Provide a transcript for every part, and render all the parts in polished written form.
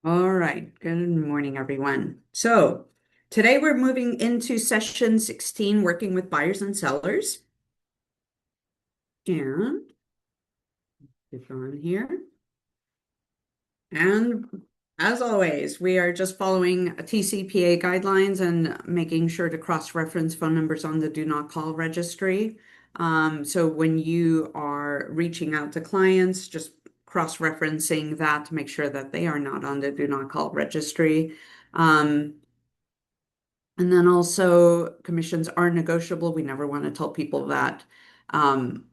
All right. Good morning, everyone. So today we're moving into session 16, working with buyers and sellers. And click on here. And as always, we are just following TCPA guidelines and making sure to cross-reference phone numbers on the do not call registry. So when you are reaching out to clients, just cross-referencing that to make sure that they are not on the do not call registry. Um, And then also commissions are negotiable. We never want to tell people that um,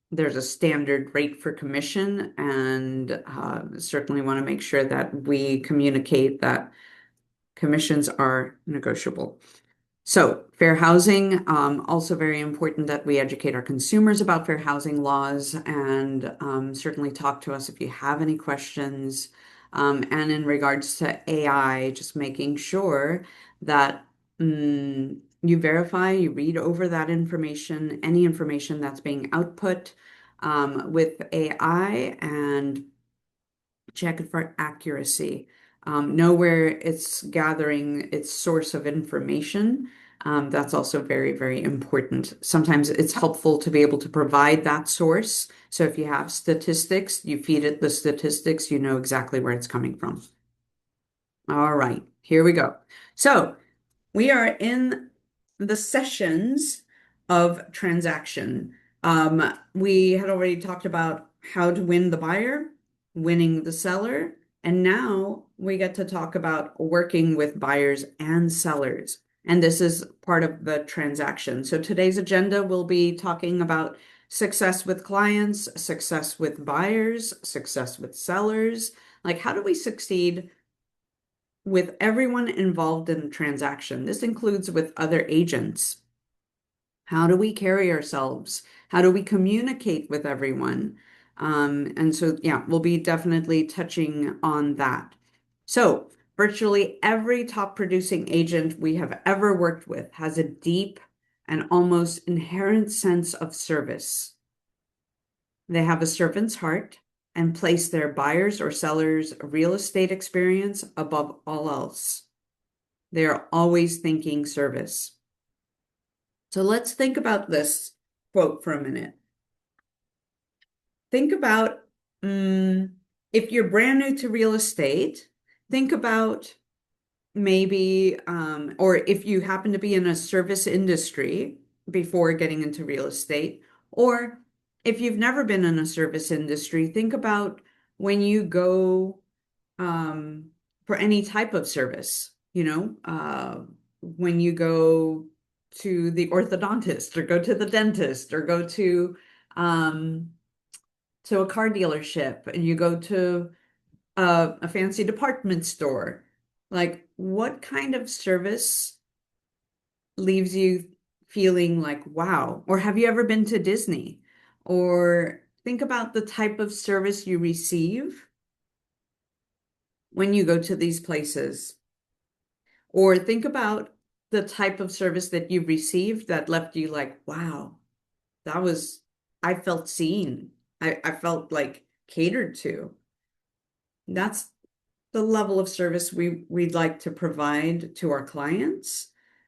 there's a standard rate for commission, and certainly want to make sure that we communicate that commissions are negotiable. So, fair housing, also very important that we educate our consumers about fair housing laws and certainly talk to us if you have any questions. And in regards to AI, just making sure that you verify, you read over that information, any information that's being output with AI, and check it for accuracy. Know where it's gathering its source of information. That's also very, very important. Sometimes it's helpful to be able to provide that source. So if you have statistics, you feed it the statistics, you know exactly where it's coming from. All right, here we go. So we are in the sessions of transaction. We had already talked about how to win the buyer, winning the seller, and now we get to talk about working with buyers and sellers. And this is part of the transaction. So today's agenda will be talking about success with clients, success with buyers, success with sellers. Like, how do we succeed with everyone involved in the transaction? This includes with other agents. How do we carry ourselves? How do we communicate with everyone? And so, yeah, we'll be definitely touching on that. So, virtually every top producing agent we have ever worked with has a deep and almost inherent sense of service. They have a servant's heart and place their buyers or sellers' real estate experience above all else. They are always thinking service. So let's think about this quote for a minute. Think about if you're brand new to real estate, think about maybe, or if you happen to be in a service industry before getting into real estate, or if you've never been in a service industry, think about when you go for any type of service, when you go to the orthodontist or go to the dentist or go um, to a car dealership and you go to a fancy department store. Like, what kind of service leaves you feeling like, wow? Or have you ever been to Disney? Or think about the type of service you receive when you go to these places. Or think about the type of service that you received that left you like, wow, that was, I felt seen. I felt like catered to. That's the level of service we'd like to provide to our clients.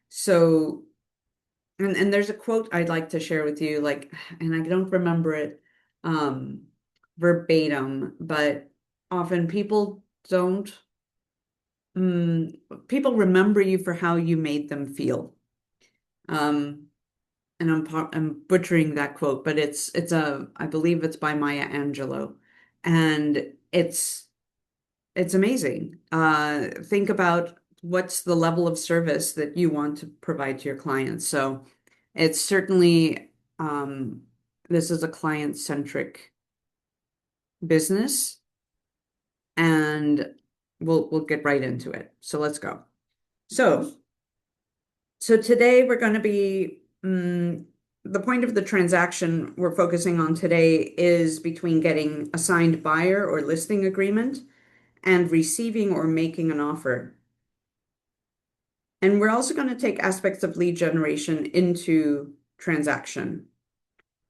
So, and there's a quote I'd like to share with you, like, and I don't remember it um verbatim, but often don't mm, people remember you for how you made them feel. Um, and I'm butchering that quote, but I believe it's by Maya Angelou, and it's amazing. Think about what's the level of service that you want to provide to your clients. So it's certainly this is a client-centric business, and we'll get right into it. So let's go. So so today we're going to be the point of the transaction we're focusing on today is between getting a signed buyer or listing agreement and receiving or making an offer. And we're also going to take aspects of lead generation into transaction.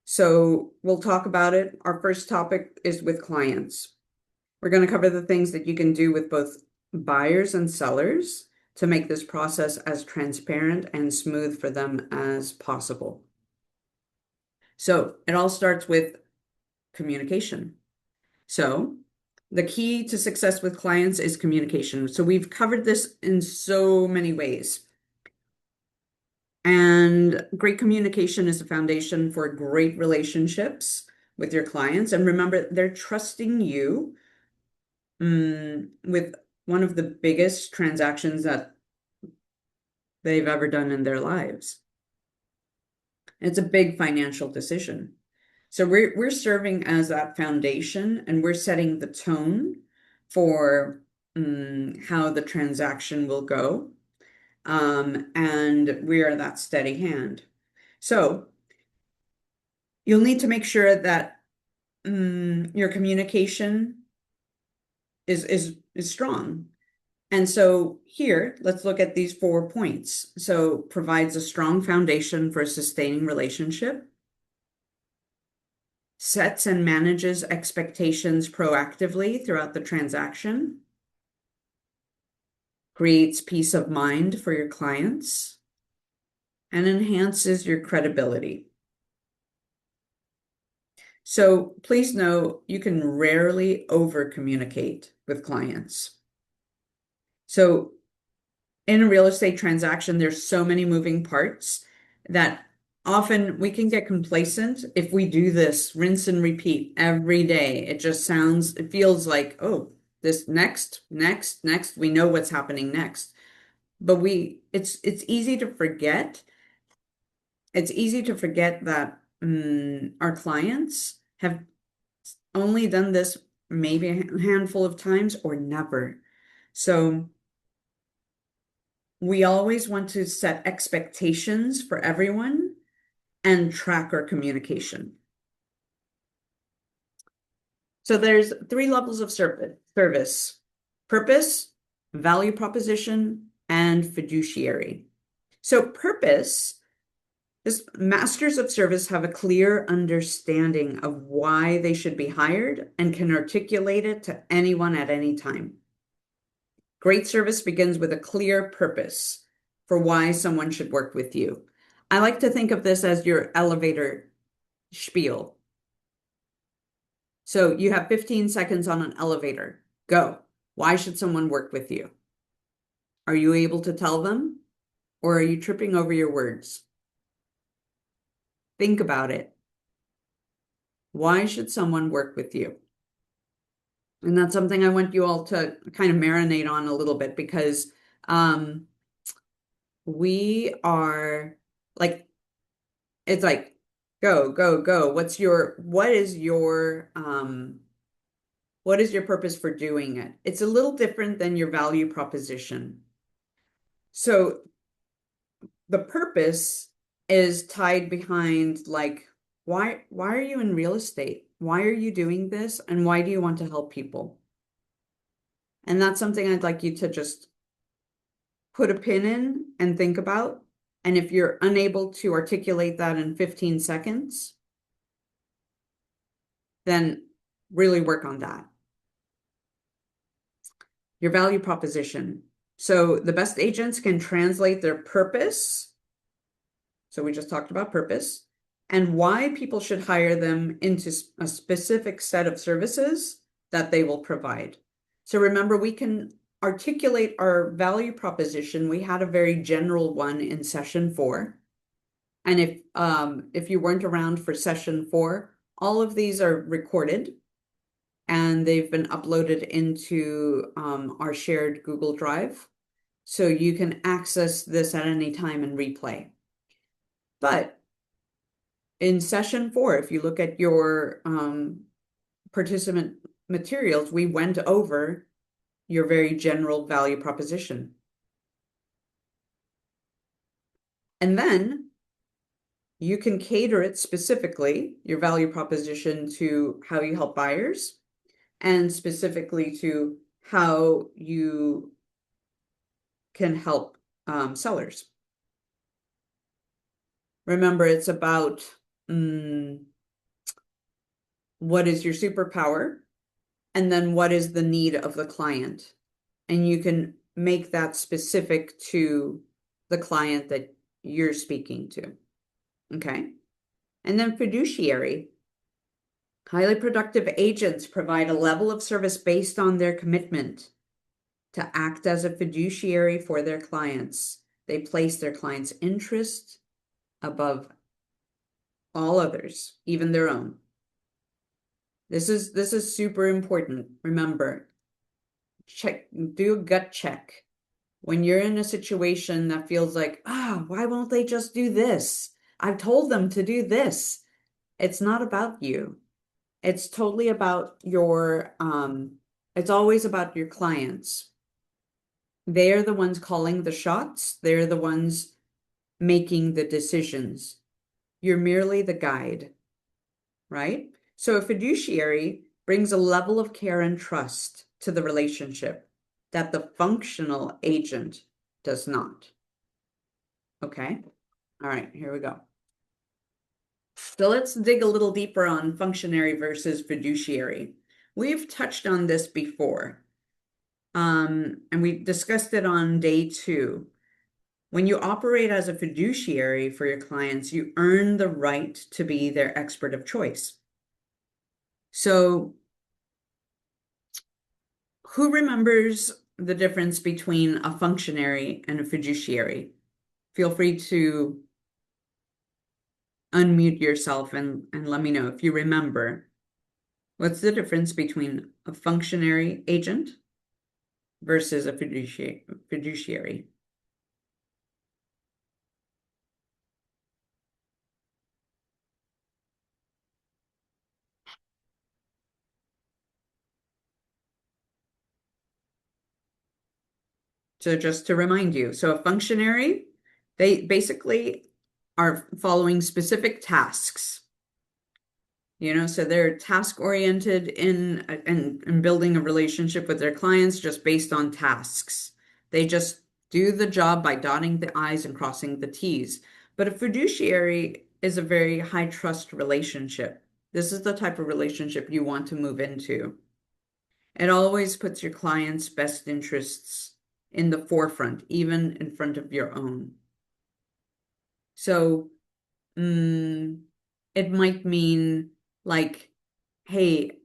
So we'll talk about it. Our first topic is with clients. We're going to cover the things that you can do with both buyers and sellers to make this process as transparent and smooth for them as possible. So it all starts with communication. So the key to success with clients is communication. So we've covered this in so many ways. And great communication is the foundation for great relationships with your clients. And remember, they're trusting you with one of the biggest transactions that they've ever done in their lives. It's a big financial decision. So we're serving as that foundation and we're setting the tone for how the transaction will go. And we are that steady hand. So you'll need to make sure that your communication is strong. And so here, let's look at these 4 points. So provides a strong foundation for a sustaining relationship, sets and manages expectations proactively throughout the transaction, creates peace of mind for your clients, and enhances your credibility. So please know you can rarely over communicate with clients. So in a real estate transaction, there's so many moving parts that often we can get complacent if we do this rinse and repeat every day. It feels like, oh, this next, we know what's happening next. But it's easy to forget. It's easy to forget that our clients have only done this maybe a handful of times or never. So we always want to set expectations for everyone and track our communication. So there's 3 levels of service: purpose, value proposition, and fiduciary. So purpose is masters of service have a clear understanding of why they should be hired and can articulate it to anyone at any time. Great service begins with a clear purpose for why someone should work with you. I like to think of this as your elevator spiel. So you have 15 seconds on an elevator. Go. Why should someone work with you? Are you able to tell them, or are you tripping over your words? Think about it. Why should someone work with you? And that's something I want you all to kind of marinate on a little bit because we are like, it's like, go, go, go. What is your purpose for doing it? It's a little different than your value proposition. So the purpose is tied behind like, why are you in real estate? Why are you doing this? And why do you want to help people? And that's something I'd like you to just put a pin in and think about. And if you're unable to articulate that in 15 seconds, then really work on that. Your value proposition. So the best agents can translate their purpose. So we just talked about purpose and why people should hire them into a specific set of services that they will provide. So remember, we can articulate our value proposition. We had a very general one in session 4. And if you weren't around for session 4, all of these are recorded and they've been uploaded into our shared Google Drive. So you can access this at any time and replay. But in session 4, if you look at your participant materials, we went over your very general value proposition. And then you can cater it specifically, your value proposition, to how you help buyers and specifically to how you can help sellers. Remember, it's about what is your superpower, and then what is the need of the client. and you can make that specific to the client that you're speaking to. Okay. And then fiduciary. Highly productive agents provide a level of service based on their commitment to act as a fiduciary for their clients. They place their clients' interest above all others, even their own. This is super important. Remember, do a gut check. When you're in a situation that feels like, why won't they just do this? I've told them to do this. It's not about you. It's totally about it's always about your clients. They're the ones calling the shots. They're the ones making the decisions. You're merely the guide, right? So a fiduciary brings a level of care and trust to the relationship that the functional agent does not. Okay? All right, here we go. So let's dig a little deeper on functionary versus fiduciary. We've touched on this before, and we discussed it on day 2. When you operate as a fiduciary for your clients, you earn the right to be their expert of choice. So, who remembers the difference between a functionary and a fiduciary? Feel free to unmute yourself and let me know if you remember. What's the difference between a functionary agent versus a fiduciary? So just to remind you, so a functionary, they basically are following specific tasks. So they're task oriented in building a relationship with their clients just based on tasks. They just do the job by dotting the I's and crossing the T's. But a fiduciary is a very high trust relationship. This is the type of relationship you want to move into. It always puts your client's best interests in the forefront, even in front of your own. So, it might mean like, hey,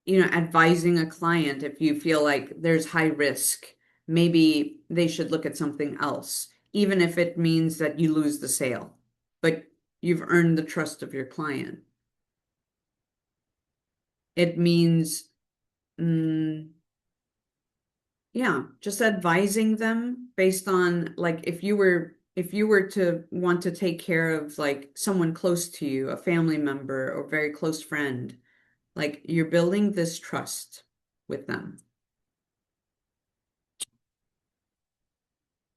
advising a client if you feel like there's high risk, maybe they should look at something else, even if it means that you lose the sale, but you've earned the trust of your client. It means, yeah, just advising them based on like if you were to want to take care of like someone close to you, a family member or very close friend, like you're building this trust with them.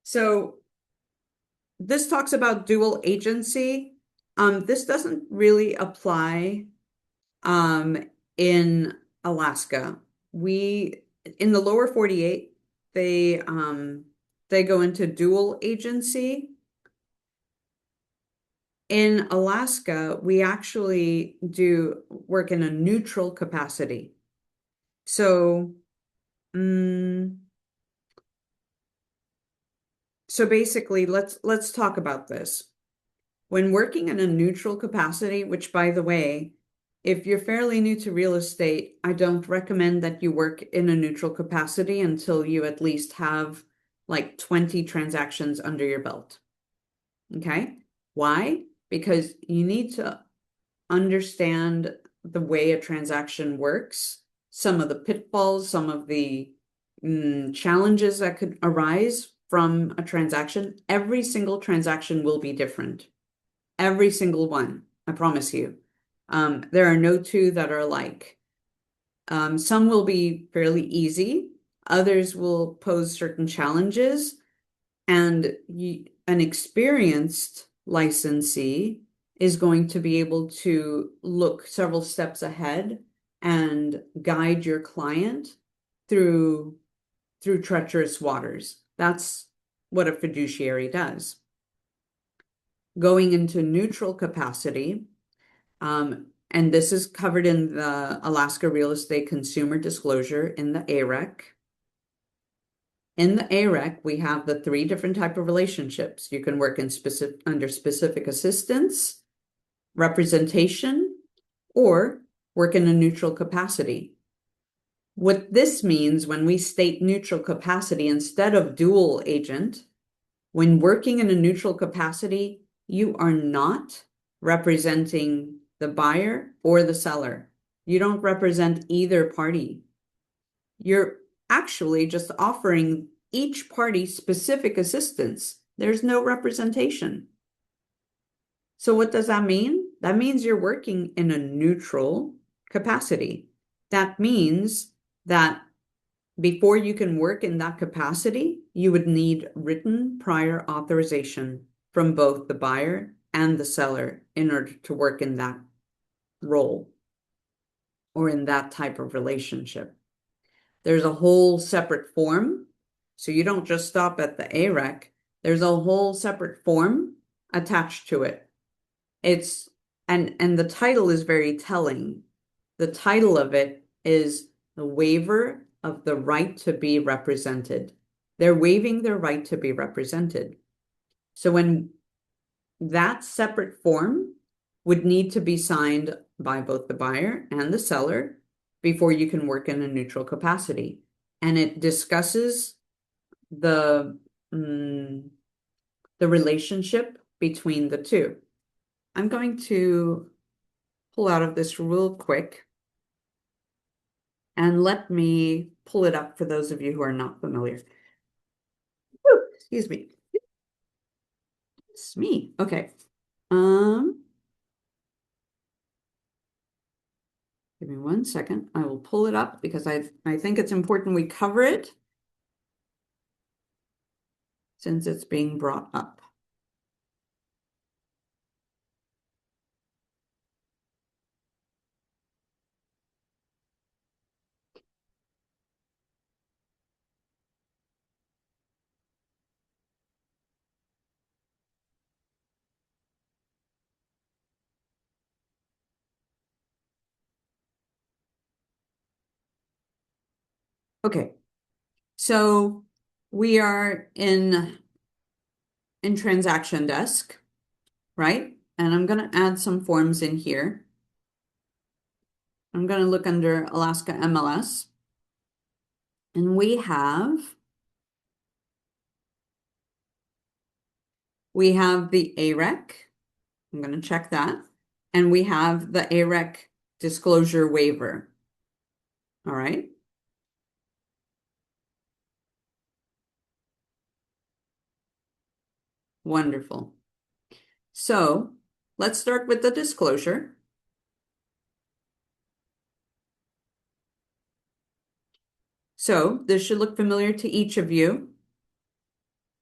So this talks about dual agency. This doesn't really apply in Alaska. We in the lower 48, they go into dual agency. In Alaska, we actually do work in a neutral capacity. So, mm, so basically, let's talk about this. When working in a neutral capacity, which by the way, if you're fairly new to real estate, I don't recommend that you work in a neutral capacity until you at least have like 20 transactions under your belt. Okay? Why? Because you need to understand the way a transaction works, some of the pitfalls, some of the challenges that could arise from a transaction. Every single transaction will be different. Every single one, I promise you. There are no two that are alike. Some will be fairly easy, others will pose certain challenges, and an experienced licensee is going to be able to look several steps ahead and guide your client through treacherous waters. That's what a fiduciary does. Going into neutral capacity, and this is covered in the Alaska Real Estate Consumer Disclosure in the AREC. In the AREC, we have the three different type of relationships. You can work in under specific assistance, representation, or work in a neutral capacity. What this means when we state neutral capacity instead of dual agent, when working in a neutral capacity, you are not representing the buyer or the seller. You don't represent either party. You're actually just offering each party specific assistance. There's no representation. So what does that mean? That means you're working in a neutral capacity. That means that before you can work in that capacity, you would need written prior authorization from both the buyer and the seller in order to work in that role or in that type of relationship. There's a whole separate form. So you don't just stop at the AREC. There's a whole separate form attached to it. And the title is very telling. The title of it is the waiver of the right to be represented. They're waiving their right to be represented. So when that separate form would need to be signed by both the buyer and the seller before you can work in a neutral capacity. And it discusses the relationship between the two. I'm going to pull out of this real quick and let me pull it up for those of you who are not familiar. Woo, excuse me. It's me. Okay. Give me 1 second. I will pull it up because I think it's important we cover it since it's being brought up. Okay. So we are in transaction desk, right? And I'm going to add some forms in here. I'm going to look under Alaska MLS. And we have the AREC. I'm going to check that. And we have the AREC disclosure waiver. All right. Wonderful. So let's start with the disclosure. So this should look familiar to each of you.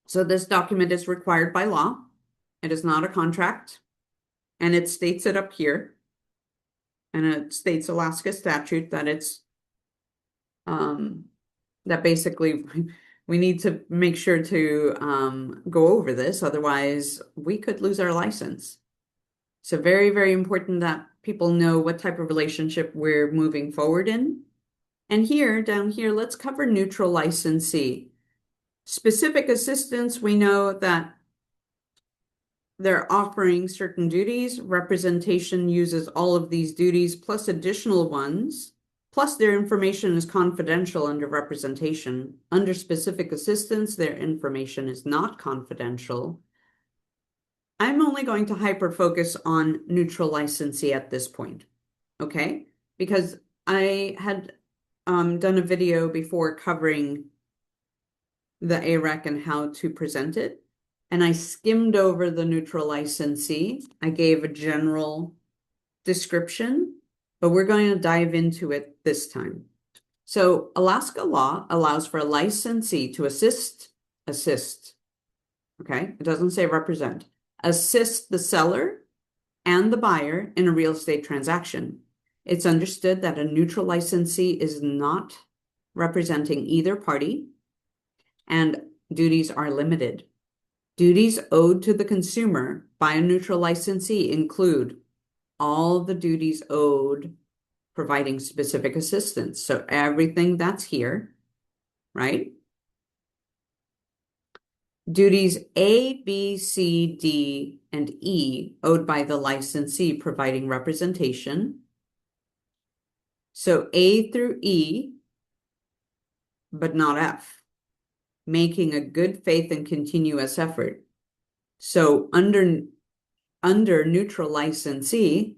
So this document is required by law. It is not a contract. And it states it up here. And it states Alaska statute that it's that basically we need to make sure to go over this, otherwise we could lose our license. So very, very important that people know what type of relationship we're moving forward in. And here, down here, let's cover neutral licensee. Specific assistance, we know that they're offering certain duties. Representation uses all of these duties plus additional ones. Plus, their information is confidential under representation. Under specific assistance, their information is not confidential. I'm only going to hyper focus on neutral licensee at this point, okay? Because I had done a video before covering the AREC and how to present it, and I skimmed over the neutral licensee. I gave a general description, but we're going to dive into it this time. So Alaska law allows for a licensee to assist, okay? It doesn't say represent. Assist the seller and the buyer in a real estate transaction. It's understood that a neutral licensee is not representing either party, and duties are limited. Duties owed to the consumer by a neutral licensee include all the duties owed providing specific assistance. So everything that's here, right? Duties A, B, C, D, and E owed by the licensee providing representation. So A through E, but not F, making a good faith and continuous effort. So under neutral licensee,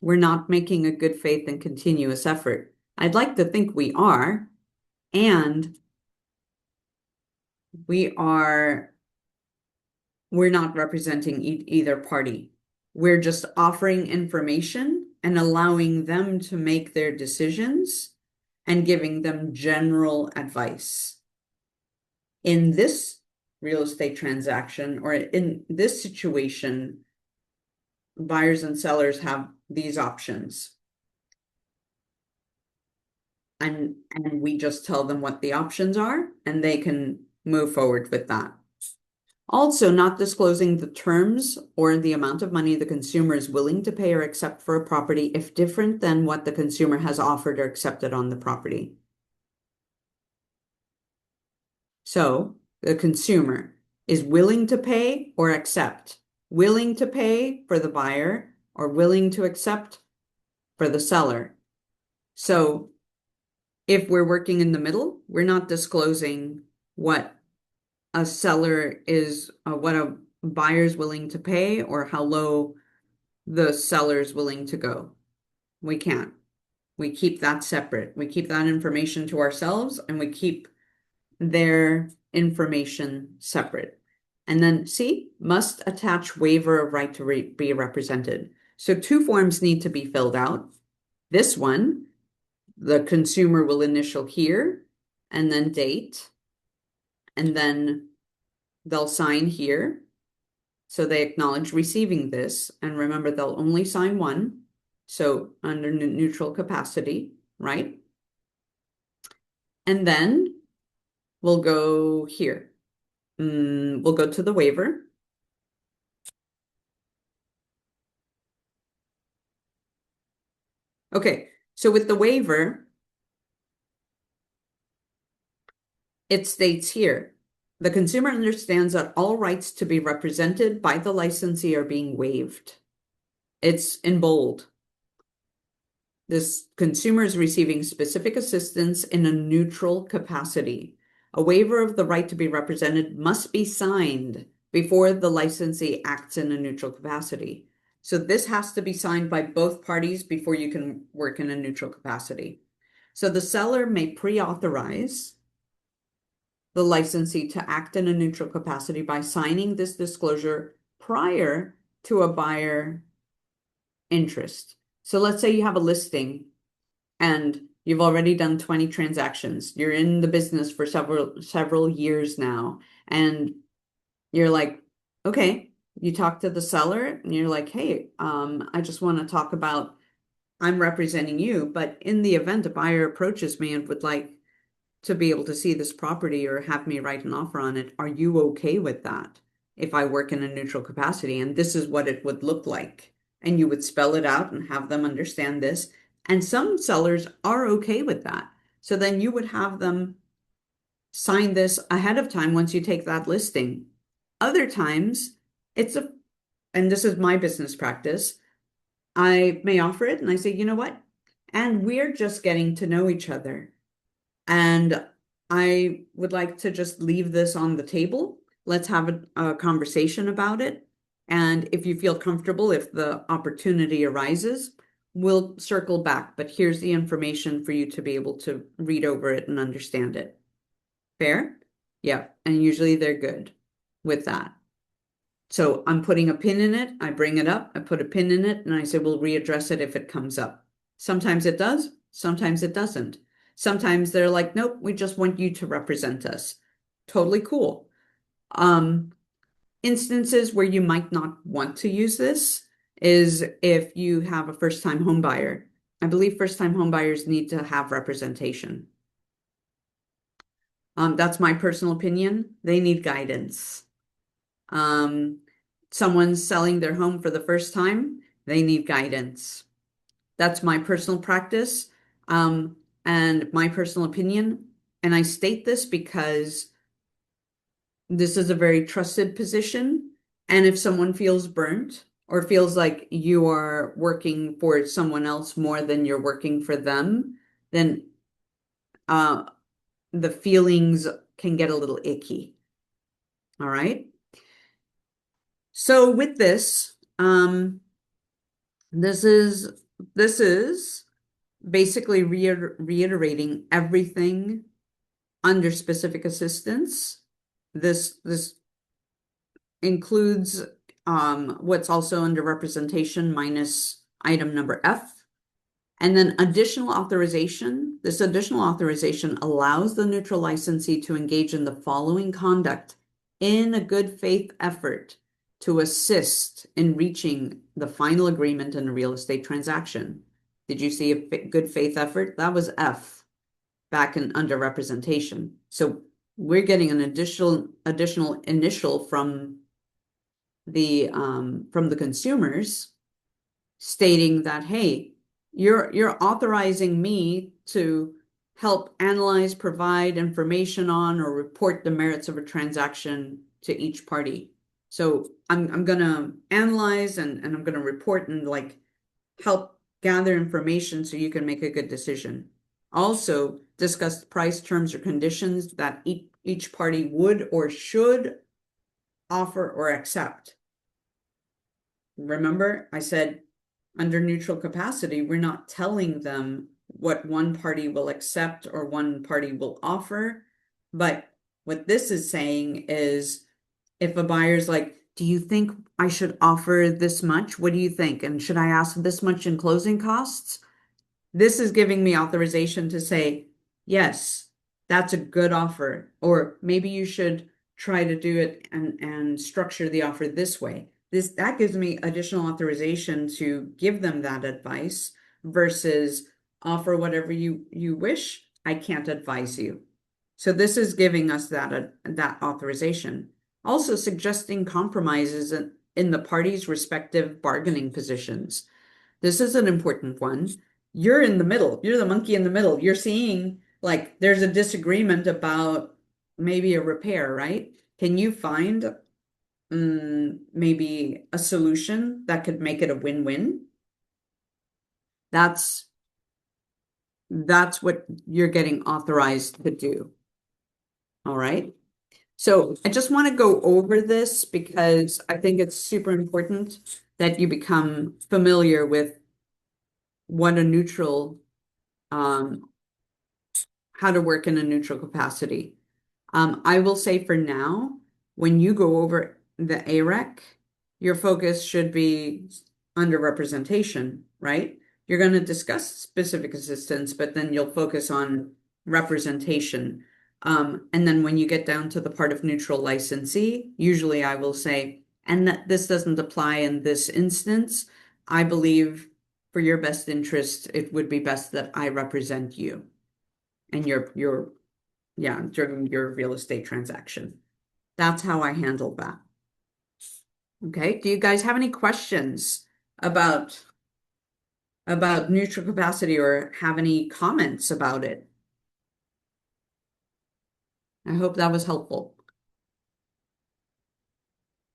we're not making a good faith and continuous effort. I'd like to think we are, and we're not representing either party. We're just offering information and allowing them to make their decisions and giving them general advice. In this real estate transaction or in this situation, buyers and sellers have these options. And we just tell them what the options are and they can move forward with that. Also, not disclosing the terms or the amount of money the consumer is willing to pay or accept for a property if different than what the consumer has offered or accepted on the property. So the consumer is willing to pay or accept, willing to pay for the buyer or willing to accept for the seller. So if we're working in the middle, we're not disclosing what a seller is, what a buyer's willing to pay or how low the seller's willing to go. We can't. We keep that separate. We keep that information to ourselves and we keep their information separate. And then C, must attach waiver of right to be represented. So two forms need to be filled out. This one, the consumer will initial here and then date, and then they'll sign here. So they acknowledge receiving this. And remember, they'll only sign one. So under neutral capacity, right? And then we'll go here. We'll go to the waiver. Okay, so with the waiver, it states here, the consumer understands that all rights to be represented by the licensee are being waived. It's in bold. This consumer is receiving specific assistance in a neutral capacity. A waiver of the right to be represented must be signed before the licensee acts in a neutral capacity. So this has to be signed by both parties before you can work in a neutral capacity. So the seller may pre-authorize the licensee to act in a neutral capacity by signing this disclosure prior to a buyer interest. So let's say you have a listing and you've already done 20 transactions. You're in the business for several years now. And you're like, okay, you talk to the seller and you're like, hey, I just want to talk about, I'm representing you, but in the event a buyer approaches me and would like to be able to see this property or have me write an offer on it, are you okay with that if I work in a neutral capacity? And this is what it would look like. And you would spell it out and have them understand this. And some sellers are okay with that. So then you would have them sign this ahead of time once you take that listing. Other times, and this is my business practice, I may offer it and I say, you know what? And we're just getting to know each other. And I would like to just leave this on the table. Let's have a conversation about it. And if you feel comfortable, if the opportunity arises, we'll circle back. But here's the information for you to be able to read over it and understand it. Fair? Yeah. And usually they're good with that. So I'm putting a pin in it. I bring it up. I put a pin in it and I say, we'll readdress it if it comes up. Sometimes it does. Sometimes it doesn't. Sometimes they're like, nope, we just want you to represent us. Totally cool. Instances where you might not want to use this is if you have a first-time home buyer. I believe first-time home buyers need to have representation. That's my personal opinion. They need guidance. Someone's selling their home for the first time, they need guidance. That's my personal practice. And my personal opinion. And I state this because this is a very trusted position. And if someone feels burnt or feels like you are working for someone else more than you're working for them, then uh, the feelings can get a little icky. All right. So with this, this is basically reiterating everything under specific assistance. This includes what's also under representation minus item number F. And then additional authorization. This additional authorization allows the neutral licensee to engage in the following conduct in a good faith effort to assist in reaching the final agreement in a real estate transaction. Did you see a good faith effort? That was F back in under representation. So we're getting an additional initial from the consumers stating that, hey, you're authorizing me to help analyze, provide information on, or report the merits of a transaction to each party. So I'm gonna analyze and I'm gonna report and like help gather information so you can make a good decision. Also, discuss the price, terms, or conditions that each party would or should offer or accept. Remember, I said under neutral capacity, we're not telling them what one party will accept or one party will offer. But what this is saying is if a buyer's like, do you think I should offer this much? What do you think? And should I ask this much in closing costs? This is giving me authorization to say, yes, that's a good offer. Or maybe you should try to do it and structure the offer this way. That gives me additional authorization to give them that advice versus offer whatever you wish. I can't advise you. So this is giving us that authorization. Also suggesting compromises in the parties' respective bargaining positions. This is an important one. You're in the middle. You're the monkey in the middle. You're seeing like there's a disagreement about maybe a repair, right? Can you find maybe a solution that could make it a win-win? That's that's what you're getting authorized to do. All right. So I just want to go over this because I think it's super important that you become familiar with what a neutral, um, how to work in a neutral capacity. I will say for now, when you go over the AREC, your focus should be under representation, right? You're going to discuss specific assistance, but then you'll focus on representation. And then when you get down to the part of neutral licensee, usually I will say, and that this doesn't apply in this instance. I believe for your best interest, it would be best that I represent you and yeah, during your real estate transaction. That's how I handle that. Okay. Do you guys have any questions about neutral capacity or have any comments about it? I hope that was helpful.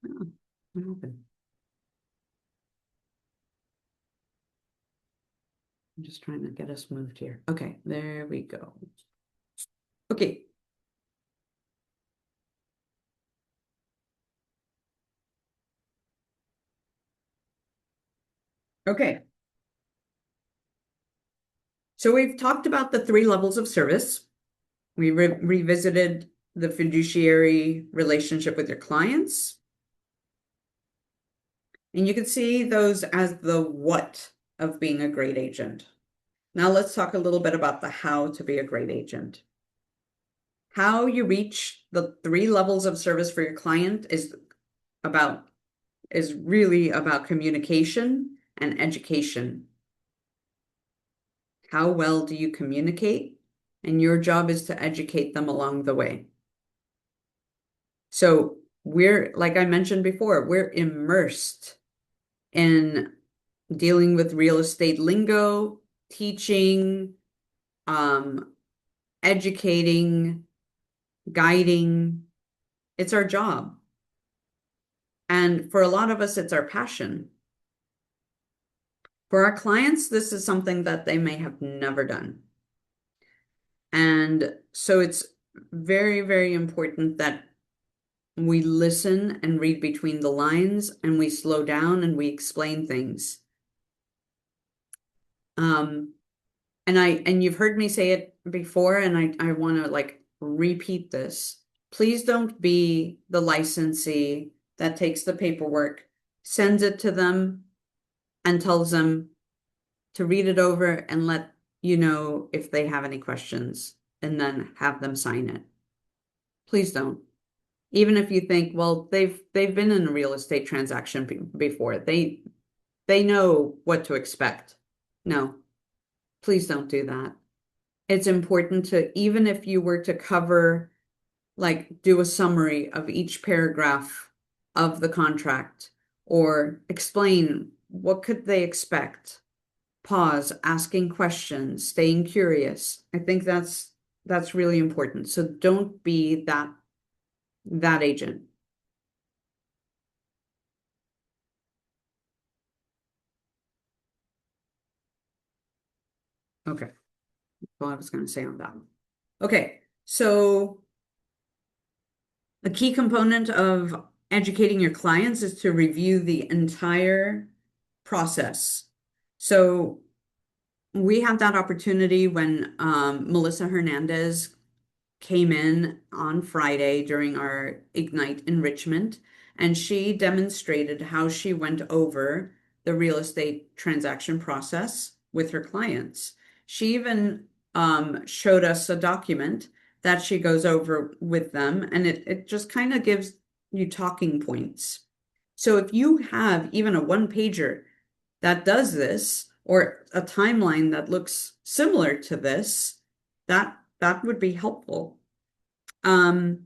Oh, what happened? I'm just trying to get us moved here. Okay, there we go. Okay. Okay. So we've talked about the three levels of service. We revisited the fiduciary relationship with your clients. And you can see those as the what of being a great agent. Now let's talk a little bit about the how to be a great agent. How you reach the three levels of service for your client is really about communication and education. How well do you communicate? And your job is to educate them along the way. So we're, like I mentioned before, we're immersed in dealing with real estate lingo, teaching, educating, guiding, It's our job. And for a lot of us, it's our passion. For our clients, this is something that they may have never done. And so it's very, very important that we listen and read between the lines and we slow down and we explain things. Um, and you've heard me say it before, and I want to like repeat this. Please don't be the licensee that takes the paperwork, sends it to them, and tells them to read it over and let you know if they have any questions, and then have them sign it. Please don't. Even if you think, well, they've been in a real estate transaction before. They know what to expect. No, please don't do that. It's important to, even if you were to cover, like do a summary of each paragraph of the contract or explain what could they expect, pause, asking questions, staying curious. I think that's really important. So don't be that agent. Okay. Well, I was going to say on that one. Okay. So a key component of educating your clients is to review the entire process. So we had that opportunity when Melissa Hernandez came in on Friday during our Ignite enrichment, and she demonstrated how she went over the real estate transaction process with her clients. She even showed us a document that she goes over with them, and it just kind of gives you talking points. So if you have even a one pager that does this, or a timeline that looks similar to this, that would be helpful. Um,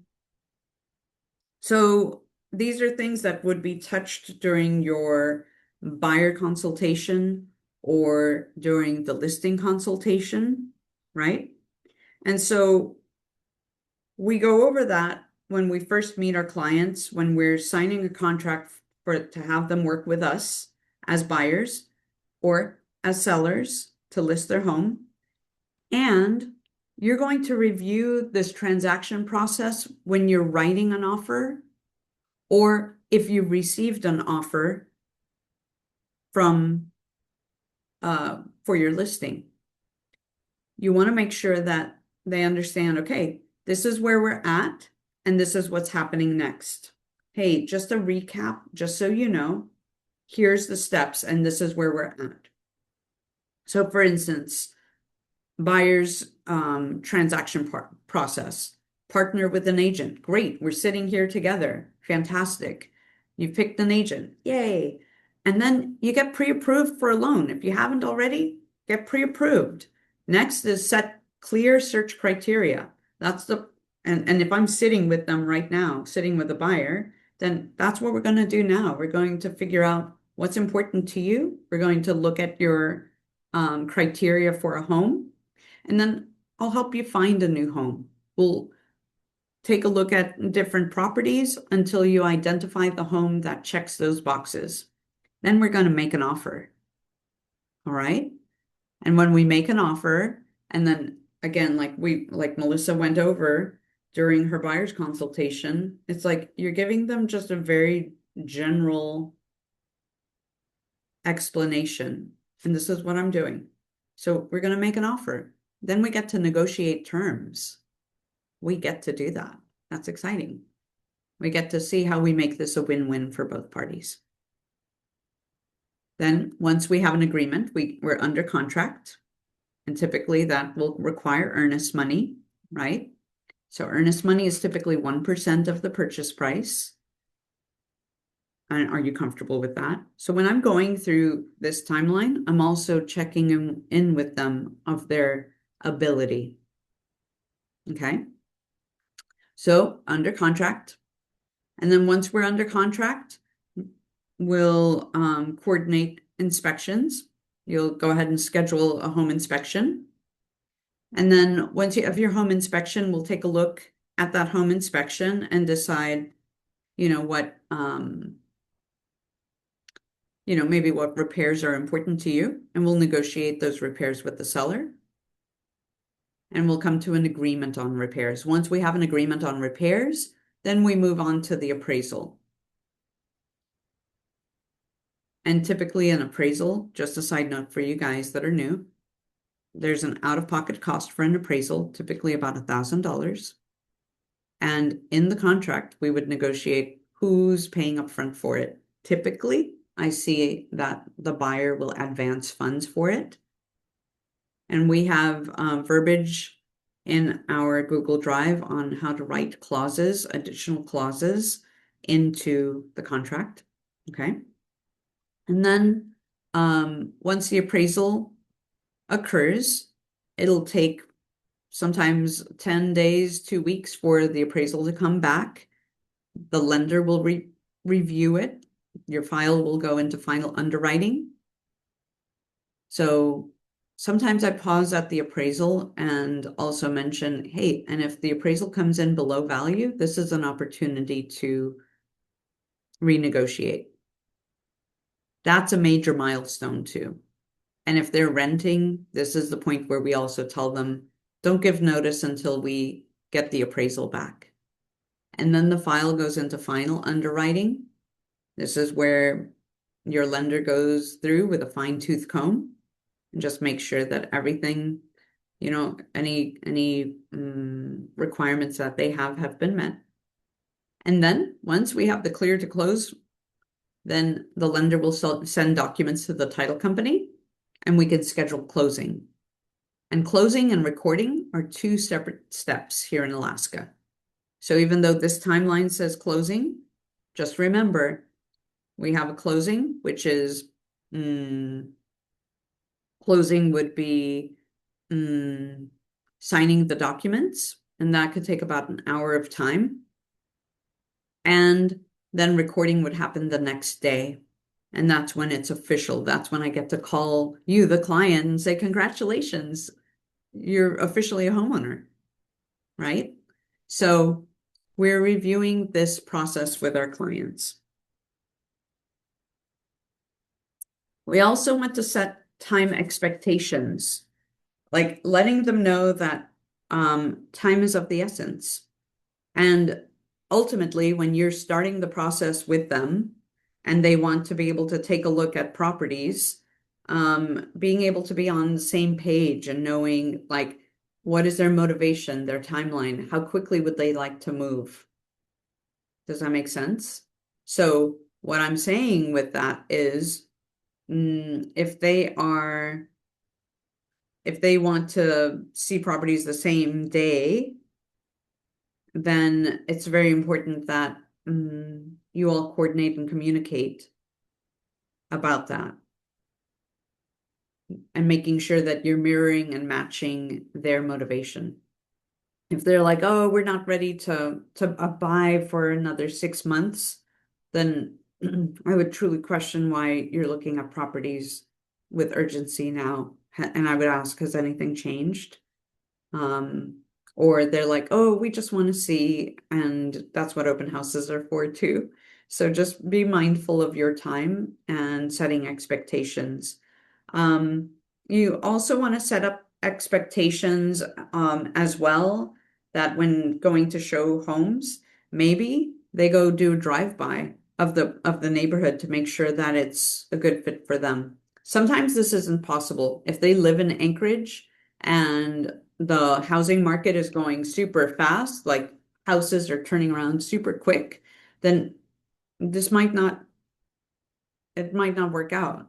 so these are things that would be touched during your buyer consultation or during the listing consultation, right? And so we go over that when we first meet our clients, when we're signing a contract for to have them work with us as buyers or as sellers to list their home. And you're going to review this transaction process when you're writing an offer or if you received an offer from for your listing. You want to make sure that they understand, okay, this is where we're at and this is what's happening next. Hey, just a recap, just so you know, here's the steps and this is where we're at. So for instance, buyer's transaction process. Partner with an agent. Great. We're sitting here together. Fantastic. You picked an agent. Yay. And then you get pre-approved for a loan. If you haven't already, get pre-approved. Next is set clear search criteria. That's the, and if I'm sitting with them right now, sitting with a buyer, then that's what we're going to do now. We're going to figure out what's important to you. We're going to look at your criteria for a home. And then I'll help you find a new home. We'll take a look at different properties until you identify the home that checks those boxes. Then we're going to make an offer. All right. And when we make an offer, and then again, like Melissa went over during her buyer's consultation, it's like you're giving them just a very general explanation. And this is what I'm doing. So we're going to make an offer. Then we get to negotiate terms. We get to do that. That's exciting. We get to see how we make this a win-win for both parties. Then once we have an agreement, we're under contract. And typically that will require earnest money, right? So earnest money is typically 1% of the purchase price. And are you comfortable with that? So when I'm going through this timeline, I'm also checking in with them of their ability. Okay. So under contract. And then once we're under contract, we'll coordinate inspections. You'll go ahead and schedule a home inspection. And then once you have your home inspection, we'll take a look at that home inspection and decide, what, maybe what repairs are important to you, and we'll negotiate those repairs with the seller. And we'll come to an agreement on repairs. Once we have an agreement on repairs, then we move on to the appraisal. And typically an appraisal, just a side note for you guys that are new, there's an out-of-pocket cost for an appraisal, typically about $1,000. And in the contract, we would negotiate who's paying upfront for it. Typically, I see that the buyer will advance funds for it. And we have verbiage in our Google Drive on how to write clauses, additional clauses into the contract. Okay. And then once the appraisal occurs, it'll take sometimes 10 days, 2 weeks for the appraisal to come back. The lender will review it. Your file will go into final underwriting. So sometimes I pause at the appraisal and also mention, hey, and if the appraisal comes in below value, this is an opportunity to renegotiate. That's a major milestone too. And if they're renting, this is the point where we also tell them, don't give notice until we get the appraisal back. And then the file goes into final underwriting. This is where your lender goes through with a fine-tooth comb and just make sure that everything, any requirements that they have been met. And then once we have the clear to close, then the lender will send documents to the title company and we can schedule closing. And closing and recording are two separate steps here in Alaska. So even though this timeline says closing, just remember we have a closing, which is closing would be signing the documents, and that could take about an hour of time. And then recording would happen the next day. And that's when it's official. That's when I get to call you, the client, and say, congratulations, you're officially a homeowner, right? So we're reviewing this process with our clients. We also want to set time expectations, like letting them know that time is of the essence. And ultimately, when you're starting the process with them and they want to be able to take a look at properties, being able to be on the same page and knowing like what is their motivation, their timeline, how quickly would they like to move? Does that make sense? So what I'm saying with that is if they want to see properties the same day, then it's very important that you all coordinate and communicate about that and making sure that you're mirroring and matching their motivation. If they're like, oh, we're not ready to buy for another 6 months, then I would truly question why you're looking at properties with urgency now. And I would ask, has anything changed? Or they're like, oh, we just want to see, and that's what open houses are for too. So just be mindful of your time and setting expectations. You also want to set up expectations as well, that when going to show homes, maybe they go do a drive-by of the neighborhood to make sure that it's a good fit for them. Sometimes this isn't possible. If they live in Anchorage and the housing market is going super fast, like houses are turning around super quick, then it might not work out.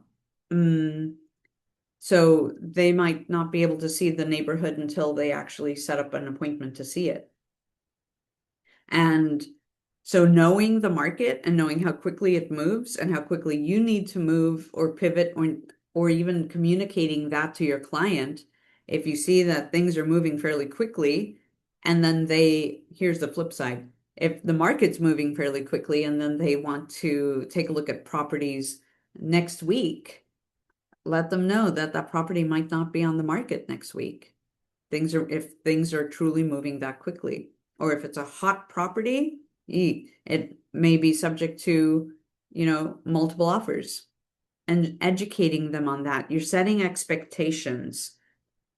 So they might not be able to see the neighborhood until they actually set up an appointment to see it. And so knowing the market and knowing how quickly it moves and how quickly you need to move or pivot or even communicating that to your client, if you see that things are moving fairly quickly, and then here's the flip side. If the market's moving fairly quickly and then they want to take a look at properties next week, let them know that that property might not be on the market next week. If things are truly moving that quickly. or if it's a hot property, it may be subject to, multiple offers, and educating them on that. You're setting expectations.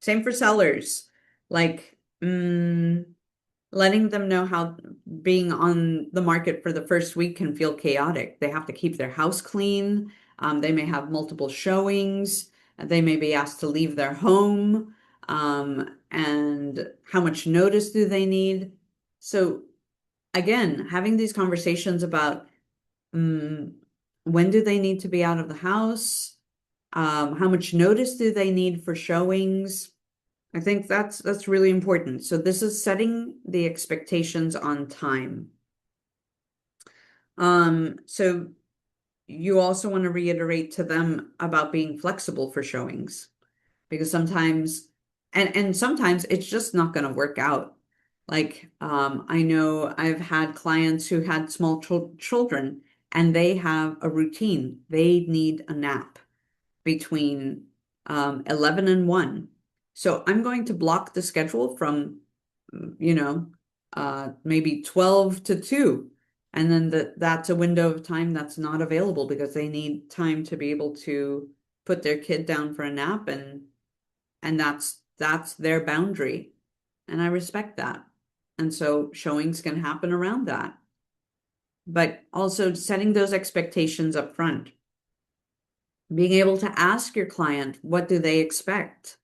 Same for sellers. Like, letting them know how being on the market for the first week can feel chaotic. They have to keep their house clean. They may have multiple showings. They may be asked to leave their home. And how much notice do they need? So again, having these conversations about when do they need to be out of the house? How much notice do they need for showings? I think that's really important. So this is setting the expectations on time. So you also want to reiterate to them about being flexible for showings, because sometimes, and sometimes it's just not going to work out. Like, I know I've had clients who had small children, and they have a routine. They need a nap between 11 and 1. So I'm going to block the schedule from, you know, maybe 12 to 2. And then that's a window of time that's not available because they need time to be able to put their kid down for a nap, and that's their boundary. And I respect that. And so showings can happen around that. But also setting those expectations up front. Being able to ask your client, what do they expect?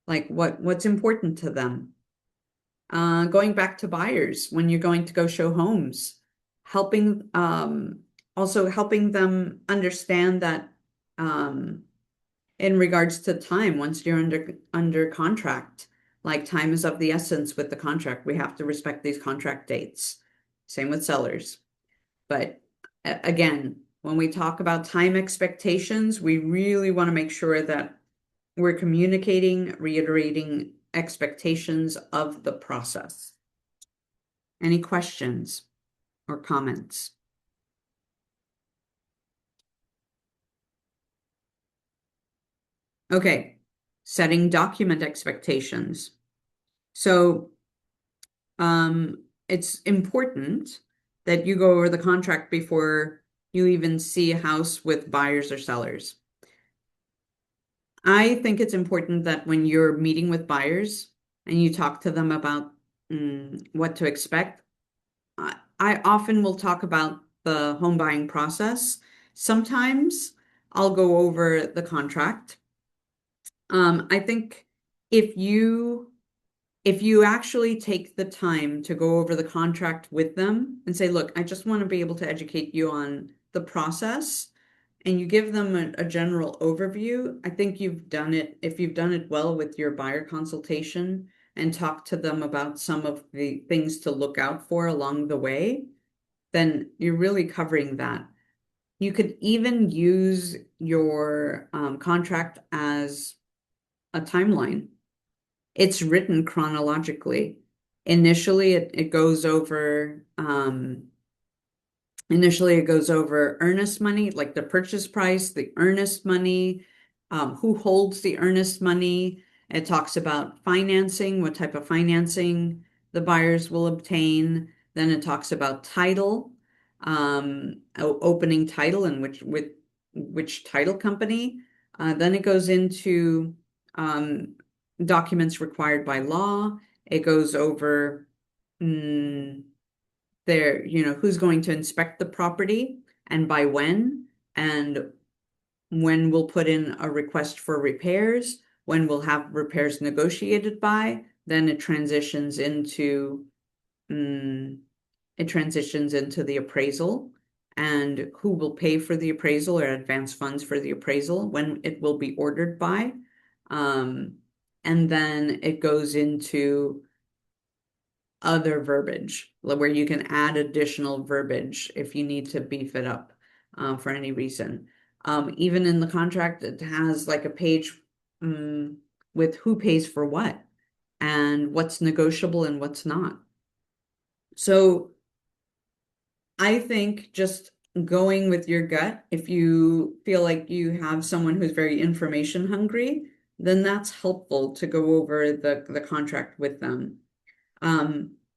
Like what's important to them? Going back to buyers, when you're going to go show homes, helping also helping them understand that in regards to time, once you're under contract, like time is of the essence with the contract. We have to respect these contract dates. Same with sellers. But again, when we talk about time expectations, we really want to make sure that we're communicating, reiterating expectations of the process. Any questions or comments? Okay, setting document expectations. So it's important that you go over the contract before you even see a house with buyers or sellers. I think it's important that when you're meeting with buyers and you talk to them about what to expect, I often will talk about the home buying process. Sometimes I'll go over the contract. I think if you actually take the time to go over the contract with them and say, look, I just want to be able to educate you on the process, and you give them a general overview, I think you've done it. If you've done it well with your buyer consultation and talk to them about some of the things to look out for along the way, then you're really covering that. You could even use your contract as a timeline. It's written chronologically. Initially, it goes over earnest money, like the purchase price, the earnest money, who holds the earnest money. It talks about financing, what type of financing the buyers will obtain. Then it talks about title, opening title, and with which title company. Then it goes into documents required by law. It goes over who's going to inspect the property and by when, and when we'll put in a request for repairs, when we'll have repairs negotiated by. Then it transitions into the appraisal and who will pay for the appraisal or advance funds for the appraisal, when it will be ordered by. And then it goes into other verbiage where you can add additional verbiage if you need to beef it up for any reason. Even in the contract, it has like a page with who pays for what and what's negotiable and what's not. So I think just going with your gut, if you feel like you have someone who's very information hungry, then that's helpful to go over the contract with them.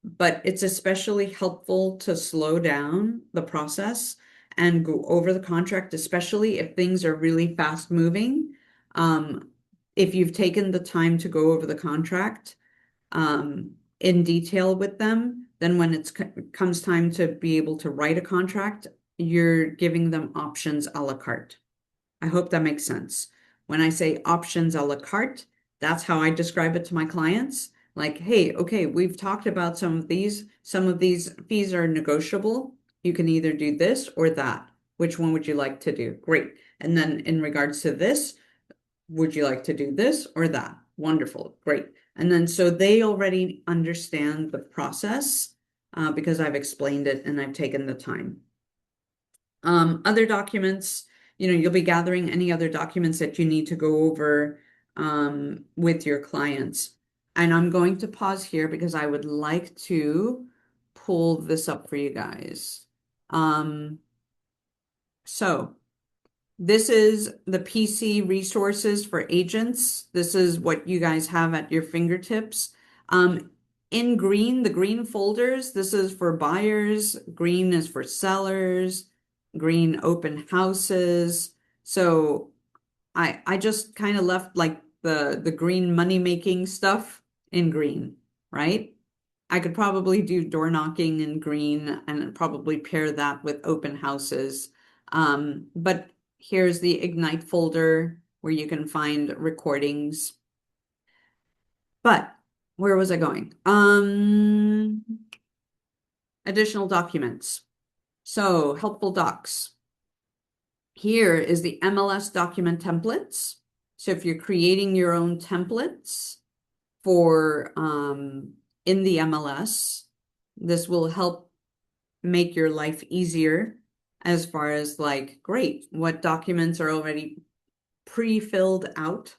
but it's especially helpful to slow down the process and go over the contract, especially if things are really fast moving. Um, if you've taken the time to go over the contract in detail with them, then when it comes time to be able to write a contract, you're giving them options a la carte. I hope that makes sense. When I say options a la carte, that's how I describe it to my clients. Like, hey, okay, we've talked about some of these. Some of these fees are negotiable. You can either do this or that. Which one would you like to do? Great. And then in regards to this, would you like to do this or that? Wonderful. Great. And then so they already understand the process because I've explained it and I've taken the time. Other documents, you'll be gathering any other documents that you need to go over with your clients. And I'm going to pause here because I would like to pull this up for you guys. So this is the PC resources for agents. This is what you guys have at your fingertips. In green, the green folders, this is for buyers, green is for sellers, green open houses. So I just kind of left like the green money making stuff in green, right? I could probably do door knocking in green and probably pair that with open houses. But here's the Ignite folder where you can find recordings. But where was I going? Additional documents. So helpful docs. Here is the MLS document templates. So if you're creating your own templates for in the MLS, this will help make your life easier as far as like, great, what documents are already pre-filled out.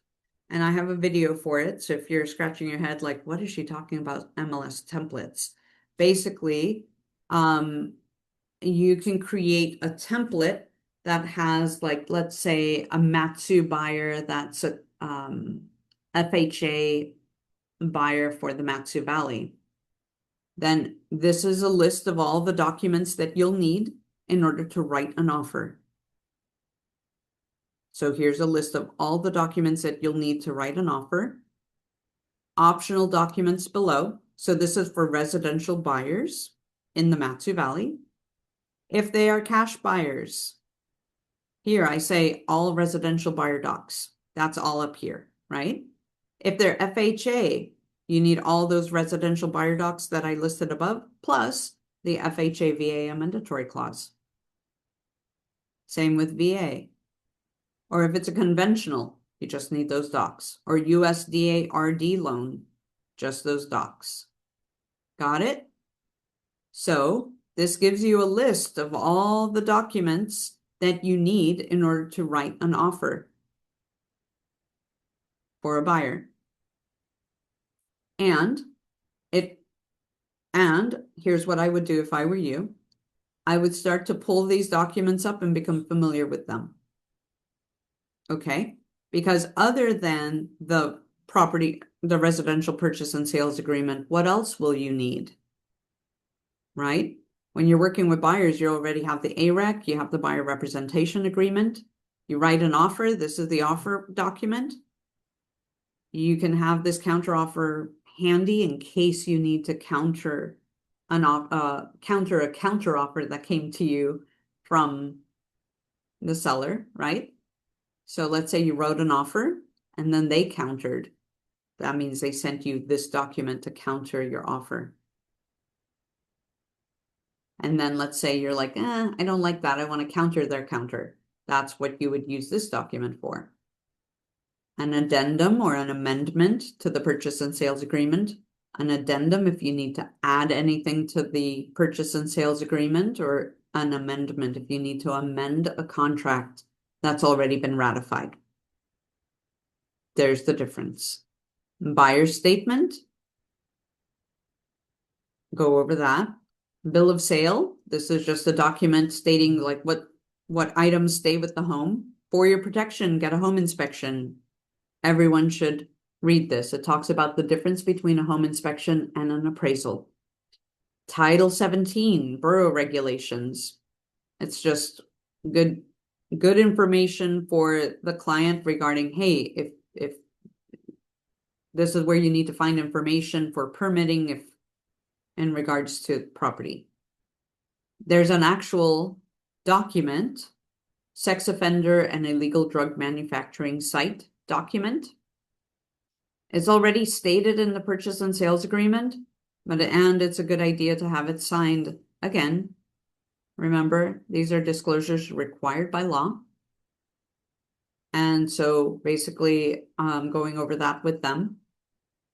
And I have a video for it. So if you're scratching your head, like, what is she talking about MLS templates? Basically, you can create a template that has like, let's say a Matsu buyer that's a FHA buyer for the Matsu Valley. Then this is a list of all the documents that you'll need in order to write an offer. So here's a list of all the documents that you'll need to write an offer. Optional documents below. So this is for residential buyers in the Matsu Valley. If they are cash buyers, here I say all residential buyer docs. That's all up here, right? If they're FHA, you need all those residential buyer docs that I listed above, plus the FHA VA amendatory clause. Same with VA. Or if it's a conventional, you just need those docs. Or USDA RD loan, just those docs. Got it? So this gives you a list of all the documents that you need in order to write an offer for a buyer. And here's what I would do if I were you. I would start to pull these documents up and become familiar with them. Okay? Because other than the residential purchase and sales agreement, what else will you need? Right? When you're working with buyers, you already have the AREC, you have the buyer representation agreement. You write an offer. This is the offer document. You can have this counter offer handy in case you need to counter a counter offer that came to you from the seller, right? So let's say you wrote an offer and then they countered. That means they sent you this document to counter your offer. And then let's say you're like, I don't like that. I want to counter their counter. That's what you would use this document for. An addendum or an amendment to the purchase and sales agreement. An addendum if you need to add anything to the purchase and sales agreement, or an amendment if you need to amend a contract that's already been ratified. There's the difference. Buyer statement. Go over that. Bill of sale. This is just a document stating like what items stay with the home. For your protection, get a home inspection. Everyone should read this. It talks about the difference between a home inspection and an appraisal. Title 17, borough regulations. It's just good information for the client regarding, hey, if this is where you need to find information for permitting if in regards to property. There's an actual document, sex offender and illegal drug manufacturing site document. It's already stated in the purchase and sales agreement, and it's a good idea to have it signed again. Remember, these are disclosures required by law. And so basically, going over that with them,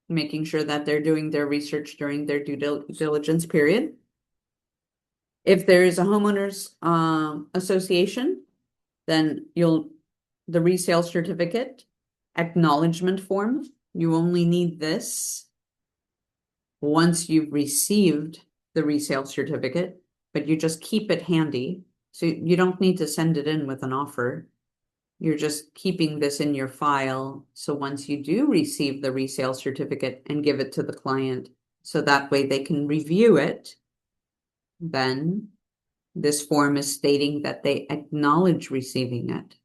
making sure that they're doing their research during their due diligence period. If there is a homeowners association, then the resale certificate acknowledgement form, you only need this once you've received the resale certificate, but you just keep it handy. So you don't need to send it in with an offer. You're just keeping this in your file. So once you do receive the resale certificate and give it to the client, so that way they can review it, then this form is stating that they acknowledge receiving it.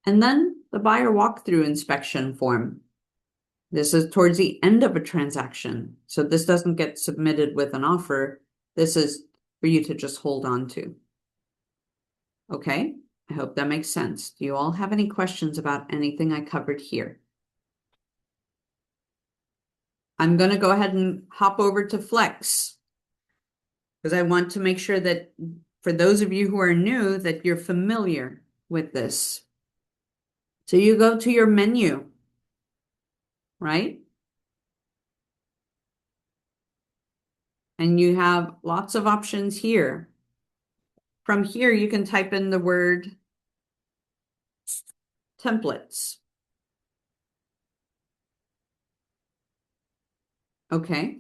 And then the buyer walkthrough inspection form. This is towards the end of a transaction. So this doesn't get submitted with an offer. This is for you to just hold on to. Okay, I hope that makes sense. Do you all have any questions about anything I covered here? I'm going to go ahead and hop over to Flex because I want to make sure that for those of you who are new, that you're familiar with this. So you go to your menu, right? And you have lots of options here. From here, you can type in the word templates. Okay.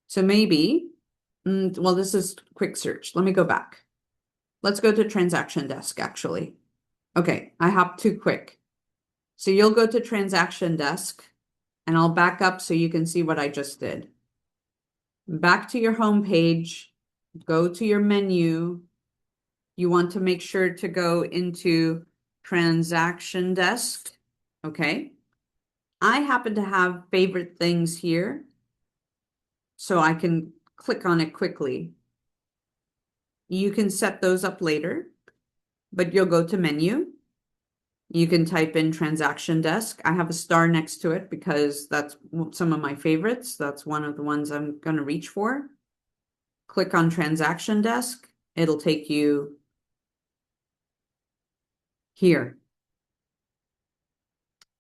So maybe, well, this is quick search. Let me go back. Let's go to transaction desk, actually. Okay, I hopped too quick. So you'll go to transaction desk and I'll back up so you can see what I just did. Back to your home page, go to your menu. You want to make sure to go into transaction desk. Okay. I happen to have favorite things here, so I can click on it quickly. You can set those up later, but you'll go to menu. You can type in transaction desk. I have a star next to it because that's some of my favorites. That's one of the ones I'm going to reach for. Click on transaction desk. It'll take you here.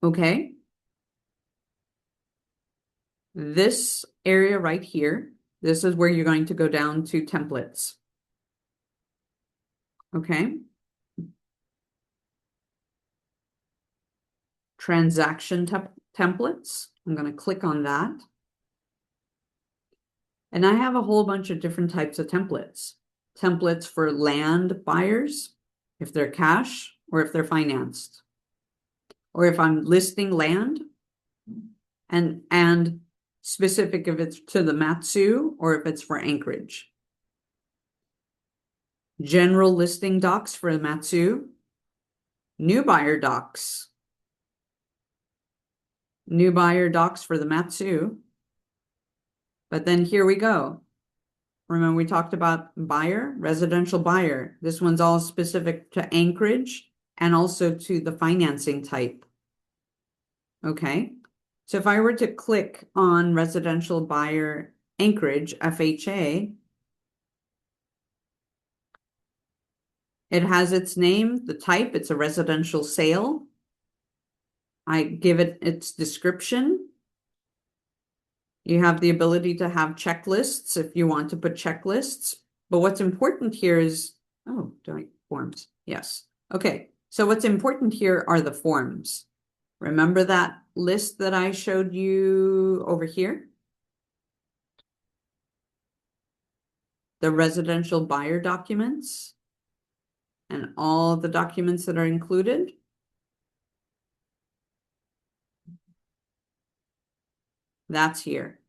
Okay. This area right here, this is where you're going to go down to templates. Okay. Transaction templates. I'm going to click on that. And I have a whole bunch of different types of templates. Templates for land buyers, if they're cash or if they're financed. Or if I'm listing land and specific if it's to the Matsu or if it's for Anchorage. General listing docs for the Matsu. New buyer docs. New buyer docs for the Matsu. But then here we go. Remember we talked about buyer, residential buyer. This one's all specific to Anchorage and also to the financing type. Okay. So if I were to click on residential buyer Anchorage, FHA, it has its name, the type, it's a residential sale. I give it its description. You have the ability to have checklists if you want to put checklists. But what's important here is, forms. Yes. Okay. So what's important here are the forms. Remember that list that I showed you over here? The residential buyer documents and all the documents that are included. That's here.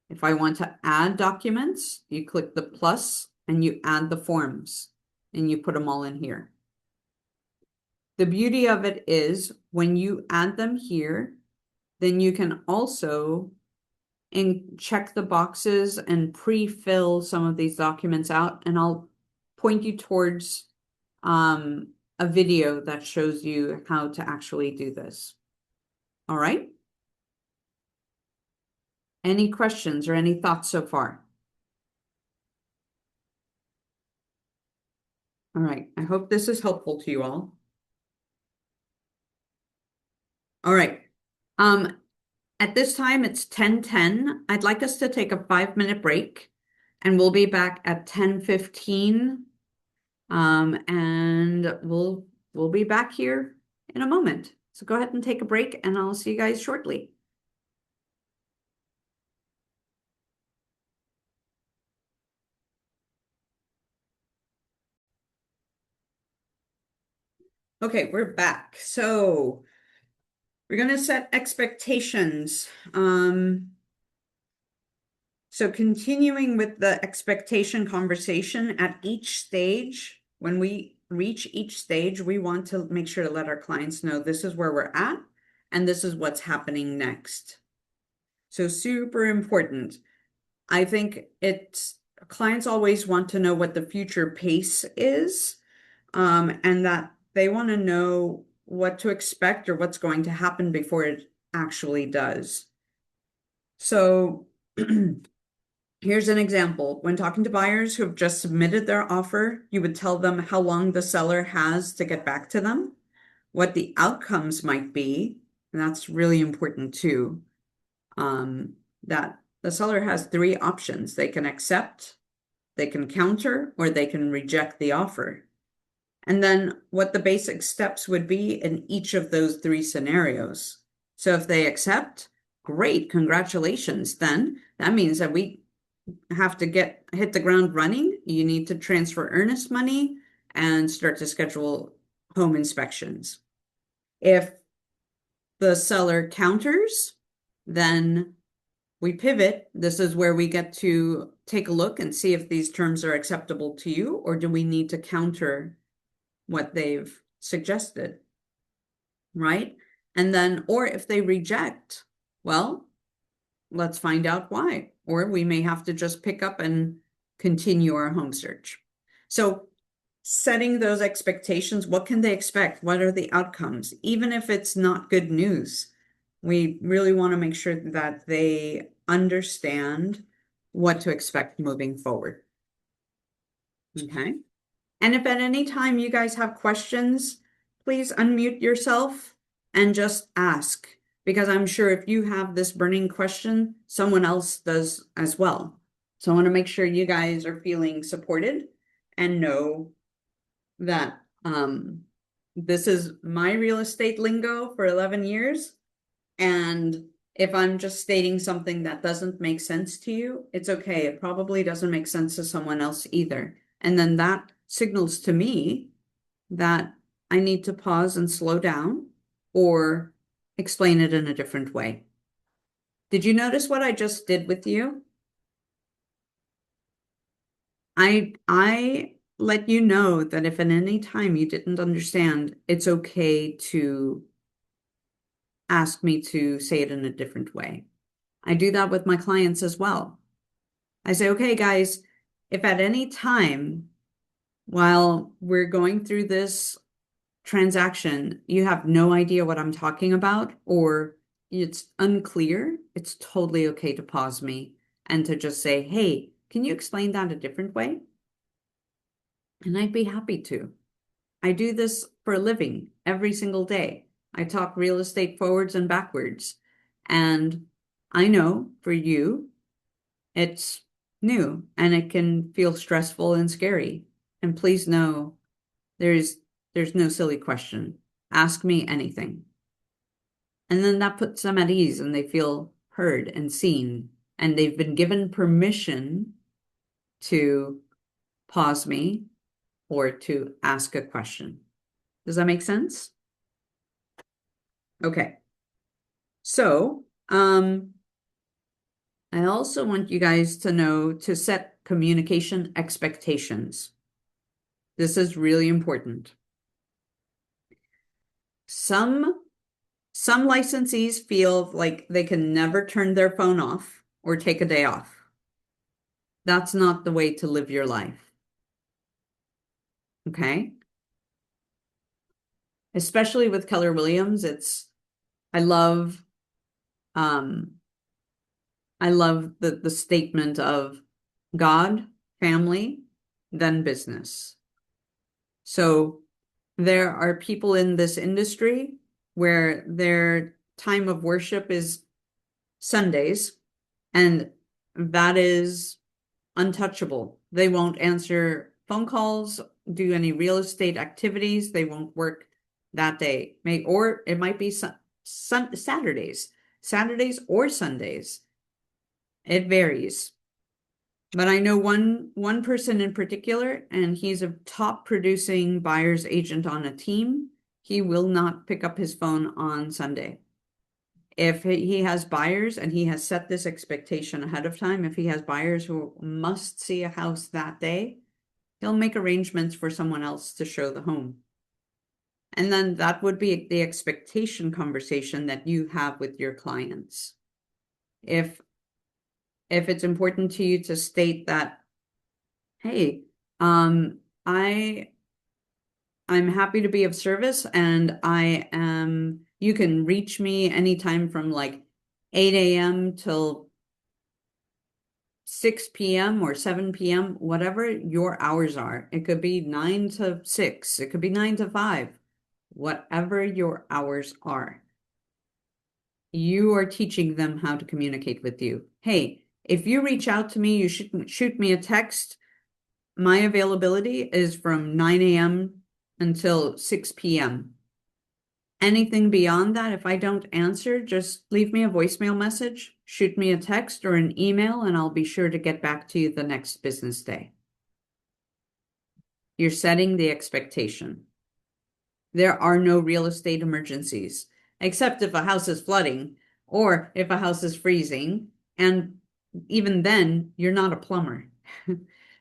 If I want to add documents, you click the plus and you add the forms and you put them all in here. The beauty of it is when you add them here, then you can also check the boxes and pre-fill some of these documents out, and I'll point you towards a video that shows you how to actually do this. All right? Any questions or any thoughts so far? All right, I hope this is helpful to you all. All right. At this time, it's 10:10. I'd like us to take a 5-minute break, and we'll be back at 10:15. And we'll be back here in a moment. So go ahead and take a break, and I'll see you guys shortly. Okay, we're back. So we're going to set expectations. So continuing with the expectation conversation at each stage, when we reach each stage, we want to make sure to let our clients know this is where we're at and this is what's happening next. So super important. I think clients always want to know what the future pace is, and that they want to know what to expect or what's going to happen before it actually does. So here's an example. When talking to buyers who have just submitted their offer, you would tell them how long the seller has to get back to them, what the outcomes might be, and that's really important too. That the seller has 3 options. They can accept, they can counter, or they can reject the offer. And then what the basic steps would be in each of those 3 scenarios. So if they accept, great, congratulations. Then that means that we have to hit the ground running. You need to transfer earnest money and start to schedule home inspections. If the seller counters, then we pivot. This is where we get to take a look and see if these terms are acceptable to you, or do we need to counter what they've suggested, right? And then, or if they reject, well, let's find out why. Or we may have to just pick up and continue our home search. So setting those expectations, what can they expect? What are the outcomes? Even if it's not good news, we really want to make sure that they understand what to expect moving forward. Okay. And if at any time you guys have questions, please unmute yourself and just ask, because I'm sure if you have this burning question, someone else does as well. So I want to make sure you guys are feeling supported and know that this is my real estate lingo for 11 years. And if I'm just stating something that doesn't make sense to you, it's okay. It probably doesn't make sense to someone else either. And then that signals to me that I need to pause and slow down or explain it in a different way. Did you notice what I just did with you? I let you know that if at any time you didn't understand, it's okay to ask me to say it in a different way. I do that with my clients as well. I say, okay, guys, if at any time while we're going through this transaction, you have no idea what I'm talking about, or it's unclear, it's totally okay to pause me and to just say, hey, can you explain that a different way? And I'd be happy to. I do this for a living every single day. I talk real estate forwards and backwards. And I know for you, it's new and it can feel stressful and scary. And please know there's no silly question. Ask me anything. And then that puts them at ease and they feel heard and seen. And they've been given permission to pause me or to ask a question. Does that make sense? Okay. So, I also want you guys to know to set communication expectations. This is really important. Some licensees feel like they can never turn their phone off or take a day off. That's not the way to live your life. Okay? Especially with Keller Williams, I love um I love the statement of God, family, then business. So there are people in this industry where their time of worship is Sundays, and that is untouchable. They won't answer phone calls, do any real estate activities. They won't work that day. Or it might be Saturdays or Sundays. It varies. But I know one person in particular, and he's a top producing buyer's agent on a team. He will not pick up his phone on Sunday. If he has buyers and he has set this expectation ahead of time, if he has buyers who must see a house that day, he'll make arrangements for someone else to show the home. And then that would be the expectation conversation that you have with your clients. If it's important to you to state that, hey, I'm happy to be of service, and you can reach me anytime from like 8 a.m. till 6 p.m. or 7 p.m., whatever your hours are. It could be 9 to 6, it could be 9 to 5, whatever your hours are. You are teaching them how to communicate with you. Hey, if you reach out to me, you should shoot me a text. My availability is from 9 a.m. until 6 p.m. Anything beyond that, if I don't answer, just leave me a voicemail message, shoot me a text or an email, and I'll be sure to get back to you the next business day. You're setting the expectation. There are no real estate emergencies, except if a house is flooding or if a house is freezing. And even then, you're not a plumber.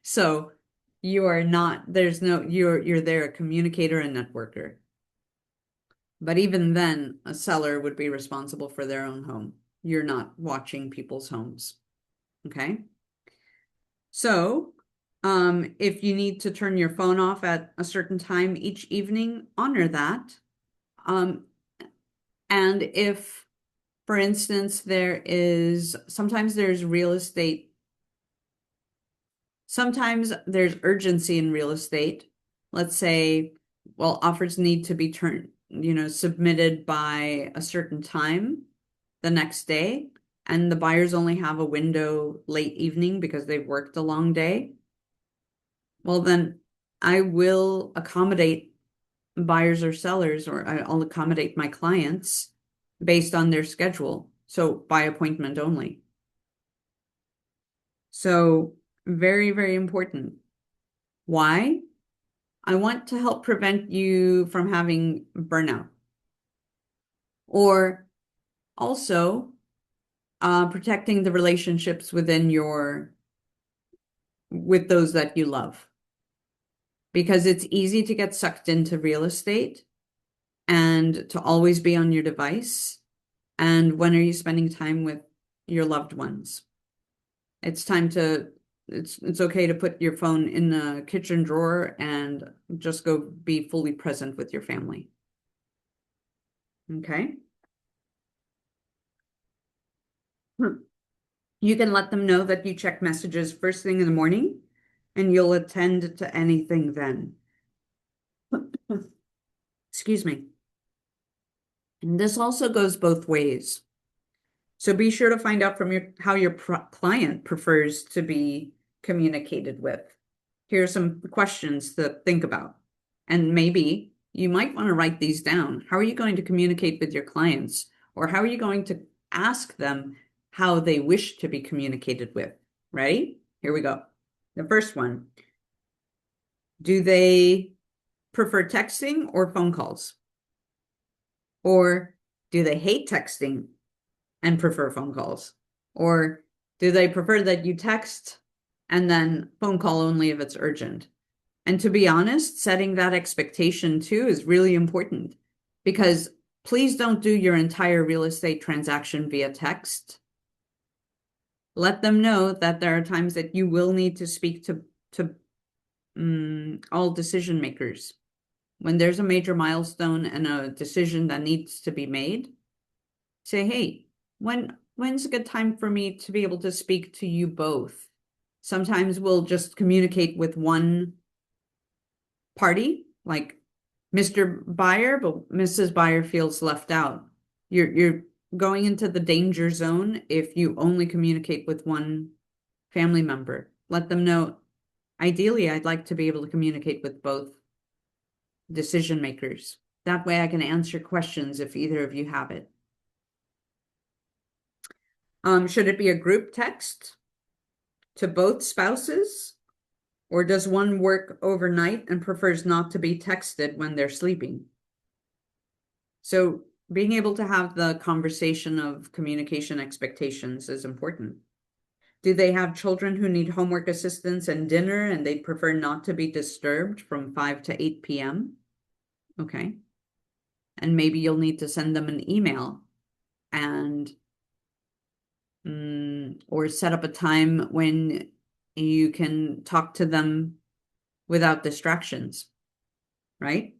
So you are not, you're there, a communicator and networker. But even then, a seller would be responsible for their own home. You're not watching people's homes. Okay? So, if you need to turn your phone off at a certain time each evening, honor that. Um, and if, for instance, sometimes there's urgency in real estate. Let's say, well, offers need to be submitted by a certain time the next day, and the buyers only have a window late evening because they've worked a long day. Well, then I will accommodate buyers or sellers, or I'll accommodate my clients based on their schedule. So by appointment only. So very, very important. Why? I want to help prevent you from having burnout. Or also protecting the relationships with those that you love. Because it's easy to get sucked into real estate and to always be on your device. And when are you spending time with your loved ones? It's okay to put your phone in the kitchen drawer and just go be fully present with your family. Okay? You can let them know that you check messages first thing in the morning and you'll attend to anything then. Excuse me. And this also goes both ways. So be sure to find out from how your client prefers to be communicated with. Here are some questions to think about. And maybe you might want to write these down. How are you going to communicate with your clients? Or how are you going to ask them how they wish to be communicated with? Ready? Here we go. The first one. Do they prefer texting or phone calls? Or do they hate texting and prefer phone calls? Or Do they prefer that you text and then phone call only if it's urgent? And to be honest, setting that expectation too is really important because please don't do your entire real estate transaction via text. Let them know that there are times that you will need to speak to all decision makers. When there's a major milestone and a decision that needs to be made, say, hey, when's a good time for me to be able to speak to you both? Sometimes we'll just communicate with one party, like Mr. Buyer, but Mrs. Buyer feels left out. You're going into the danger zone if you only communicate with one family member. Let them know, ideally, I'd like to be able to communicate with both decision makers. That way I can answer questions if either of you have it. Should it be a group text to both spouses? Or does one work overnight and prefers not to be texted when they're sleeping? So being able to have the conversation of communication expectations is important. Do they have children who need homework assistance and dinner and they'd prefer not to be disturbed from 5 to 8 p.m.? Okay. And maybe you'll need to send them an email and or set up a time when you can talk to them without distractions, right?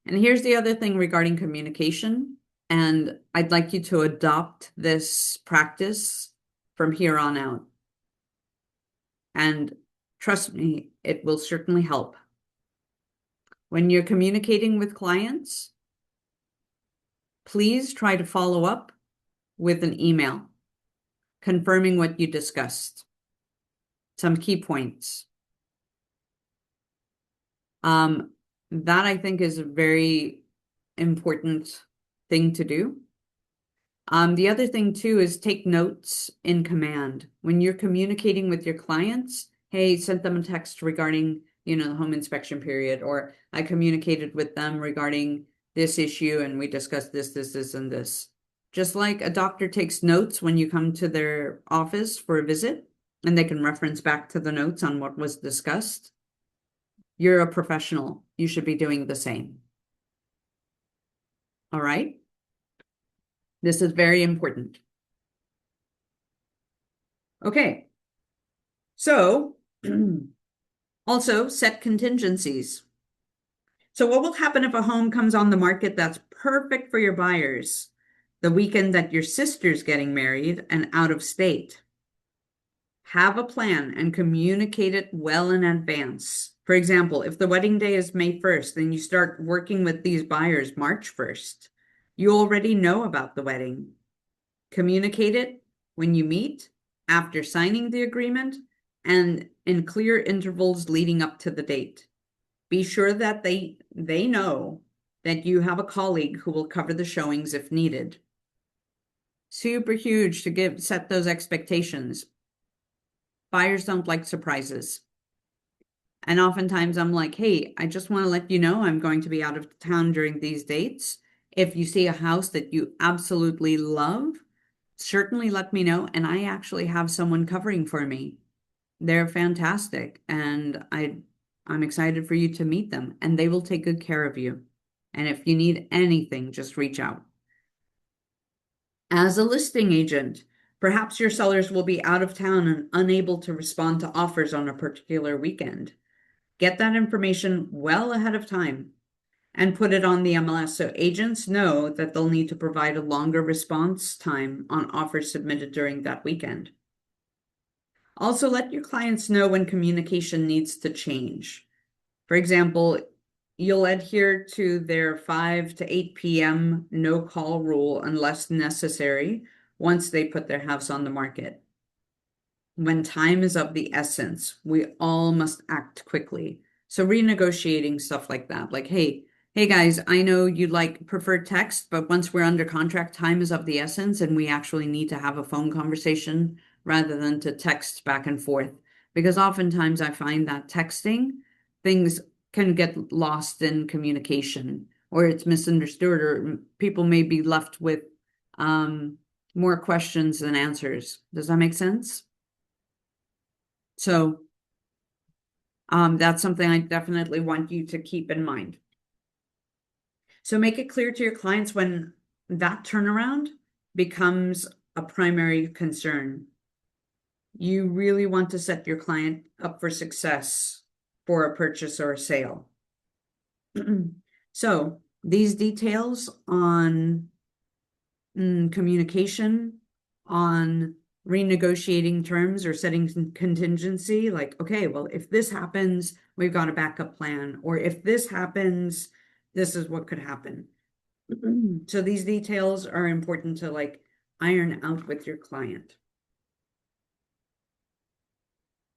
And here's the other thing regarding communication, and I'd like you to adopt this practice from here on out. And trust me, it will certainly help. When you're communicating with clients, please try to follow up with an email confirming what you discussed. Some key points. That I think is a very important thing to do. The other thing too is take notes in command. When you're communicating with your clients, hey, sent them a text regarding, the home inspection period, or I communicated with them regarding this issue and we discussed this, and this. Just like a doctor takes notes when you come to their office for a visit, and they can reference back to the notes on what was discussed. You're a professional. You should be doing the same. All right? This is very important. Okay. So, also set contingencies. So what will happen if a home comes on the market that's perfect for your buyers the weekend that your sister's getting married and out of state? Have a plan and communicate it well in advance. For example, if the wedding day is May 1st, then you start working with these buyers March 1st. You already know about the wedding. Communicate it when you meet, after signing the agreement, and in clear intervals leading up to the date. Be sure that they know that you have a colleague who will cover the showings if needed. Super huge to set those expectations. Buyers don't like surprises. And oftentimes I'm like, hey, I just want to let you know I'm going to be out of town during these dates. If you see a house that you absolutely love, certainly let me know. And I actually have someone covering for me. They're fantastic. And I'm excited for you to meet them. And they will take good care of you. And if you need anything, just reach out. As a listing agent, perhaps your sellers will be out of town and unable to respond to offers on a particular weekend. Get that information well ahead of time and put it on the MLS so agents know that they'll need to provide a longer response time on offers submitted during that weekend. Also, let your clients know when communication needs to change. For example, you'll adhere to their 5 to 8 p.m. no call rule unless necessary once they put their house on the market. When time is of the essence, we all must act quickly. So renegotiating stuff like that, like, hey guys, I know you prefer text, but once we're under contract, time is of the essence and we actually need to have a phone conversation rather than to text back and forth. Because oftentimes I find that texting, things can get lost in communication or it's misunderstood or people may be left with more questions than answers. Does that make sense? So that's something I definitely want you to keep in mind. So make it clear to your clients when that turnaround becomes a primary concern. You really want to set your client up for success for a purchase or a sale. So these details on communication, on renegotiating terms or setting contingency, like, okay, well, if this happens, we've got a backup plan, or if this happens, this is what could happen. So these details are important to like iron out with your client.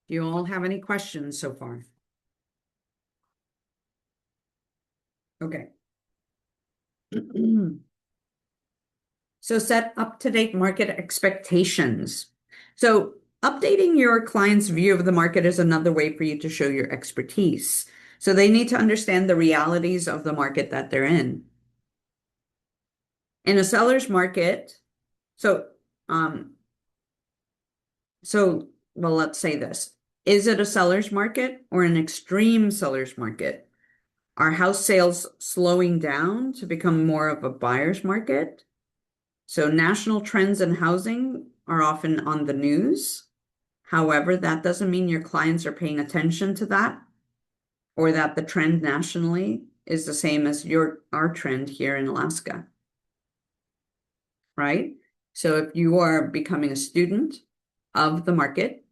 Do you all have any questions so far? Okay. So set up-to-date market expectations. So updating your client's view of the market is another way for you to show your expertise. So they need to understand the realities of the market that they're in. In a seller's market, so well, let's say this. Is it a seller's market or an extreme seller's market? Are house sales slowing down to become more of a buyer's market? So national trends in housing are often on the news. However, that doesn't mean your clients are paying attention to that or that the trend nationally is the same as our trend here in Alaska, right? So if you are becoming a student of the market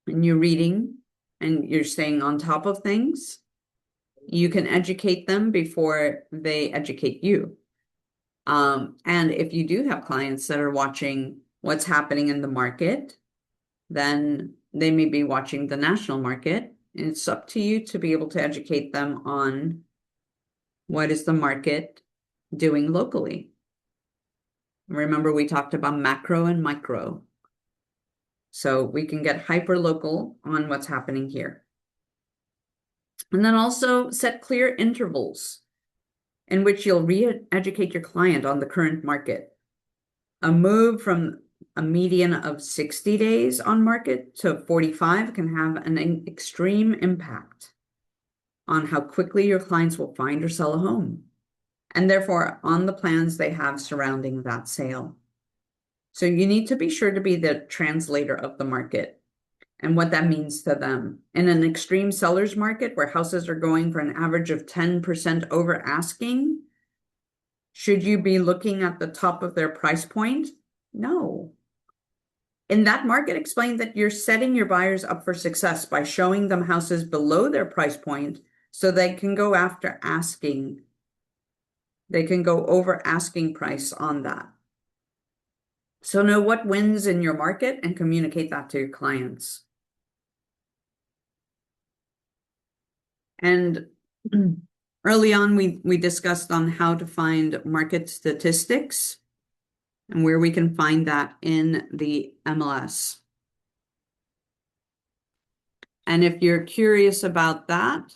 and you're reading and you're staying on top of things, you can educate them before they educate you. And if you do have clients that are watching what's happening in the market, then they may be watching the national market. And it's up to you to be able to educate them on what is the market doing locally. Remember, we talked about macro and micro. So we can get hyper local on what's happening here. And then also set clear intervals in which you'll re-educate your client on the current market. A move from a median of 60 days on market to 45 can have an extreme impact on how quickly your clients will find or sell a home, and therefore on the plans they have surrounding that sale. So you need to be sure to be the translator of the market and what that means to them. In an extreme seller's market where houses are going for an average of 10% over asking, should you be looking at the top of their price point? No. In that market, explain that you're setting your buyers up for success by showing them houses below their price point so they can go after asking. They can go over asking price on that. So know what wins in your market and communicate that to your clients. And early on, we discussed on how to find market statistics and where we can find that in the MLS. And if you're curious about that,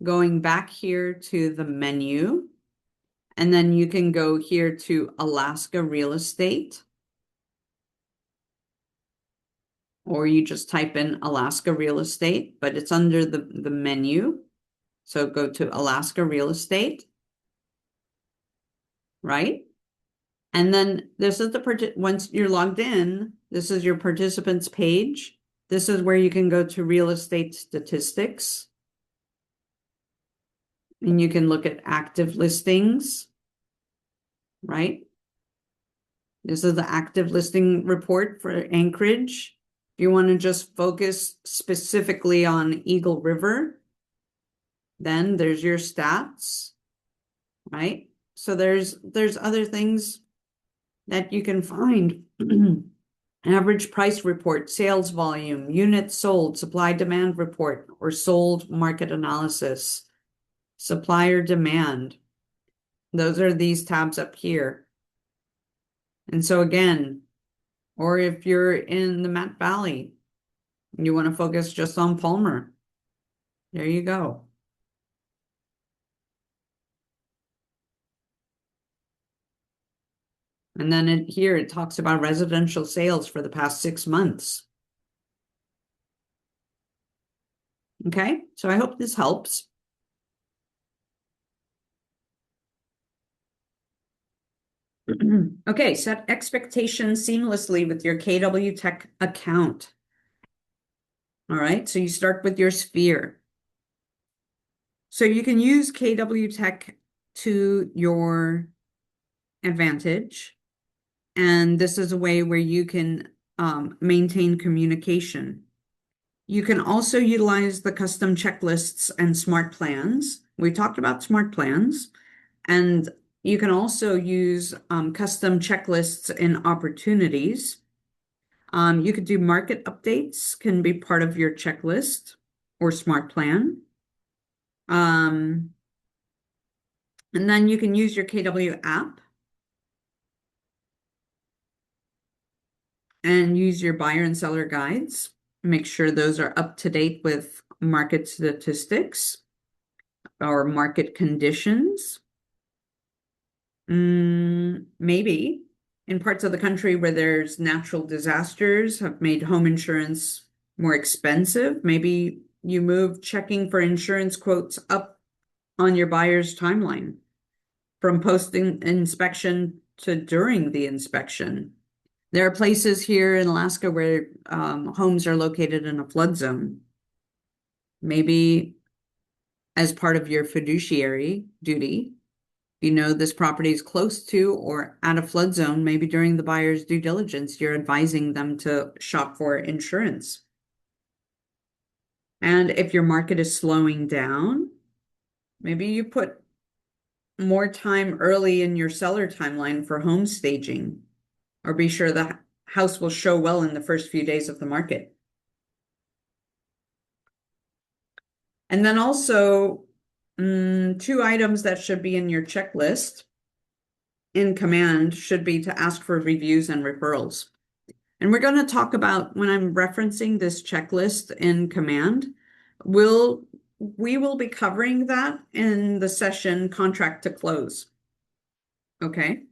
going back here to the menu, and then you can go here to Alaska Real Estate, or you just type in Alaska Real Estate, but it's under the menu. So go to Alaska Real Estate, right? And then this is once you're logged in, this is your participants page. This is where you can go to real estate statistics. And you can look at active listings, right? This is the active listing report for Anchorage. If you want to just focus specifically on Eagle River, then there's your stats, right? So there's other things that you can find. Average price report, sales volume, units sold, supply demand report, or sold market analysis, supplier demand. Those are these tabs up here. And so again, or if you're in the Matt Valley, you want to focus just on Palmer, there you go. And then here it talks about residential sales for the past 6 months. Okay, so I hope this helps. Okay, set expectations seamlessly with your KW Tech account. All right, so you start with your sphere. So you can use KW Tech to your advantage. And this is a way where you can maintain communication. You can also utilize the custom checklists and smart plans. We talked about smart plans. And you can also use custom checklists in opportunities. You could do market updates, can be part of your checklist or smart plan. And then you can use your KW app and use your buyer and seller guides. Make sure those are up to date with market statistics or market conditions. Maybe in parts of the country where there's natural disasters have made home insurance more expensive. Maybe you move checking for insurance quotes up on your buyer's timeline from posting inspection to during the inspection. There are places here in Alaska where homes are located in a flood zone. Maybe as part of your fiduciary duty, you know this property is close to or at a flood zone, maybe during the buyer's due diligence, you're advising them to shop for insurance. And if your market is slowing down, maybe you put more time early in your seller timeline for home staging, or be sure the house will show well in the first few days of the market. And then also, two items that should be in your checklist in command should be to ask for reviews and referrals. And we're going to talk about when I'm referencing this checklist in command, we will be covering that in the session contract to close. Okay.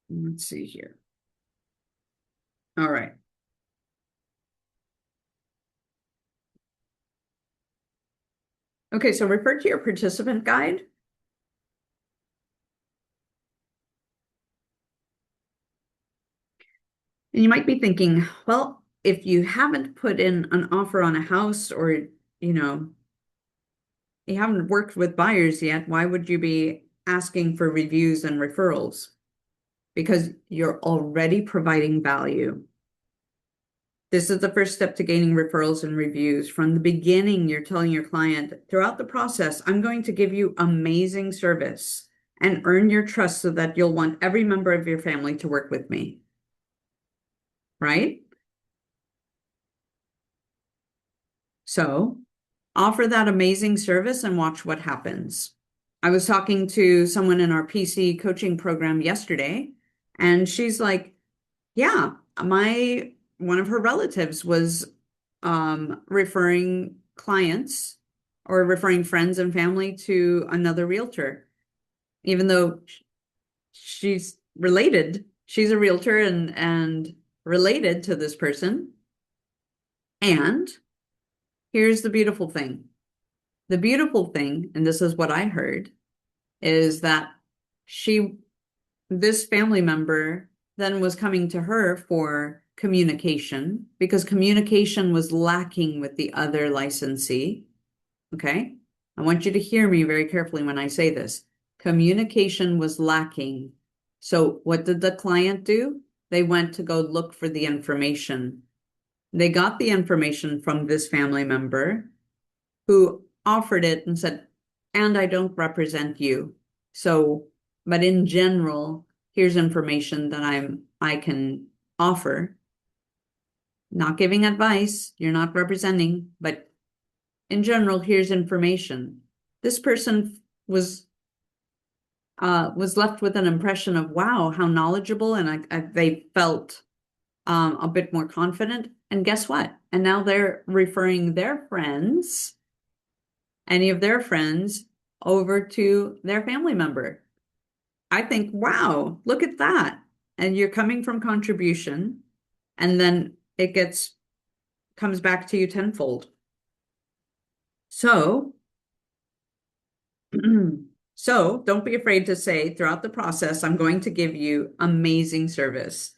Let's see here. All right. Okay, so refer to your participant guide. And you might be thinking, well, if you haven't put in an offer on a house or, you know, you haven't worked with buyers yet, why would you be asking for reviews and referrals? Because you're already providing value. This is the first step to gaining referrals and reviews. From the beginning, you're telling your client, throughout the process, I'm going to give you amazing service and earn your trust so that you'll want every member of your family to work with me. Right? So offer that amazing service and watch what happens. I was talking to someone in our PC coaching program yesterday, and she's like, yeah, one of her relatives was referring clients or referring friends and family to another realtor, even though she's related. She's a realtor and related to this person. And here's the beautiful thing. The beautiful thing, and this is what I heard, is that this family member then was coming to her for communication because communication was lacking with the other licensee. Okay? I want you to hear me very carefully when I say this. Communication was lacking. So what did the client do? They went to go look for the information. They got the information from this family member who offered it and said, and I don't represent you. So, but in general, here's information that I can offer. Not giving advice, you're not representing, but in general, here's information. This person was left with an impression of, wow, how knowledgeable, and they felt a bit more confident. And guess what? And now they're referring their friends, any of their friends, over to their family member. I think, wow, look at that. And you're coming from contribution, and then it comes back to you tenfold. So, so don't be afraid to say throughout the process, I'm going to give you amazing service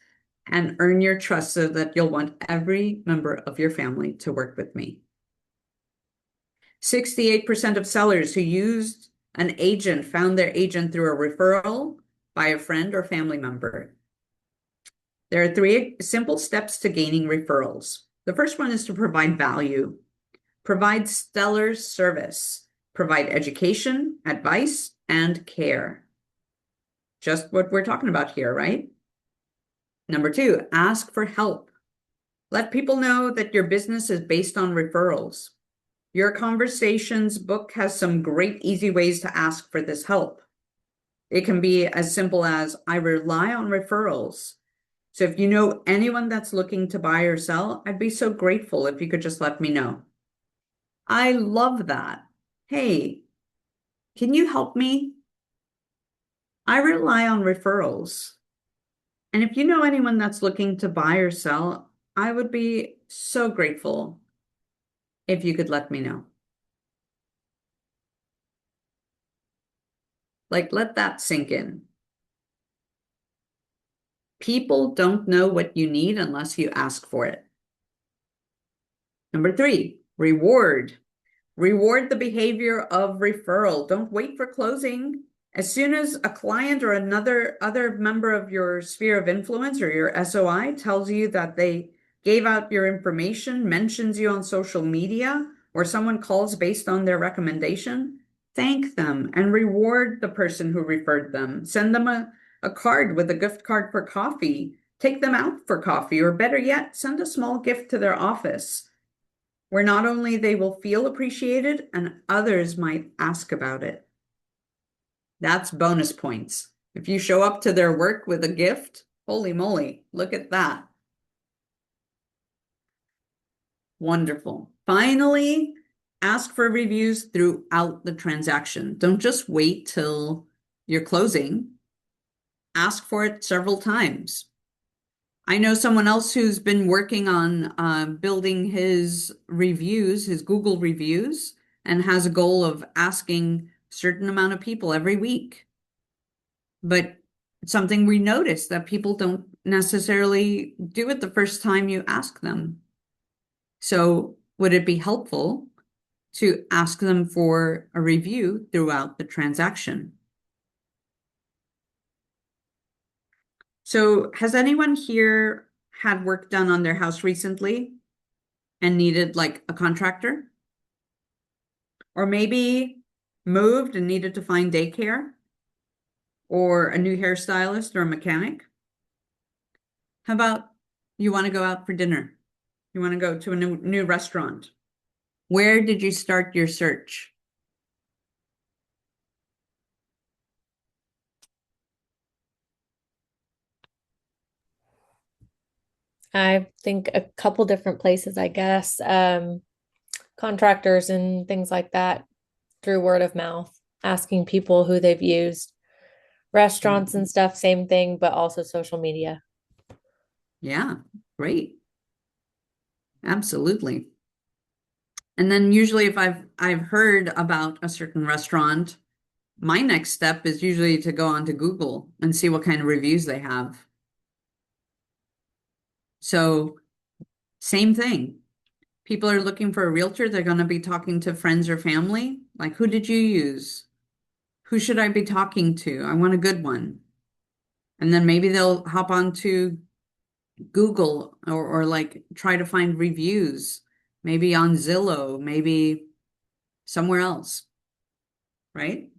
and earn your trust so that you'll want every member of your family to work with me. 68% of sellers who used an agent found their agent through a referral by a friend or family member. There are 3 simple steps to gaining referrals. The first one is to provide value. Provide stellar service. Provide education, advice, and care. Just what we're talking about here, right? Number 2, ask for help. Let people know that your business is based on referrals. Your conversations book has some great easy ways to ask for this help. It can be as simple as, I rely on referrals. So if you know anyone that's looking to buy or sell, I'd be so grateful if you could just let me know. I love that. Hey, can you help me? I rely on referrals. And if you know anyone that's looking to buy or sell, I would be so grateful if you could let me know. Like, let that sink in. People don't know what you need unless you ask for it. Number 3, reward. Reward the behavior of referral. Don't wait for closing. As soon as a client or other member of your sphere of influence or your SOI tells you that they gave out your information, mentions you on social media, or someone calls based on their recommendation, thank them and reward the person who referred them. Send them a card with a gift card for coffee. Take them out for coffee, or better yet, send a small gift to their office, where not only they will feel appreciated and others might ask about it. That's bonus points. If you show up to their work with a gift, holy moly, look at that. Wonderful. Finally, ask for reviews throughout the transaction. Don't just wait till you're closing. Ask for it several times. I know someone else who's been working on building his reviews, his Google reviews, and has a goal of asking a certain amount of people every week. But it's something we notice that people don't necessarily do it the first time you ask them. So would it be helpful to ask them for a review throughout the transaction? So has anyone here had work done on their house recently and needed like a contractor? Or maybe moved and needed to find daycare? Or a new hairstylist or a mechanic? How about you want to go out for dinner? You want to go to a new restaurant? Where did you start your search? I think a couple different places, I guess, contractors and things like that through word of mouth, asking people who they've used, restaurants and Mhm. stuff, same thing, but also social media. Yeah, great. Absolutely. And then usually if I've heard about a certain restaurant, my next step is usually to go onto Google and see what kind of reviews they have. So same thing. People are looking for a realtor. They're going to be talking to friends or family. Like, who did you use? Who should I be talking to? I want a good one. And then maybe they'll hop onto Google or like try to find reviews, maybe on Zillow, maybe somewhere else, right?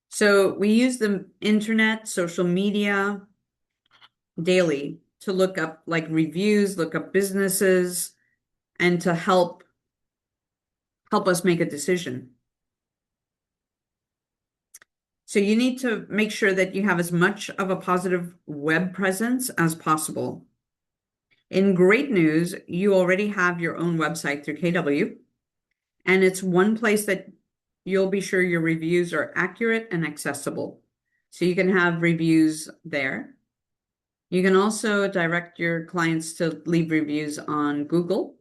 So we use the internet, social media daily to look up like reviews, look up businesses, and to help us make a decision. So you need to make sure that you have as much of a positive web presence as possible. In great news, you already have your own website through KW, and it's one place that you'll be sure your reviews are accurate and accessible. So you can have reviews there. You can also direct your clients to leave reviews on Google.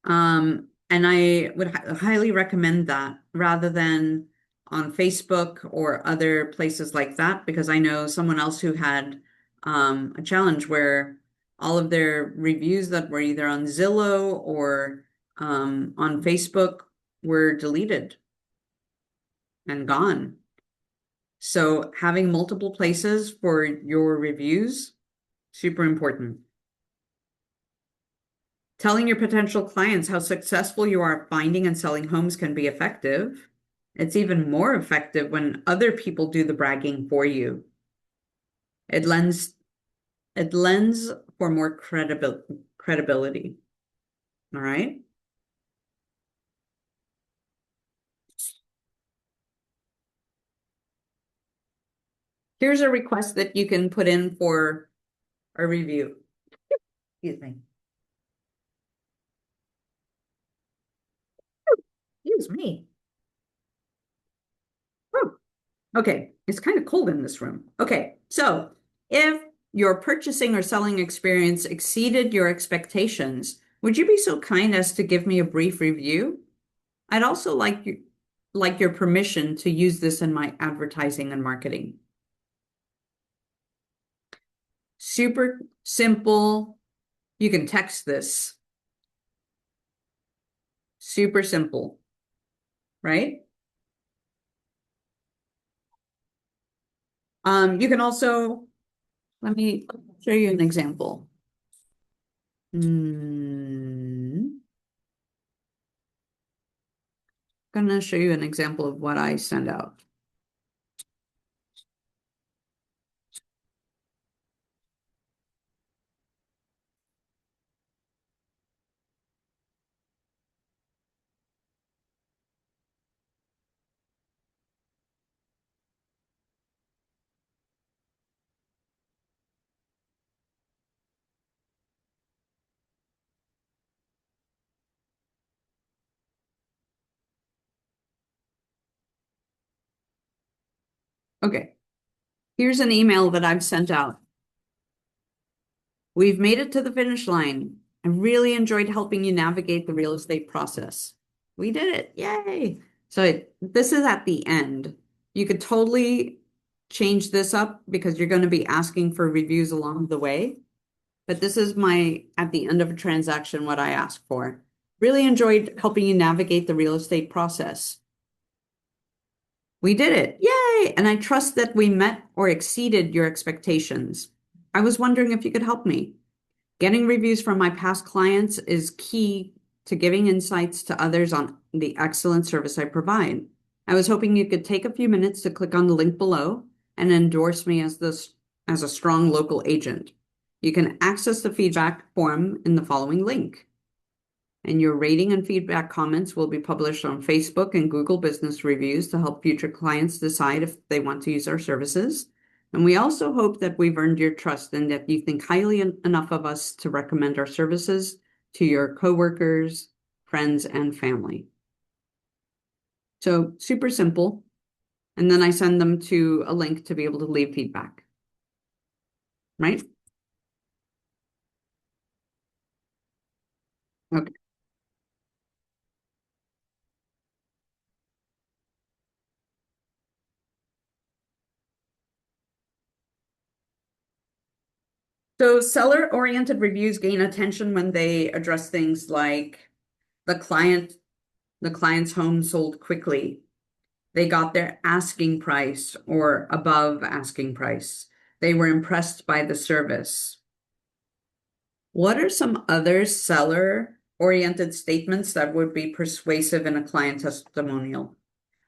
And I would highly recommend that rather than on Facebook or other places like that, because I know someone else who had a challenge where all of their reviews that were either on Zillow or on Facebook were deleted and gone. So having multiple places for your reviews, super important. Telling your potential clients how successful you are at finding and selling homes can be effective. It's even more effective when other people do the bragging for you. It lends it lends for more credibility. All right. Here's a request that you can put in for a review. Excuse me. Excuse me. Oh, okay, it's kind of cold in this room. Okay, so if your purchasing or selling experience exceeded your expectations, would you be so kind as to give me a brief review? I'd also like your permission to use this in my advertising and marketing. Super simple. You can text this. Super simple, right? You can also, let me show you an example. Gonna show you an example of what I send out. Okay, here's an email that I've sent out. We've made it to the finish line. I really enjoyed helping you navigate the real estate process. We did it. Yay. This is at the end. You could totally change this up because you're going to be asking for reviews along the way. But this is at the end of a transaction, what I ask for. Really enjoyed helping you navigate the real estate process. We did it. Yay. And I trust that we met or exceeded your expectations. I was wondering if you could help me. Getting reviews from my past clients is key to giving insights to others on the excellent service I provide. I was hoping you could take a few minutes to click on the link below and endorse me as a strong local agent. You can access the feedback form in the following link. And your rating and feedback comments will be published on Facebook and Google Business Reviews to help future clients decide if they want to use our services. And we also hope that we've earned your trust and that you think highly enough of us to recommend our services to your coworkers, friends, and family. So super simple. And then I send them to a link to be able to leave feedback. Right? Okay. So seller-oriented reviews gain attention when they address things like the client, the client's home sold quickly. They got their asking price or above asking price. They were impressed by the service. What are some other seller-oriented statements that would be persuasive in a client testimonial?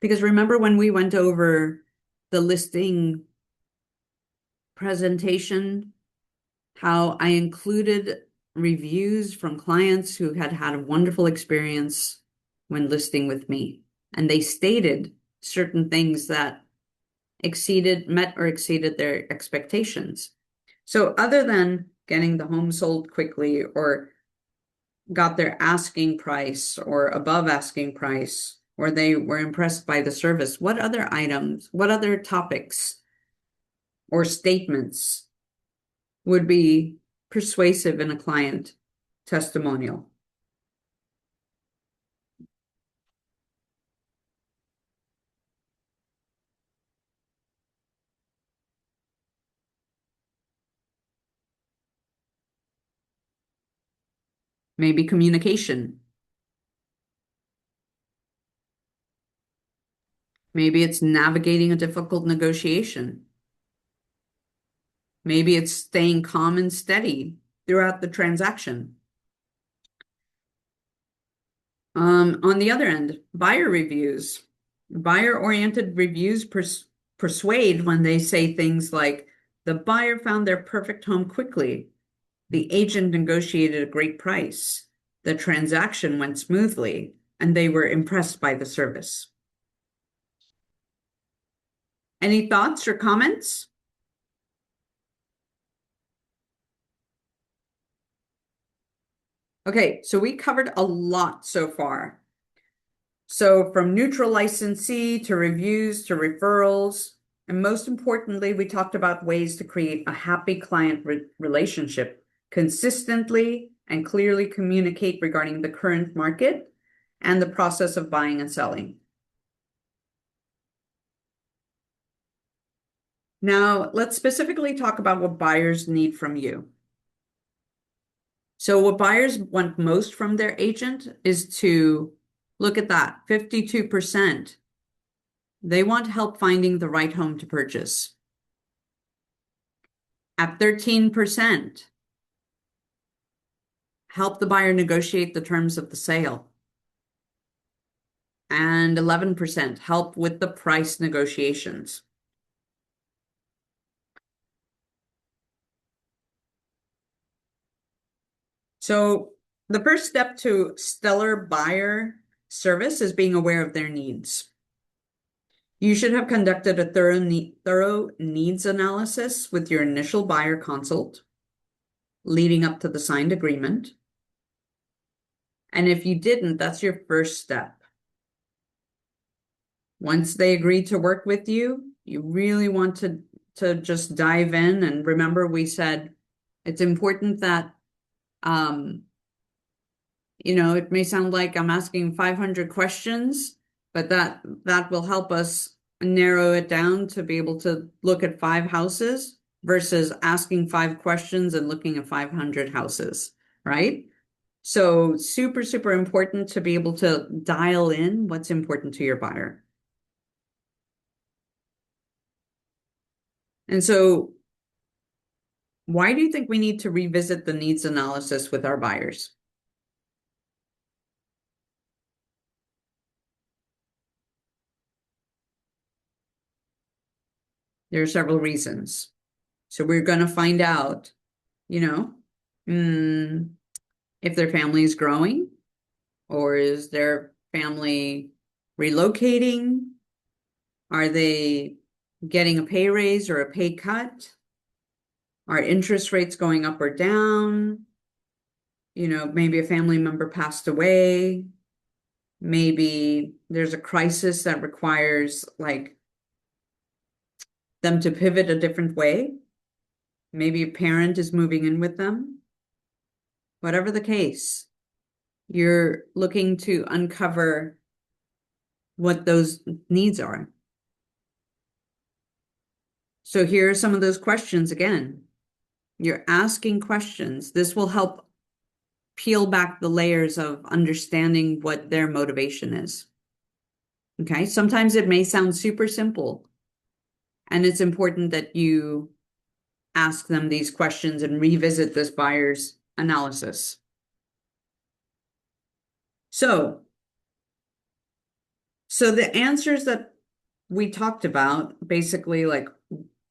Because remember when we went over the listing presentation, how I included reviews from clients who had had a wonderful experience when listing with me. And they stated certain things that met or exceeded their expectations. So other than getting the home sold quickly or got their asking price or above asking price, or they were impressed by the service, what other items, what other topics or statements would be persuasive in a client testimonial? Maybe communication. Maybe it's navigating a difficult negotiation. Maybe it's staying calm and steady throughout the transaction. On the other end, buyer reviews. Buyer-oriented reviews persuade when they say things like, the buyer found their perfect home quickly. The agent negotiated a great price. The transaction went smoothly, and they were impressed by the service. Any thoughts or comments? Okay, so we covered a lot so far. So from neutral licensee to reviews to referrals, and most importantly, we talked about ways to create a happy client relationship, consistently and clearly communicate regarding the current market and the process of buying and selling. Now, let's specifically talk about what buyers need from you. So what buyers want most from their agent is to look at that 52%. They want help finding the right home to purchase. At 13%, help the buyer negotiate the terms of the sale. And 11%, help with the price negotiations. So the first step to stellar buyer service is being aware of their needs. You should have conducted a thorough needs analysis with your initial buyer consult leading up to the signed agreement. And if you didn't, that's your first step. Once they agree to work with you, you really want to just dive in. And remember, we said it's important that, it may sound like I'm asking 500 questions, but that will help us narrow it down to be able to look at 5 houses versus asking 5 questions and looking at 500 houses, right? So super, super important to be able to dial in what's important to your buyer. And so why do you think we need to revisit the needs analysis with our buyers? There are several reasons. So we're going to find out, you know, if their family is growing, or is their family relocating? Are they getting a pay raise or a pay cut? Are interest rates going up or down? Maybe a family member passed away. Maybe there's a crisis that requires like them to pivot a different way. Maybe a parent is moving in with them. Whatever the case, you're looking to uncover what those needs are. So here are some of those questions again. You're asking questions. This will help peel back the layers of understanding what their motivation is. Okay, sometimes it may sound super simple, and it's important that you ask them these questions and revisit this buyer's analysis. So the answers that we talked about, basically, like,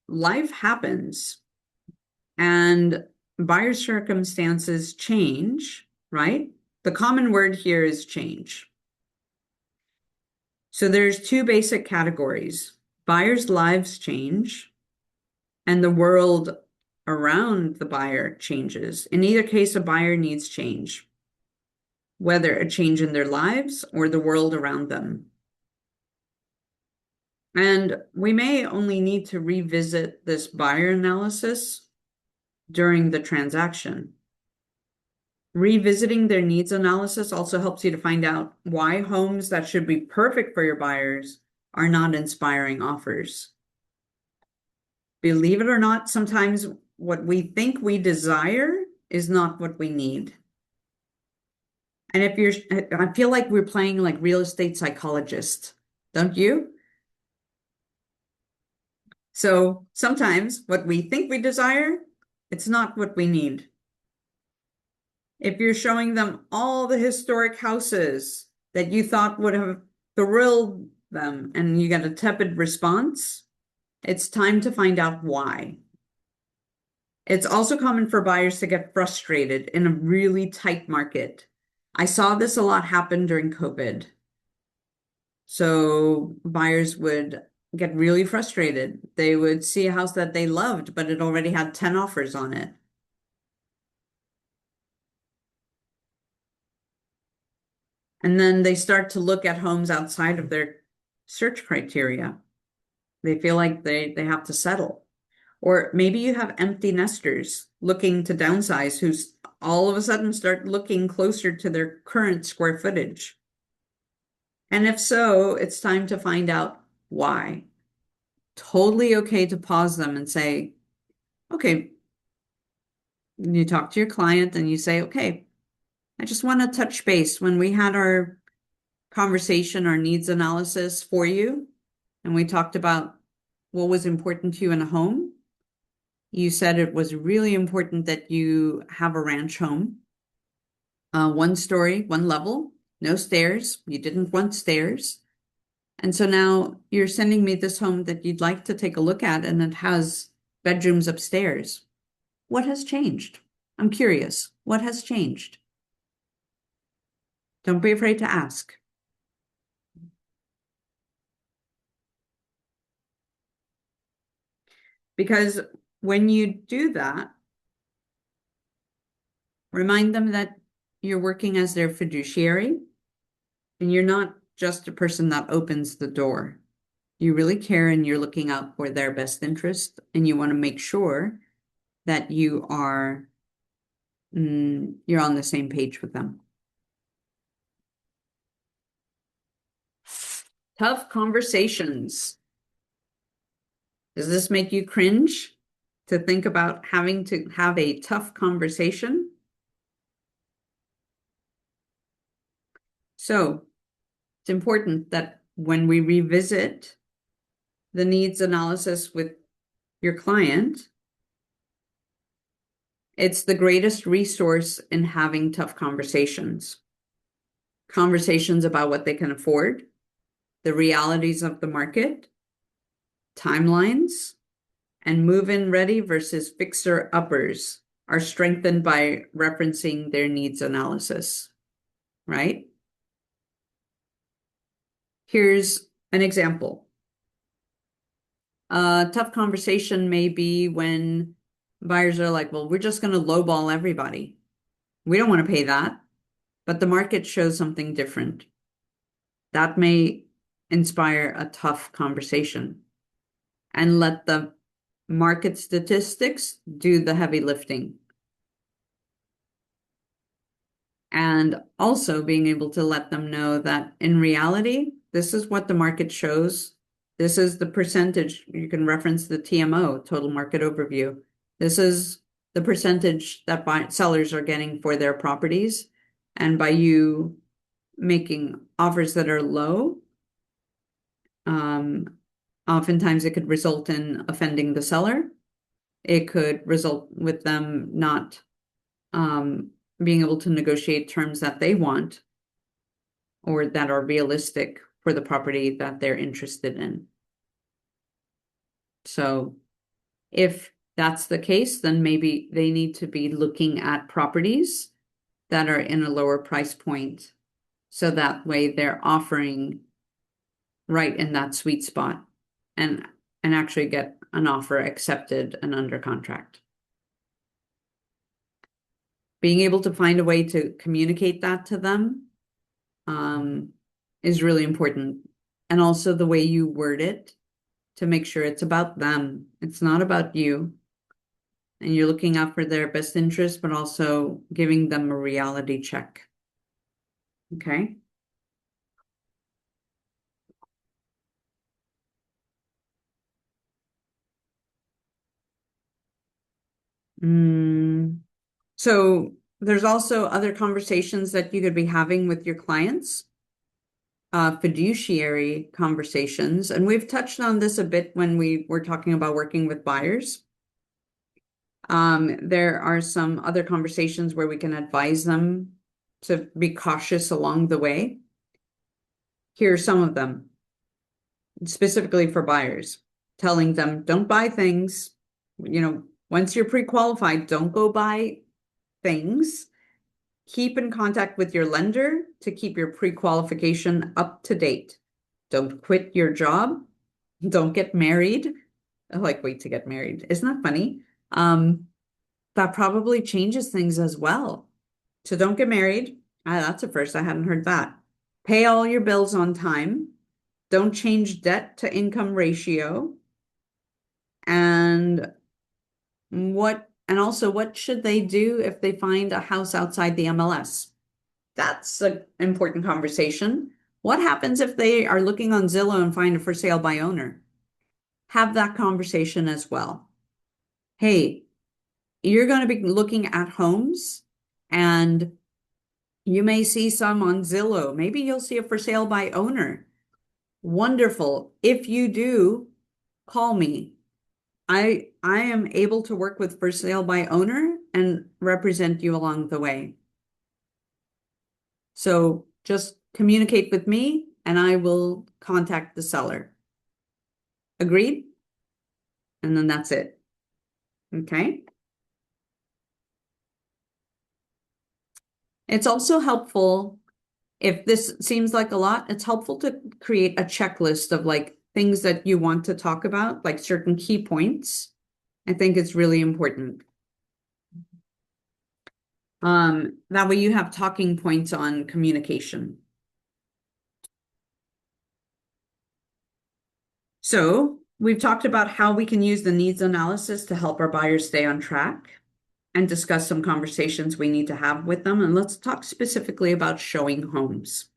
life happens and buyer circumstances change, right? The common word here is change. So there's 2 basic categories. Buyers' lives change and the world around the buyer changes. In either case, a buyer needs change. whether a change in their lives or the world around them. And we may only need to revisit this buyer analysis during the transaction. Revisiting their needs analysis also helps you to find out why homes that should be perfect for your buyers are not inspiring offers. Believe it or not, sometimes what we think we desire is not what we need. And I feel like we're playing like real estate psychologist, don't you? So sometimes what we think we desire, it's not what we need. If you're showing them all the historic houses that you thought would have thrilled them and you get a tepid response, it's time to find out why. It's also common for buyers to get frustrated in a really tight market. I saw this a lot happen during COVID. So buyers would get really frustrated. They would see a house that they loved, but it already had 10 offers on it. And then they start to look at homes outside of their search criteria. They feel like they have to settle. Or maybe you have empty nesters looking to downsize who's all of a sudden start looking closer to their current square footage. And if so, it's time to find out why. Totally okay to pause them and say, okay, you talk to your client and you say, okay, I just want to touch base. When we had our conversation, our needs analysis for you, and we talked about what was important to you in a home, you said it was really important that you have a ranch home, one story, one level, no stairs. You didn't want stairs. And so now you're sending me this home that you'd like to take a look at, and it has bedrooms upstairs. What has changed? I'm curious. What has changed? Don't be afraid to ask. Because when you do that, remind them that you're working as their fiduciary and you're not just a person that opens the door. You really care and you're looking out for their best interest, and you want to make sure that you're on the same page with them. Tough conversations. Does this make you cringe to think about having to have a tough conversation? So it's important that when we revisit the needs analysis with your client, it's the greatest resource in having tough conversations. Conversations about what they can afford, the realities of the market, timelines, and move-in ready versus fixer-uppers are strengthened by referencing their needs analysis, right? Here's an example. A tough conversation may be when buyers are like, well, we're just going to lowball everybody. We don't want to pay that, but the market shows something different. That may inspire a tough conversation and let the market statistics do the heavy lifting. And also being able to let them know that in reality, this is what the market shows. This is the percentage. You can reference the TMO, total market overview. This is the percentage that sellers are getting for their properties. And by you making offers that are low, oftentimes it could result in offending the seller. It could result with them not being able to negotiate terms that they want or that are realistic for the property that they're interested in. So if that's the case, then maybe they need to be looking at properties that are in a lower price point. So that way they're offering right in that sweet spot and actually get an offer accepted and under contract. Being able to find a way to communicate that to them um, is really important. And also the way you word it to make sure it's about them. It's not about you. And you're looking out for their best interest, but also giving them a reality check. Okay. Mm. So there's also other conversations that you could be having with your clients, fiduciary conversations. And we've touched on this a bit when we were talking about working with buyers. There are some other conversations where we can advise them to be cautious along the way. Here are some of them, specifically for buyers, telling them don't buy things. Once you're pre-qualified, don't go buy things. Keep in contact with your lender to keep your pre-qualification up to date. Don't quit your job. Don't get married. I like wait to get married. Isn't that funny? That probably changes things as well. So don't get married. That's a first. I hadn't heard that. Pay all your bills on time. Don't change debt to income ratio. And what should they do if they find a house outside the MLS? That's an important conversation. What happens if they are looking on Zillow and find a for sale by owner? Have that conversation as well. Hey, you're going to be looking at homes and you may see some on Zillow. Maybe you'll see a for sale by owner. Wonderful. If you do, call me. I am able to work with for sale by owner and represent you along the way. So just communicate with me and I will contact the seller. Agreed? And then that's it. Okay. It's also helpful if this seems like a lot, it's helpful to create a checklist of like things that you want to talk about, like certain key points. I think it's really important. That way you have talking points on communication. So we've talked about how we can use the needs analysis to help our buyers stay on track and discuss some conversations we need to have with them. And let's talk specifically about showing homes.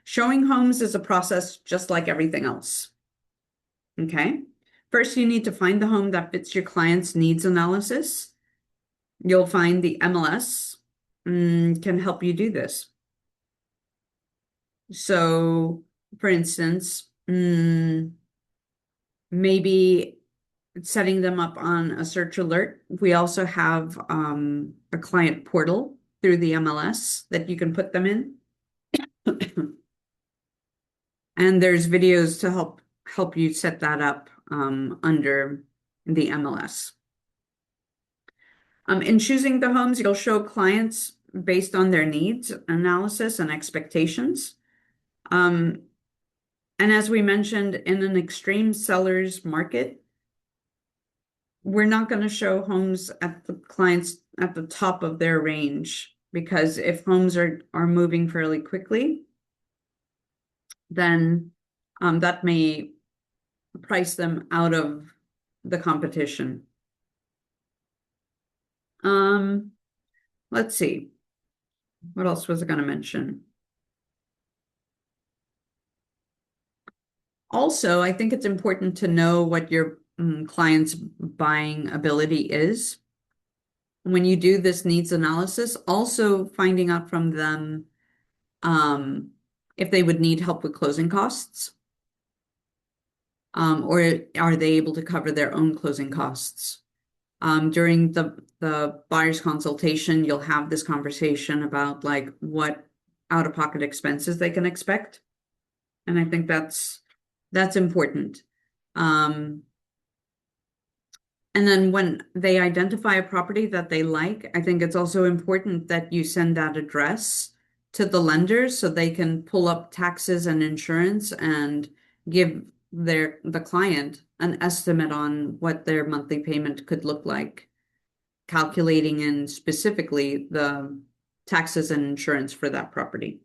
Showing homes is a process just like everything else. Okay. First, you need to find the home that fits your client's needs analysis. You'll find the MLS can help you do this. So, for instance, maybe setting them up on a search alert. We also have a client portal through the MLS that you can put them in. And there's videos to help you set that up under the MLS. In choosing the homes, you'll show clients based on their needs, analysis, and expectations. And as we mentioned, in an extreme seller's market, we're not going to show homes at the clients at the top of their range because if homes are moving fairly quickly, then that may price them out of the competition. Let's see. What else was I going to mention? Also, I think it's important to know what your client's buying ability is. When you do this needs analysis, also finding out from them if they would need help with closing costs, or are they able to cover their own closing costs? During the buyer's consultation, you'll have this conversation about like what out-of-pocket expenses they can expect. And I think that's important. And then when they identify a property that they like, I think it's also important that you send that address to the lenders so they can pull up taxes and insurance and give the client an estimate on what their monthly payment could look like. calculating in specifically the taxes and insurance for that property.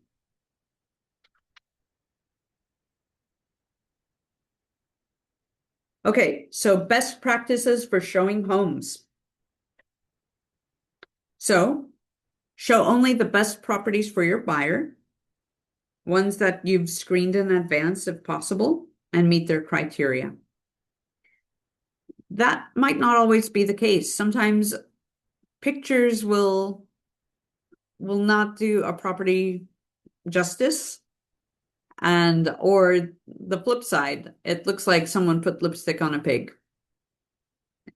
Okay, so best practices for showing homes. So show only the best properties for your buyer, ones that you've screened in advance if possible, and meet their criteria. That might not always be the case. Sometimes pictures will not do a property justice, and or the flip side, it looks like someone put lipstick on a pig.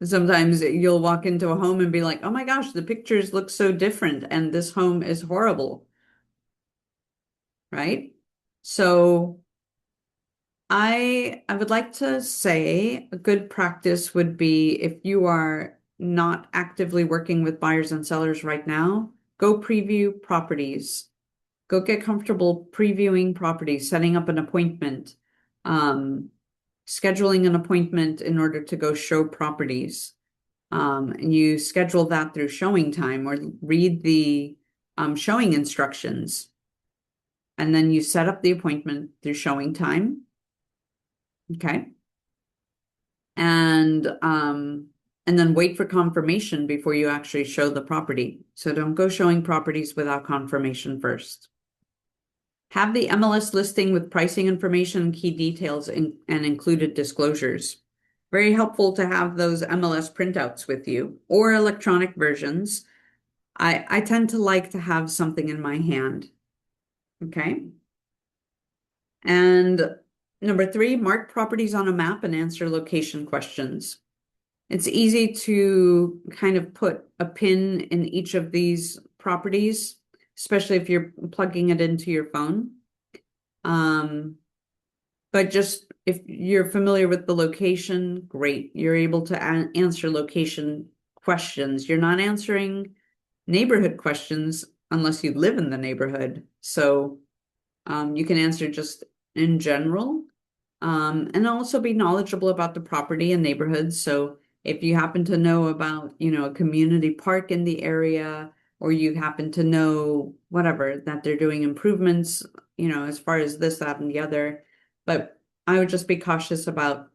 Sometimes you'll walk into a home and be like, oh my gosh, the pictures look so different and this home is horrible, right? So I would like to say a good practice would be if you are not actively working with buyers and sellers right now, go preview properties. Go get comfortable previewing properties, setting up an appointment, um, scheduling an appointment in order to go show properties. And you schedule that through showing time or read the showing instructions. And then you set up the appointment through showing time. Okay. And then wait for confirmation before you actually show the property. So don't go showing properties without confirmation first. Have the MLS listing with pricing information and key details and included disclosures. Very helpful to have those MLS printouts with you or electronic versions. I tend to like to have something in my hand. Okay. And number 3, mark properties on a map and answer location questions. It's easy to kind of put a pin in each of these properties, especially if you're plugging it into your phone. But just if you're familiar with the location, great. You're able to answer location questions. You're not answering neighborhood questions unless you live in the neighborhood. So you can answer just in general, and also be knowledgeable about the property and neighborhoods. So if you happen to know about, a community park in the area, or you happen to know whatever, that they're doing improvements, as far as this, that, and the other. But I would just be cautious about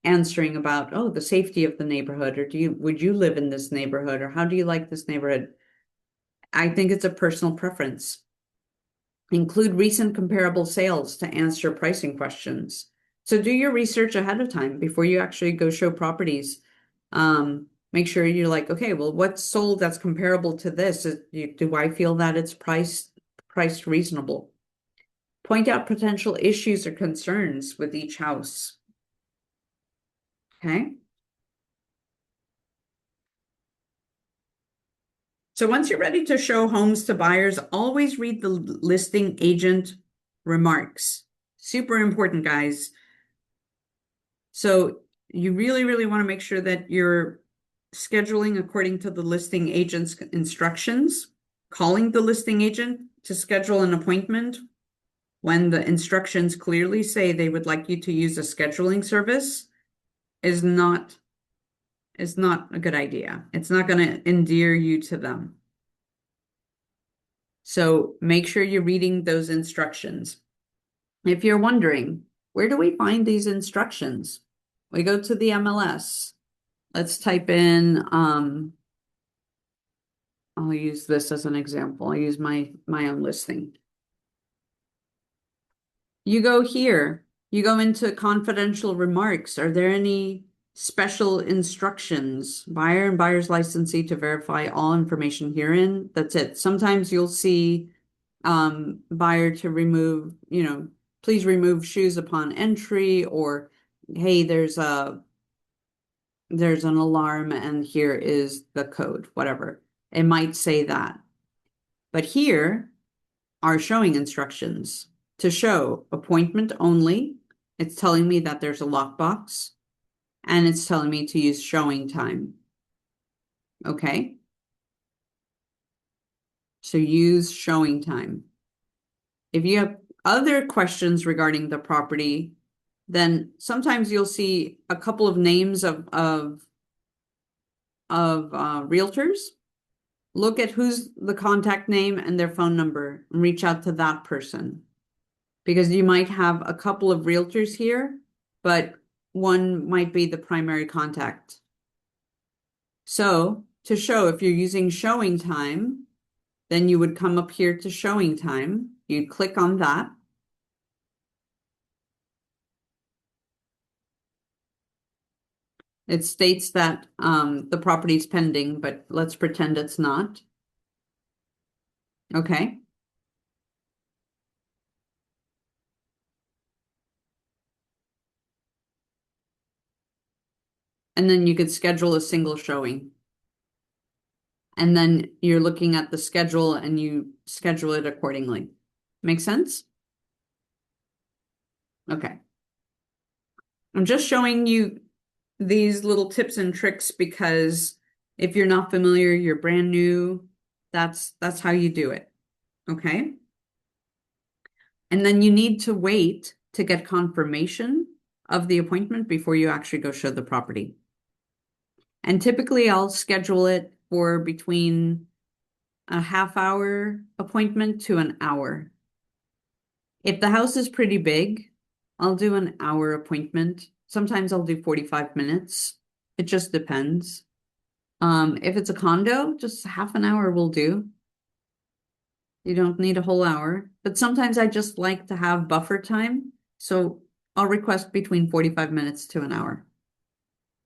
answering about, oh, the safety of the neighborhood, or would you live in this neighborhood, or how do you like this neighborhood? I think it's a personal preference. Include recent comparable sales to answer pricing questions. So do your research ahead of time before you actually go show properties. Make sure you're like, okay, well, what's sold that's comparable to this? Do I feel that it's priced reasonable? Point out potential issues or concerns with each house. Okay. So once you're ready to show homes to buyers, always read the listing agent remarks. Super important, guys. So you really, really want to make sure that you're scheduling according to the listing agent's instructions, calling the listing agent to schedule an appointment when the instructions clearly say they would like you to use a scheduling service is not a good idea. It's not going to endear you to them. So make sure you're reading those instructions. If you're wondering, where do we find these instructions? We go to the MLS. Let's type in, I'll use this as an example. I use my own listing. You go here, you go into confidential remarks. Are there any special instructions? Buyer and buyer's licensee to verify all information herein. That's it. Sometimes you'll see buyer to remove, please remove shoes upon entry, or hey, there's an alarm and here is the code, whatever. It might say that. But here are showing instructions. To show appointment only, it's telling me that there's a lockbox, and it's telling me to use showing time. Okay? So use showing time. If you have other questions regarding the property, then sometimes you'll see a couple of names of of realtors, look at who's the contact name and their phone number and reach out to that person. Because you might have a couple of realtors here, but one might be the primary contact. So to show, if you're using showing time, then you would come up here to showing time. You'd click on that. It states that the property's pending, but let's pretend it's not. Okay. And then you could schedule a single showing. And then you're looking at the schedule and you schedule it accordingly. Make sense? Okay. I'm just showing you these little tips and tricks because if you're not familiar, you're brand new, that's how you do it. Okay? And then you need to wait to get confirmation of the appointment before you actually go show the property. And typically I'll schedule it for between a half-hour appointment to an hour. If the house is pretty big, I'll do an hour appointment. Sometimes I'll do 45 minutes. It just depends. If it's a condo, just half an hour will do. You don't need a whole hour. But sometimes I just like to have buffer time. So I'll request between 45 minutes to an hour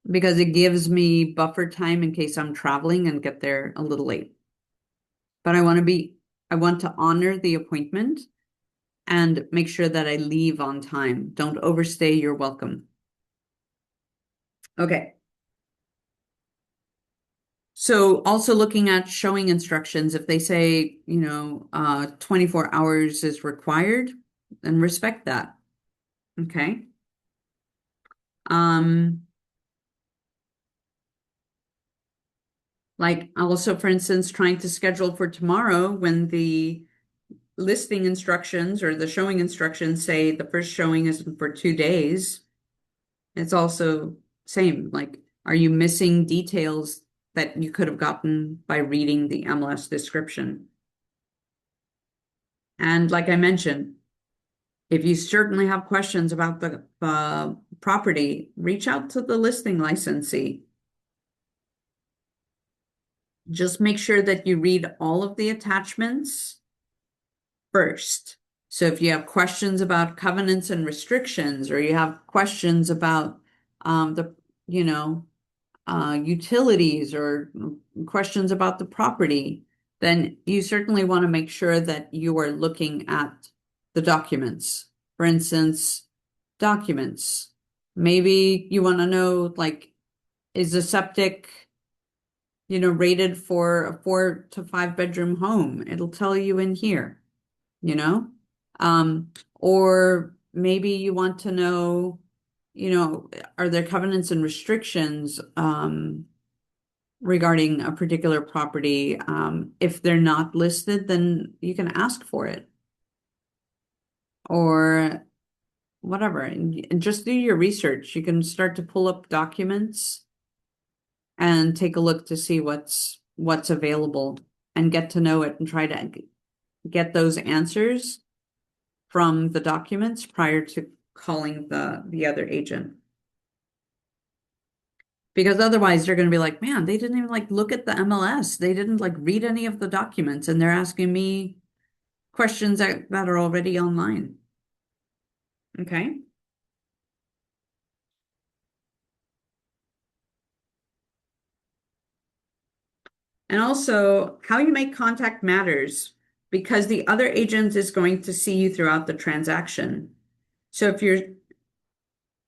because it gives me buffer time in case I'm traveling and get there a little late. But I want to honor the appointment and make sure that I leave on time. Don't overstay your welcome. Okay. So also looking at showing instructions, if they say, 24 hours is required, then respect that. Okay. Um, like also, for instance, trying to schedule for tomorrow when the listing instructions or the showing instructions say the first showing is for 2 days. It's also same, like, are you missing details that you could have gotten by reading the MLS description? And like I mentioned, if you certainly have questions about the property, reach out to the listing licensee. Just make sure that you read all of the attachments first. So if you have questions about covenants and restrictions, or you have questions about the, utilities or questions about the property, then you certainly want to make sure that you are looking at the documents. For instance, documents. Maybe you want to know, like, is the septic, rated for a 4 to 5 bedroom home? It'll tell you in here, you know? Or maybe you want to know, are there covenants and restrictions regarding a particular property? If they're not listed, then you can ask for it or whatever. And just do your research. You can start to pull up documents and take a look to see what's available and get to know it and try to get those answers from the documents prior to calling the other agent. Because otherwise they're going to be like, man, they didn't even like look at the MLS. They didn't like read any of the documents and they're asking me questions that are already online. Okay. And also how you make contact matters because the other agent is going to see you throughout the transaction. So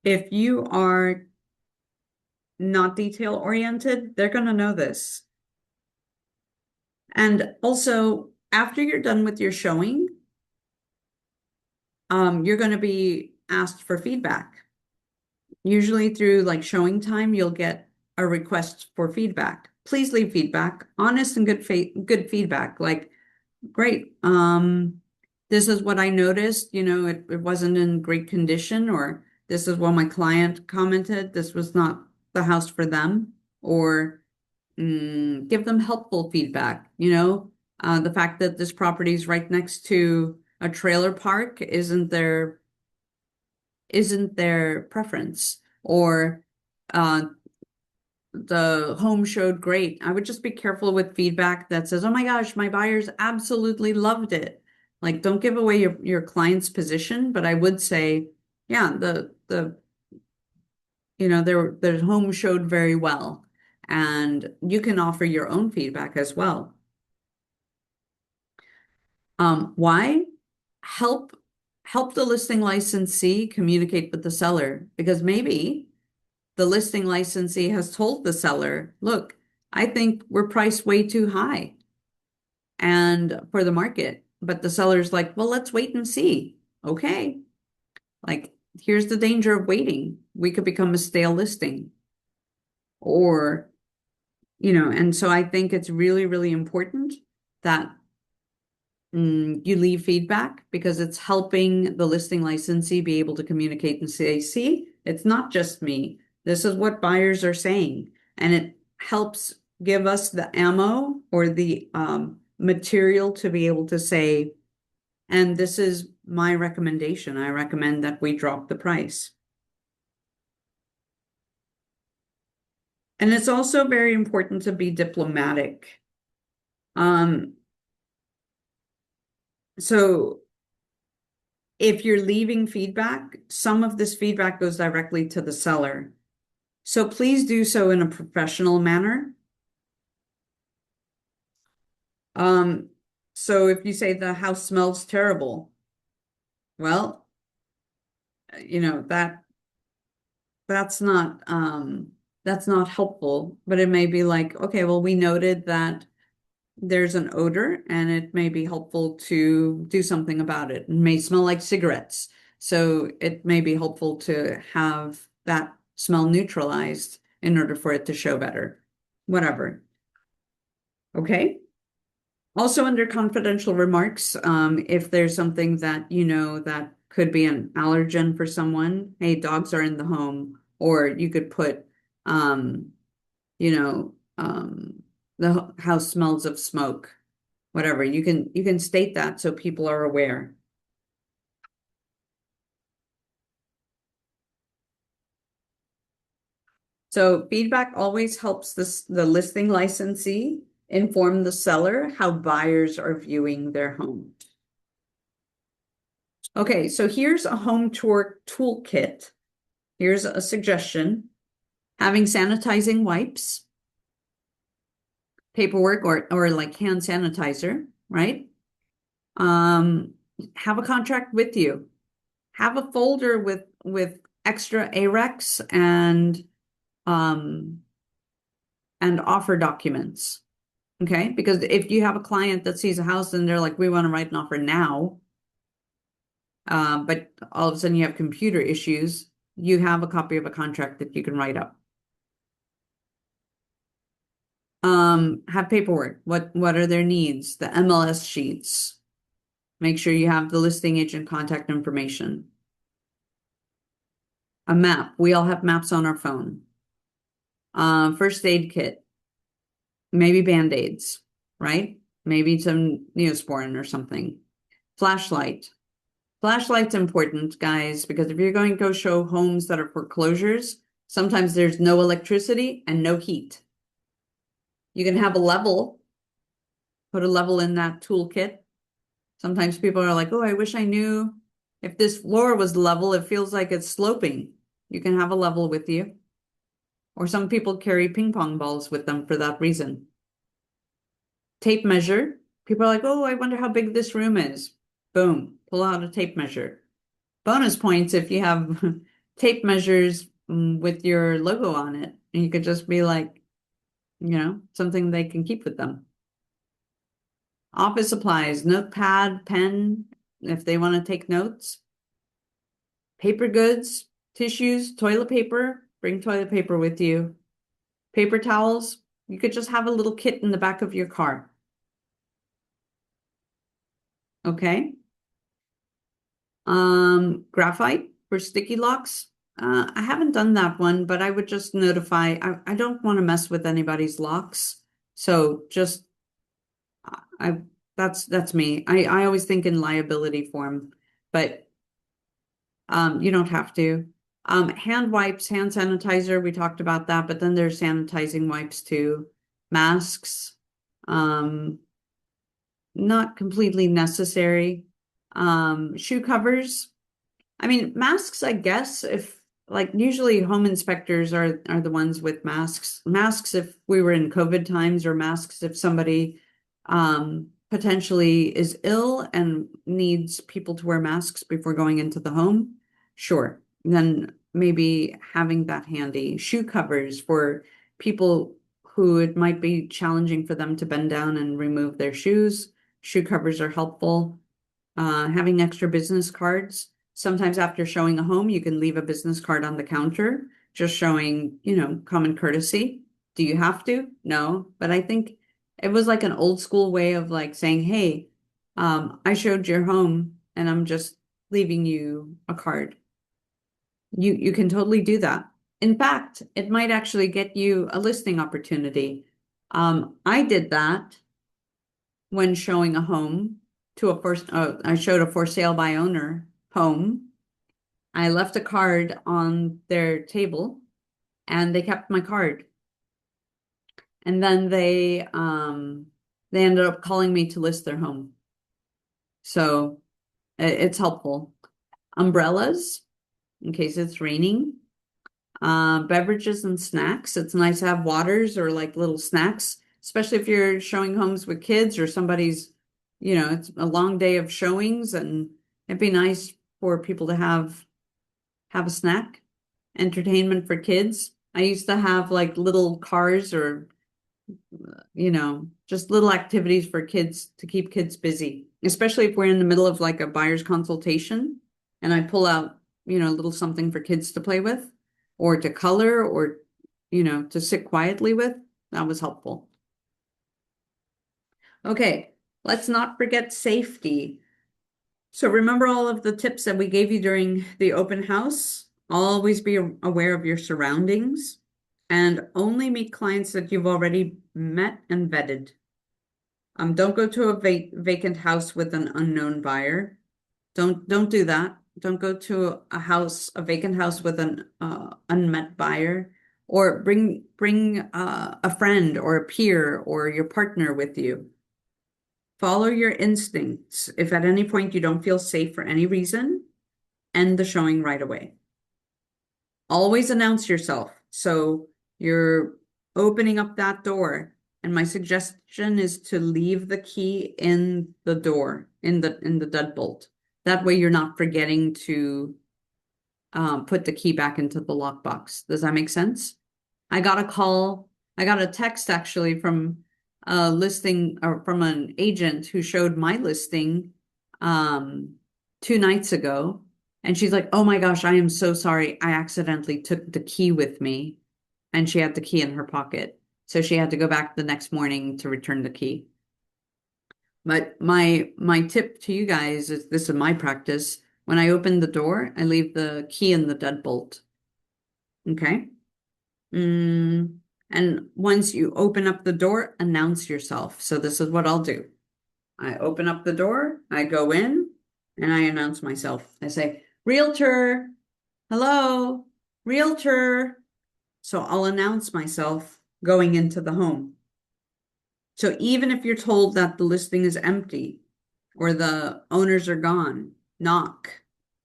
if you are not detail oriented, they're going to know this. And also, after you're done with your showing, you're going to be asked for feedback. Usually through like showing time, you'll get a request for feedback. Please leave feedback, honest and good feedback. Like, great. This is what I noticed. It wasn't in great condition, or this is what my client commented. This was not the house for them, or give them helpful feedback. The fact that this property is right next to a trailer park isn't their preference, or uh, the home showed great. I would just be careful with feedback that says, "Oh my gosh, my buyers absolutely loved it." Like, don't give away your client's position, but I would say, yeah, their home showed very well, and you can offer your own feedback as well. Why? Help help the listing licensee communicate with the seller, because maybe the listing licensee has told the seller, "Look, I think we're priced way too high and for the market." But the seller's like, "Well, let's wait and see." Okay. Like, here's the danger of waiting. We could become a stale listing. Or, and so I think it's really, really important that you leave feedback, because it's helping the listing licensee be able to communicate and say, "See, it's not just me. This is what buyers are saying." And it helps give us the ammo, or the material to be able to say, "And this is my recommendation. I recommend that we drop the price." And it's also very important to be diplomatic. Um, so if you're leaving feedback, some of this feedback goes directly to the seller. So please do so in a professional manner. Um, so if you say the house smells terrible, well, that's not that's not helpful. But it may be like, okay, well, we noted that there's an odor, and it may be helpful to do something about it. It may smell like cigarettes. So it may be helpful to have that smell neutralized in order for it to show better. Whatever. Okay. Also, under confidential remarks, if there's something that that could be an allergen for someone, hey, dogs are in the home, or you could put, you know, the house smells of smoke, whatever. You can state that so people are aware. So feedback always helps the listing licensee inform the seller how buyers are viewing their home. Okay, so here's a home tour toolkit. Here's a suggestion. Having sanitizing wipes, paperwork, or like hand sanitizer, right? Um, have a contract with you. Have a folder with extra ARECs um and offer documents. Okay? Because if you have a client that sees a house and they're like, "We want to write an offer now," but all of a sudden you have computer issues, you have a copy of a contract that you can write up. Have paperwork. What are their needs? The MLS sheets. Make sure you have the listing agent contact information. A map. We all have maps on our phone. First aid kit. Maybe Band-Aids, right? Maybe some Neosporin or something. Flashlight. Flashlight's important, guys, because if you're going to go show homes that are foreclosures, sometimes there's no electricity and no heat. You can have a level, put a level in that toolkit. Sometimes people are like, "Oh, I wish I knew if this floor was level, it feels like it's sloping." You can have a level with you. Or some people carry ping pong balls with them for that reason. Tape measure. People are like, "Oh, I wonder how big this room is." Boom, pull out a tape measure. Bonus points if you have tape measures with your logo on it. And you could just be like, something they can keep with them. Office supplies, notepad, pen, if they want to take notes. Paper goods, tissues, toilet paper. Bring toilet paper with you. Paper towels. You could just have a little kit in the back of your car. Okay. Graphite for sticky locks. I haven't done that one, but I would just notify. I don't want to mess with anybody's locks. So just I that's me. I always think in liability form, but you don't have to. Hand wipes, hand sanitizer, we talked about that, but then there's sanitizing wipes too. Masks, um, not completely necessary. Shoe covers. I mean, masks, I guess, if like usually home inspectors are the ones with masks. Masks if we were in COVID times, or masks if somebody potentially is ill and needs people to wear masks before going into the home. Sure. Then maybe having that handy. Shoe covers for people who it might be challenging for them to bend down and remove their shoes. Shoe covers are helpful. Having extra business cards. Sometimes after showing a home, you can leave a business card on the counter, just showing, common courtesy. Do you have to? No, but I think it was like an old school way of like saying, hey, I showed your home and I'm just leaving you a card. You can totally do that. In fact, it might actually get you a listing opportunity. I did that when showing a home to I showed a for sale by owner home. I left a card on their table and they kept my card. And then they ended up calling me to list their home. So it's helpful. Umbrellas in case it's raining. Beverages and snacks. It's nice to have waters or like little snacks, especially if you're showing homes with kids or somebody's, it's a long day of showings, and it'd be nice for people to have a snack, entertainment for kids. I used to have like little cars or, just little activities for kids to keep kids busy, especially if we're in the middle of like a buyer's consultation and I pull out, a little something for kids to play with or to color or, to sit quietly with. That was helpful. Okay, let's not forget safety. So remember all of the tips that we gave you during the open house? Always be aware of your surroundings and only meet clients that you've already met and vetted. Don't go to a vacant house with an unknown buyer. Don't do that. Don't go to a vacant house with an unmet buyer, or bring a friend or a peer or your partner with you. Follow your instincts. If at any point you don't feel safe for any reason, end the showing right away. Always announce yourself. So you're opening up that door. And my suggestion is to leave the key in the door, in the deadbolt. That way you're not forgetting to put the key back into the lockbox. Does that make sense? I got a text actually from a listing or from an agent who showed my listing um 2 nights ago. And she's like, oh my gosh, I am so sorry. I accidentally took the key with me. And she had the key in her pocket. So she had to go back the next morning to return the key. But my tip to you guys is, this is my practice. When I open the door, I leave the key in the deadbolt. Okay? And once you open up the door, announce yourself. So this is what I'll do. I open up the door, I go in, and I announce myself. I say, Realtor, hello, Realtor. So I'll announce myself going into the home. So even if you're told that the listing is empty or the owners are gone, knock.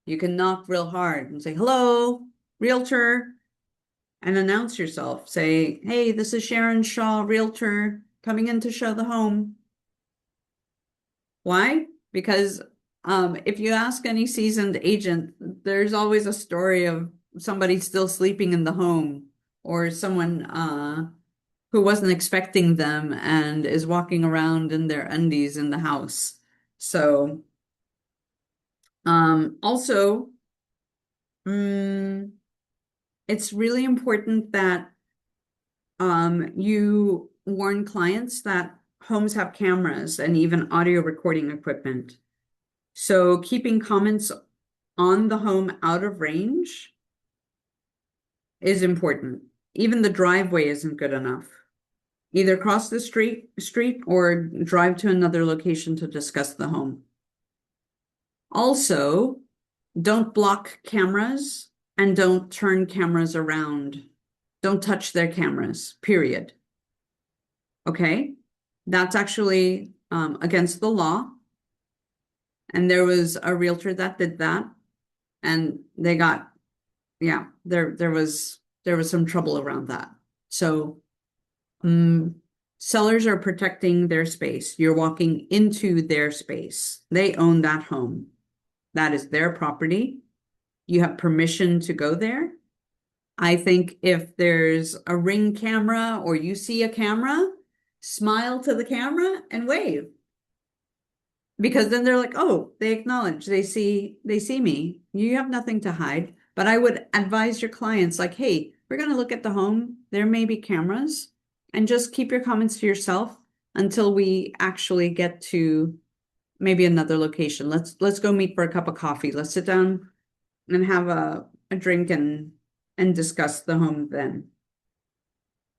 You can knock real hard and say, hello, Realtor, and announce yourself. Say, hey, this is Sharon Shaw, Realtor, coming in to show the home. Why? Because if you ask any seasoned agent, there's always a story of somebody still sleeping in the home, or someone who wasn't expecting them and is walking around in their undies in the house. So also, mm, it's really important that you warn clients that homes have cameras and even audio recording equipment. So keeping comments on the home out of range is important. Even the driveway isn't good enough. Either cross the street or drive to another location to discuss the home. Also, don't block cameras and don't turn cameras around. Don't touch their cameras, period. Okay? That's actually against the law. And there was a realtor that did that, and they got, yeah, there was some trouble around that. So sellers are protecting their space. You're walking into their space. They own that home. That is their property. You have permission to go there. I think if there's a Ring camera or you see a camera, smile to the camera and wave. Because then they're like, oh, they acknowledge, they see me. You have nothing to hide. But I would advise your clients like, hey, we're going to look at the home. There may be cameras, and just keep your comments to yourself until we actually get to maybe another location. Let's go meet for a cup of coffee. Let's sit down and have a drink and discuss the home then.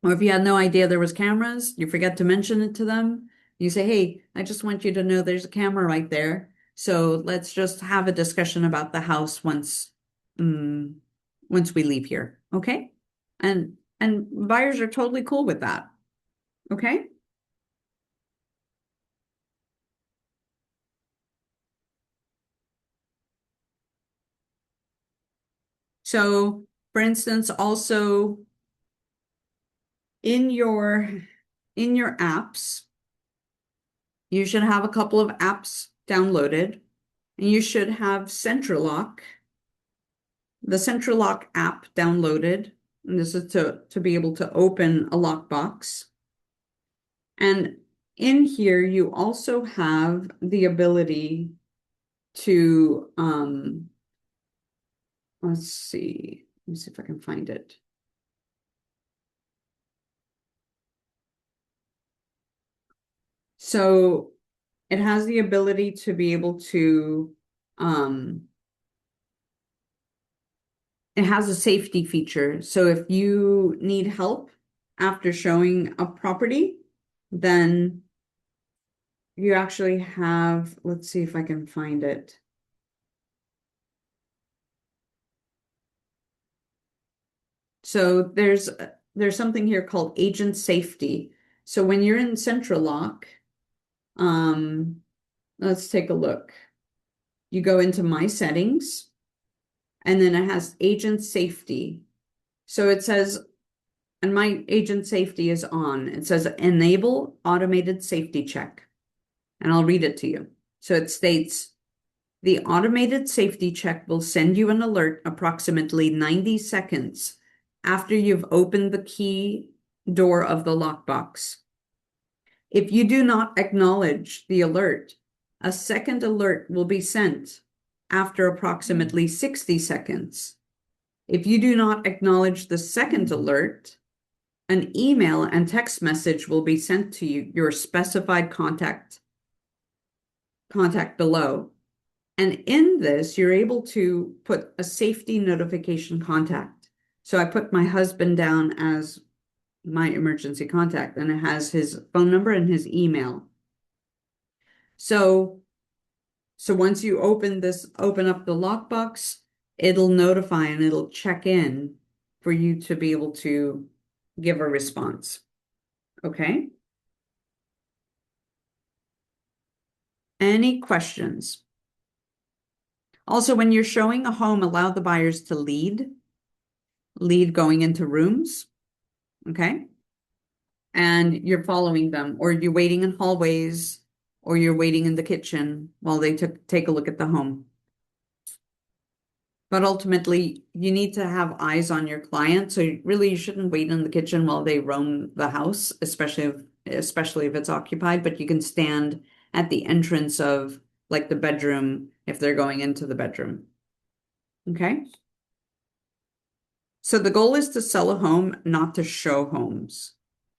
Or if you had no idea there was cameras, you forget to mention it to them. You say, hey, I just want you to know there's a camera right there. So let's just have a discussion about the house um, once we leave here. Okay? And buyers are totally cool with that. Okay? So for instance, also in your in your apps, you should have a couple of apps downloaded, and you should have the Central Lock app downloaded. And this is to be able to open a lockbox. And in here, you also have the ability to, let's see, let me see if I can find it. So it has the ability to be able to, it has a safety feature. So if you need help after showing a property, then you actually have, let's see if I can find it. So there's something here called agent safety. So when you're in Central Lock, um, let's take a look. You go into My Settings, and then it has agent safety. So it says, and my agent safety is on. It says enable automated safety check. And I'll read it to you. So it states, the automated safety check will send you an alert approximately 90 seconds after you've opened the key door of the lockbox. If you do not acknowledge the alert, a second alert will be sent after approximately 60 seconds. If you do not acknowledge the second alert, an email and text message will be sent to your specified contact below. And in this, you're able to put a safety notification contact. So I put my husband down as my emergency contact, and it has his phone number and his email. So once you open up the lockbox, it'll notify and it'll check in for you to be able to give a response. Okay? Any questions? Also, when you're showing a home, allow the buyers to lead going into rooms. Okay? And you're following them, or you're waiting in hallways, or you're waiting in the kitchen while they take a look at the home. But ultimately, you need to have eyes on your client. So really, you shouldn't wait in the kitchen while they roam the house, especially if it's occupied. But you can stand at the entrance of like the bedroom if they're going into the bedroom. Okay. So the goal is to sell a home, not to show homes.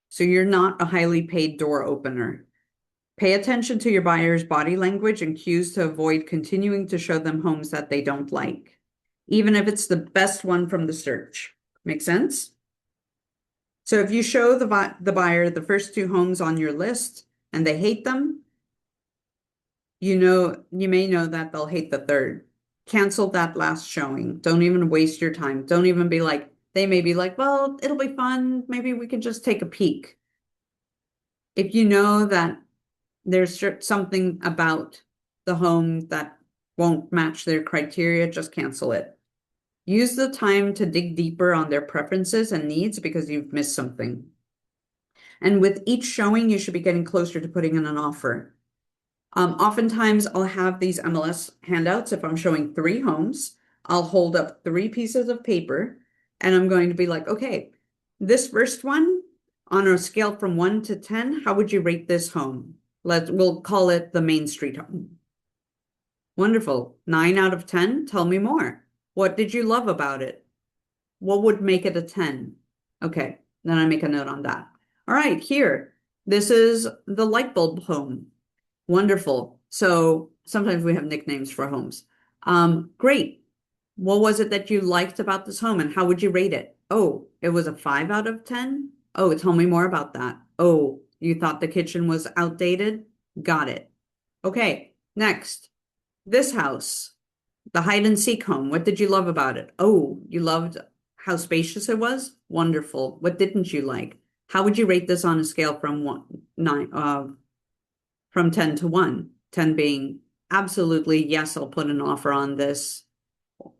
So you're not a highly paid door opener. Pay attention to your buyer's body language and cues to avoid continuing to show them homes that they don't like, even if it's the best one from the search. Make sense? So if you show the buyer the first two homes on your list and they hate them, you may know that they'll hate the third. Cancel that last showing. Don't even waste your time. Don't even be like, they may be like, well, it'll be fun. Maybe we can just take a peek. If you know that there's something about the home that won't match their criteria, just cancel it. Use the time to dig deeper on their preferences and needs because you've missed something. And with each showing, you should be getting closer to putting in an offer. Oftentimes, I'll have these MLS handouts. If I'm showing three homes, I'll hold up three pieces of paper and I'm going to be like, okay, this first one on a scale from 1 to 10, how would you rate this home? We'll call it the Main Street home. Wonderful. 9 out of 10. Tell me more. What did you love about it? What would make it a 10? Okay, then I make a note on that. All right, here. This is the light bulb home. Wonderful. So sometimes we have nicknames for homes. Great. What was it that you liked about this home and how would you rate it? Oh, it was a 5 out of 10? Oh, tell me more about that. Oh, you thought the kitchen was outdated? Got it. Okay, next. This house, the hide and seek home. What did you love about it? Oh, you loved how spacious it was? Wonderful. What didn't you like? How would you rate this on a scale from 10 to 1? 10 being absolutely, yes, I'll put an offer on this,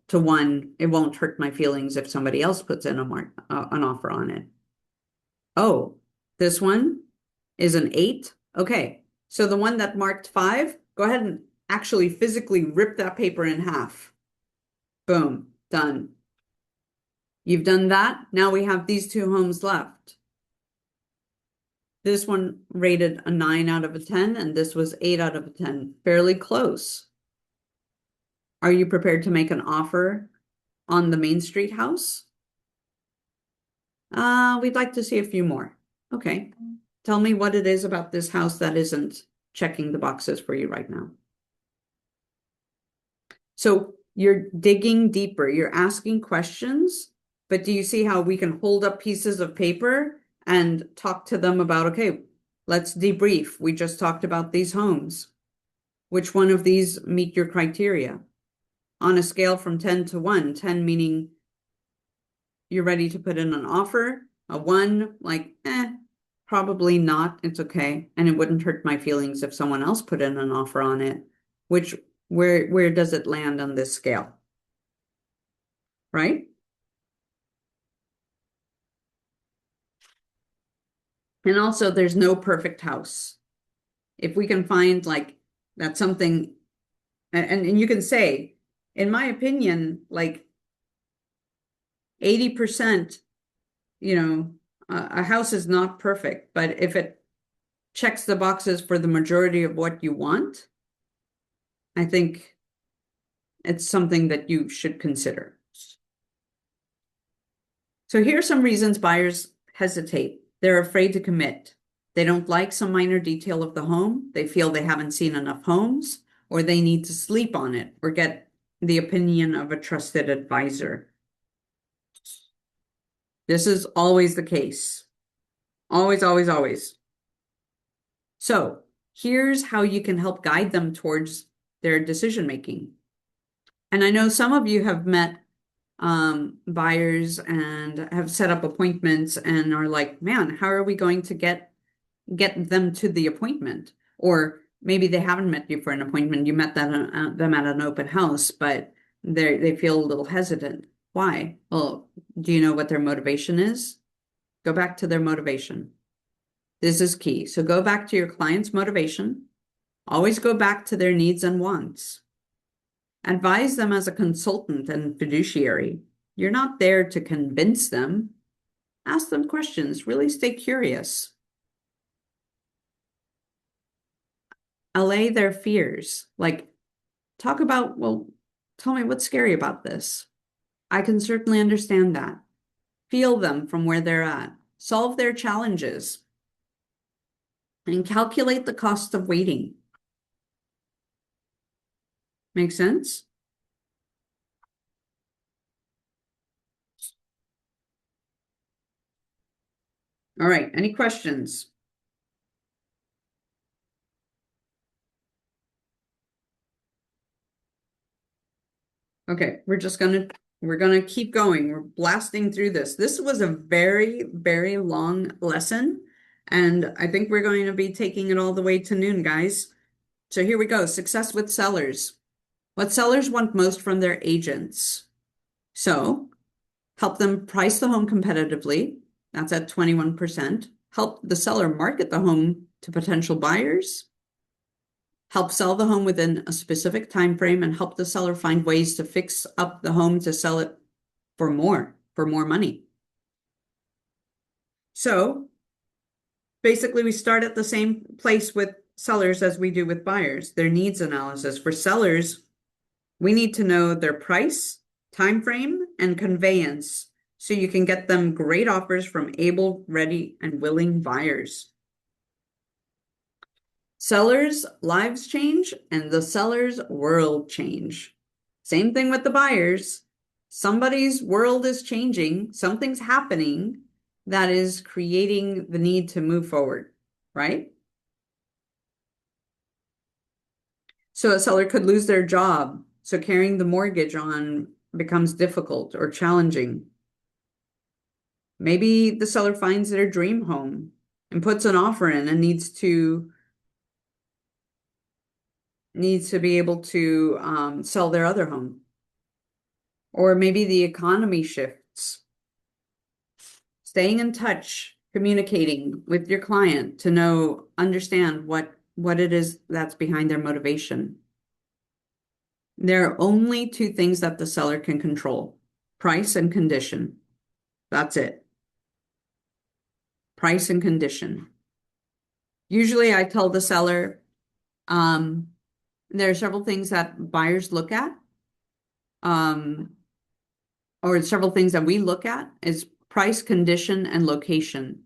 to 1, it won't hurt my feelings if somebody else puts in an offer on it. Oh, this one is an 8. Okay, so the one that marked 5, go ahead and actually physically rip that paper in half. Boom, done. You've done that. Now we have these two homes left. This one rated a 9 out of a 10, and this was 8 out of a 10. Fairly close. Are you prepared to make an offer on the Main Street house? We'd like to see a few more. Okay. Tell me what it is about this house that isn't checking the boxes for you right now. So you're digging deeper, you're asking questions, but do you see how we can hold up pieces of paper and talk to them about, okay, let's debrief. We just talked about these homes. Which one of these meet your criteria? On a scale from 10 to 1, 10 meaning you're ready to put in an offer, a 1, like, probably not, it's okay. And it wouldn't hurt my feelings if someone else put in an offer on it. Where does it land on this scale? Right? And also, there's no perfect house. If we can find like that's something, and you can say, in my opinion, like 80%, a house is not perfect, but if it checks the boxes for the majority of what you want, I think it's something that you should consider. So here are some reasons buyers hesitate. They're afraid to commit. They don't like some minor detail of the home. They feel they haven't seen enough homes, or they need to sleep on it or get the opinion of a trusted advisor. This is always the case. Always, always, always. So here's how you can help guide them towards their decision making. And I know some of you have met buyers and have set up appointments and are like, man, how are we going to get them to the appointment? Or maybe they haven't met you for an appointment. You met them at an open house, but they feel a little hesitant. Why? Well, do you know what their motivation is? Go back to their motivation. This is key. So go back to your client's motivation. Always go back to their needs and wants. Advise them as a consultant and fiduciary. You're not there to convince them. Ask them questions. Really stay curious. Allay their fears. Like, talk about, well, tell me what's scary about this. I can certainly understand that. Feel them from where they're at. Solve their challenges. And calculate the cost of waiting. Make sense? All right, any questions? Okay, we're gonna keep going. We're blasting through this. This was a very, very long lesson, and I think we're going to be taking it all the way to noon, guys. So here we go. Success with sellers. What sellers want most from their agents. So help them price the home competitively. That's at 21%. Help the seller market the home to potential buyers. Help sell the home within a specific time frame and help the seller find ways to fix up the home to sell it for more money. So basically, we start at the same place with sellers as we do with buyers, their needs analysis. For sellers, we need to know their price, time frame, and conveyance so you can get them great offers from able, ready, and willing buyers. Sellers' lives change and the seller's world change. Same thing with the buyers. Somebody's world is changing, something's happening that is creating the need to move forward, right? So a seller could lose their job, so carrying the mortgage on becomes difficult or challenging. Maybe the seller finds their dream home and puts an offer in and needs to be able to sell their other home. Or maybe the economy shifts. Staying in touch, communicating with your client to understand what it is that's behind their motivation. There are only two things that the seller can control: price and condition. That's it. Price and condition. Usually I tell the seller, there are several things that buyers look at, or several things that we look at is price, condition, and location.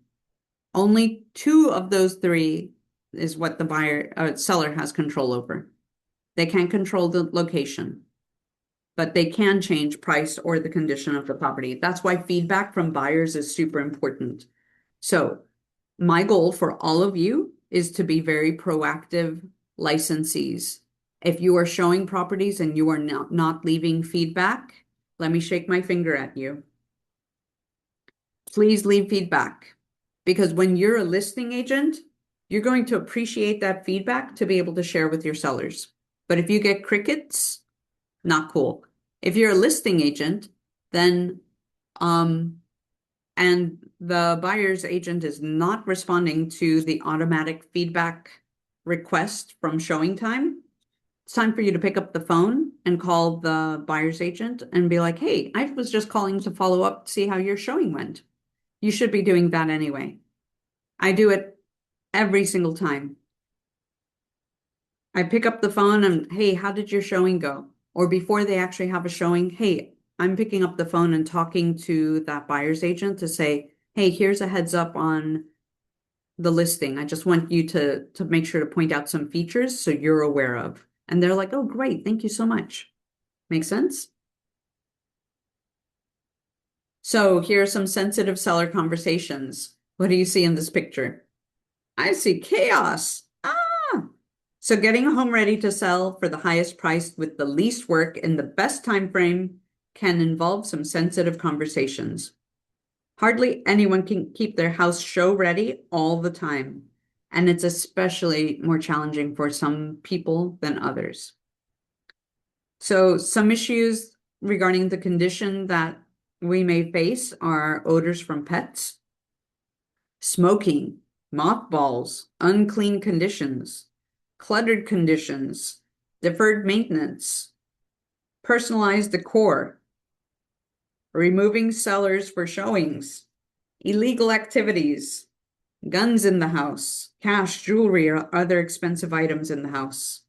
Only two of those three is what the seller has control over. They can't control the location, but they can change price or the condition of the property. That's why feedback from buyers is super important. So my goal for all of you is to be very proactive licensees. If you are showing properties and you are not leaving feedback, let me shake my finger at you. Please leave feedback, because when you're a listing agent, you're going to appreciate that feedback to be able to share with your sellers. But if you get crickets, not cool. If you're a listing agent, then and the buyer's agent is not responding to the automatic feedback request from showing time, it's time for you to pick up the phone and call the buyer's agent and be like, hey, I was just calling to follow up to see how your showing went. You should be doing that anyway. I do it every single time. I pick up the phone and, hey, how did your showing go? Or before they actually have a showing, hey, I'm picking up the phone and talking to that buyer's agent to say, hey, here's a heads up on the listing. I just want you to make sure to point out some features so you're aware of. And they're like, oh, great. Thank you so much. Make sense? So here are some sensitive seller conversations. What do you see in this picture? I see chaos. Ah! So getting a home ready to sell for the highest price with the least work in the best time frame can involve some sensitive conversations. Hardly anyone can keep their house show ready all the time, and it's especially more challenging for some people than others. So some issues regarding the condition that we may face are odors from pets, smoking, mothballs, unclean conditions, cluttered conditions, deferred maintenance, personalized decor, removing sellers for showings, illegal activities, guns in the house, cash, jewelry, or other expensive items in the house.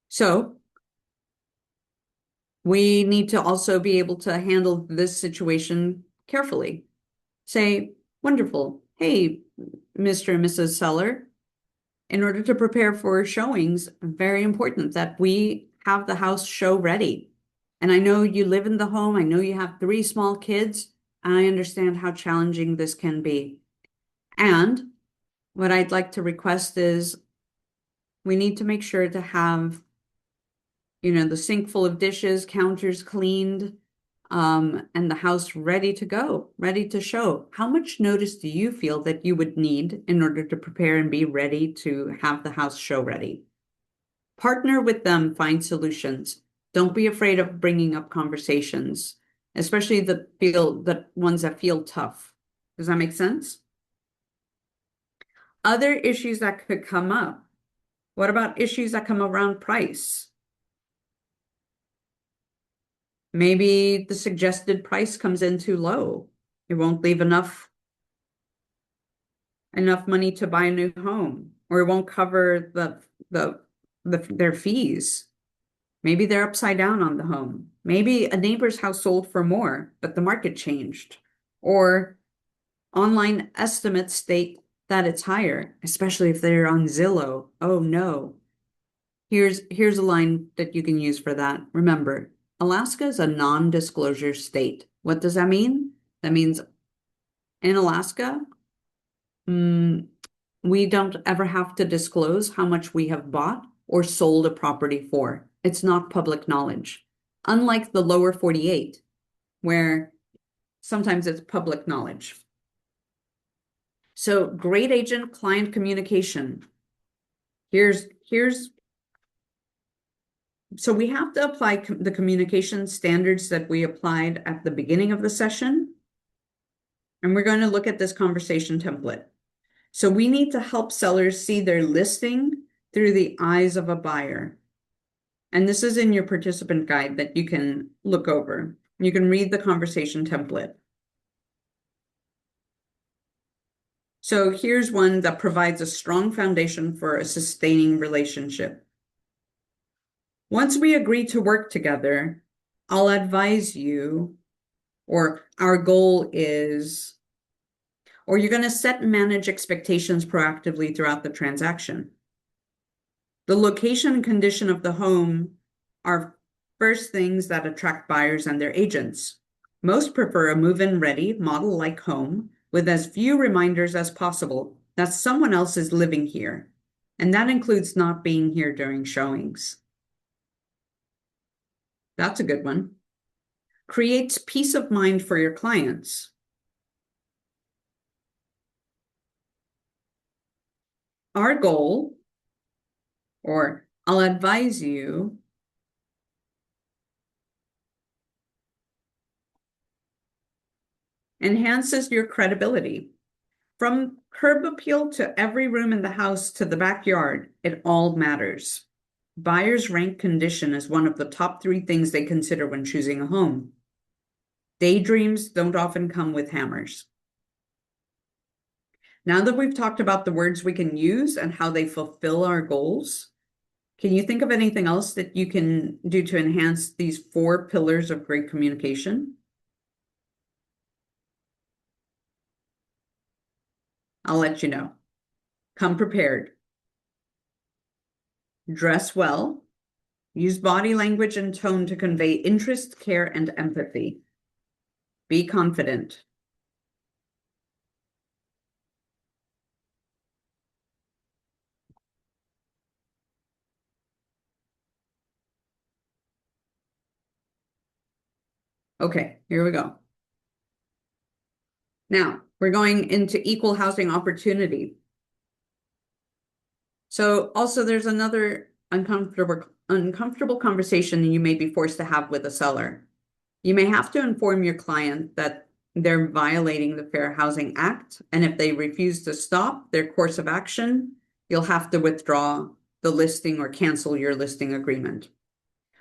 So we need to also be able to handle this situation carefully. Say, wonderful. Hey, Mr. and Mrs. Seller, in order to prepare for showings, very important that we have the house show ready. And I know you live in the home. I know you have three small kids. And I understand how challenging this can be. And what I'd like to request is we need to make sure to have, the sink full of dishes, counters cleaned, and the house ready to go, ready to show. How much notice do you feel that you would need in order to prepare and be ready to have the house show ready? Partner with them, find solutions. Don't be afraid of bringing up conversations, especially the ones that feel tough. Does that make sense? Other issues that could come up. What about issues that come around price? Maybe the suggested price comes in too low. It won't leave enough money to buy a new home, or it won't cover their fees. Maybe they're upside down on the home. Maybe a neighbor's house sold for more, but the market changed. Or online estimates state that it's higher, especially if they're on Zillow. Oh no. Here's a line that you can use for that. Remember, Alaska is a non-disclosure state. What does that mean? That means in Alaska, mm, we don't ever have to disclose how much we have bought or sold a property for. It's not public knowledge. Unlike the lower 48, where sometimes it's public knowledge. So great agent client communication. So we have to apply the communication standards that we applied at the beginning of the session. And we're going to look at this conversation template. So we need to help sellers see their listing through the eyes of a buyer. And this is in your participant guide that you can look over. You can read the conversation template. So here's one that provides a strong foundation for a sustaining relationship. Once we agree to work together, I'll advise you, or our goal is, or you're going to set and manage expectations proactively throughout the transaction. The location and condition of the home are first things that attract buyers and their agents. Most prefer a move-in ready, model-like home with as few reminders as possible that someone else is living here. And that includes not being here during showings. That's a good one. Creates peace of mind for your clients. Our goal, or I'll advise you, enhances your credibility. From curb appeal to every room in the house to the backyard, it all matters. Buyers rank condition as one of the top 3 things they consider when choosing a home. Daydreams don't often come with hammers. Now that we've talked about the words we can use and how they fulfill our goals, can you think of anything else that you can do to enhance these 4 pillars of great communication? I'll let you know. Come prepared. Dress well. Use body language and tone to convey interest, care, and empathy. Be confident. Okay, here we go. Now, we're going into equal housing opportunity. So also there's another uncomfortable conversation you may be forced to have with a seller. You may have to inform your client that they're violating the Fair Housing Act, and if they refuse to stop their course of action, you'll have to withdraw the listing or cancel your listing agreement.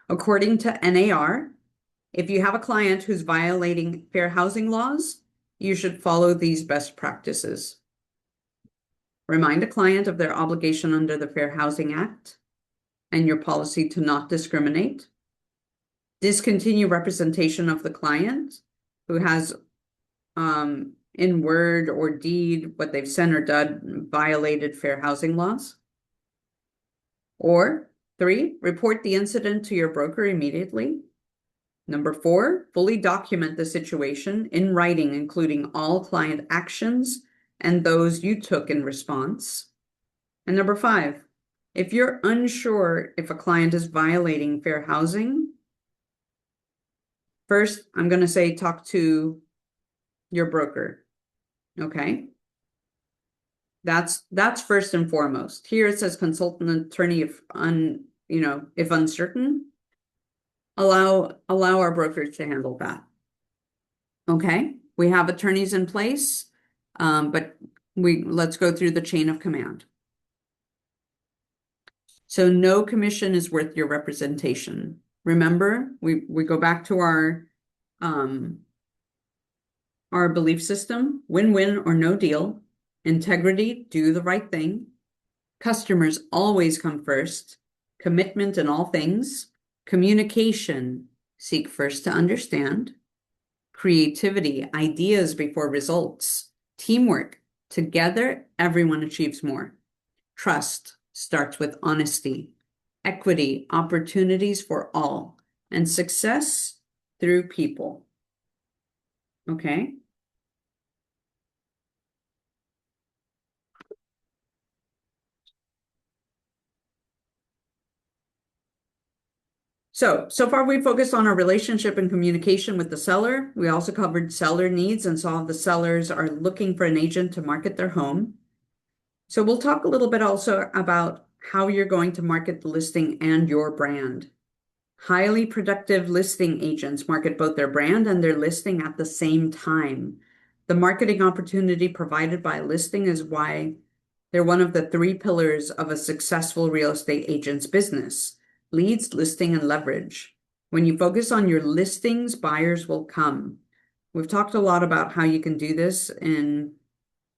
According to NAR, if you have a client who's violating fair housing laws, you should follow these best practices. Remind a client of their obligation under the Fair Housing Act and your policy to not discriminate. Discontinue representation of the client who has, in word or deed, what they've said or done violated fair housing laws. Or 3, report the incident to your broker immediately. Number 4, fully document the situation in writing, including all client actions and those you took in response. And number 5, if you're unsure if a client is violating fair housing, first, I'm going to say talk to your broker. Okay? That's first and foremost. Here it says consult an attorney if if uncertain. Allow our brokers to handle that. Okay? We have attorneys in place, but let's go through the chain of command. So no commission is worth your representation. Remember, we go back to our belief system: win-win or no deal. Integrity, do the right thing. Customers always come first. Commitment in all things. Communication, seek first to understand. Creativity, ideas before results. Teamwork, together everyone achieves more. Trust starts with honesty. Equity, opportunities for all. And success through people. Okay? So far we focused on our relationship and communication with the seller. We also covered seller needs and saw the sellers are looking for an agent to market their home. So we'll talk a little bit also about how you're going to market the listing and your brand. Highly productive listing agents market both their brand and their listing at the same time. The marketing opportunity provided by a listing is why they're one of the 3 pillars of a successful real estate agent's business: leads, listing, and leverage. When you focus on your listings, buyers will come. We've talked a lot about how you can do this in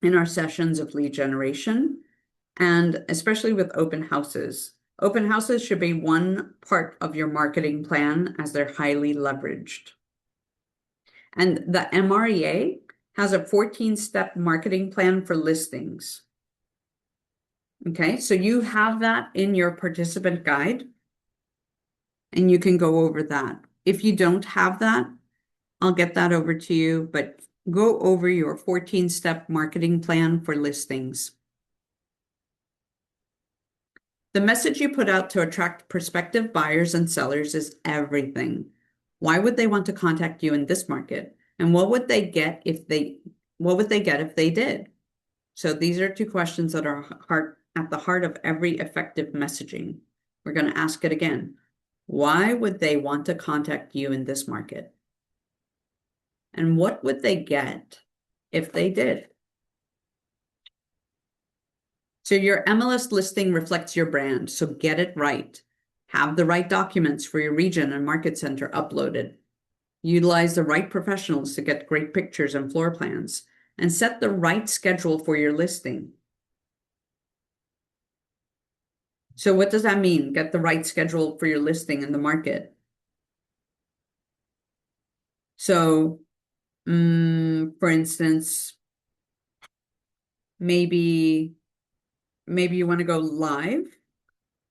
our sessions of lead generation, and especially with open houses. Open houses should be one part of your marketing plan as they're highly leveraged. And the MREA has a 14-step marketing plan for listings. Okay, so you have that in your participant guide, and you can go over that. If you don't have that, I'll get that over to you, but go over your 14-step marketing plan for listings. The message you put out to attract prospective buyers and sellers is everything. Why would they want to contact you in this market? And what would they get if they did? So these are 2 questions that are at the heart of every effective messaging. We're going to ask it again. Why would they want to contact you in this market? And what would they get if they did? So your MLS listing reflects your brand, so get it right. Have the right documents for your region and market center uploaded. Utilize the right professionals to get great pictures and floor plans, and set the right schedule for your listing. So what does that mean? Get the right schedule for your listing in the market. So, for instance, maybe you want to go live,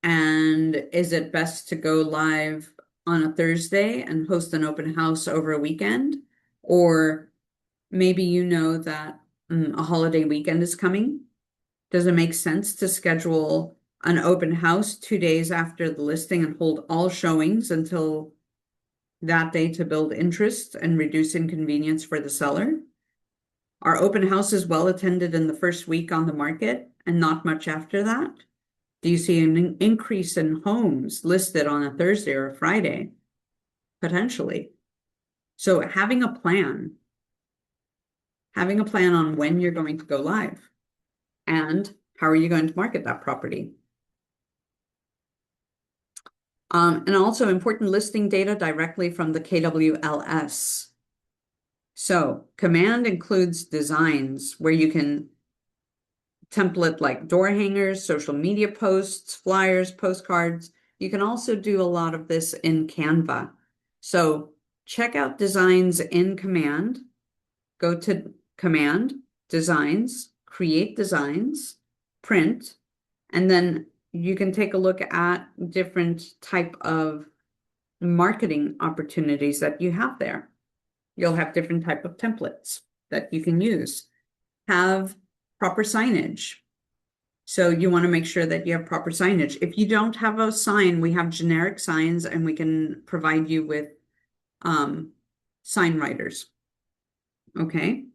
and is it best to go live on a Thursday and host an open house over a weekend? Or maybe you know that a holiday weekend is coming. Does it make sense to schedule an open house 2 days after the listing and hold all showings until that day to build interest and reduce inconvenience for the seller? Are open houses well attended in the first week on the market and not much after that? Do you see an increase in homes listed on a Thursday or a Friday? Potentially. So having a plan on when you're going to go live and how are you going to market that property? And also important listing data directly from the KWLS. So command includes designs where you can template like door hangers, social media posts, flyers, postcards. You can also do a lot of this in Canva. So check out designs in Command. Go to Command, Designs, Create Designs, Print, and then you can take a look at different type of marketing opportunities that you have there. You'll have different type of templates that you can use. Have proper signage. So you want to make sure that you have proper signage. If you don't have a sign, we have generic signs and we can provide you with sign writers. Okay,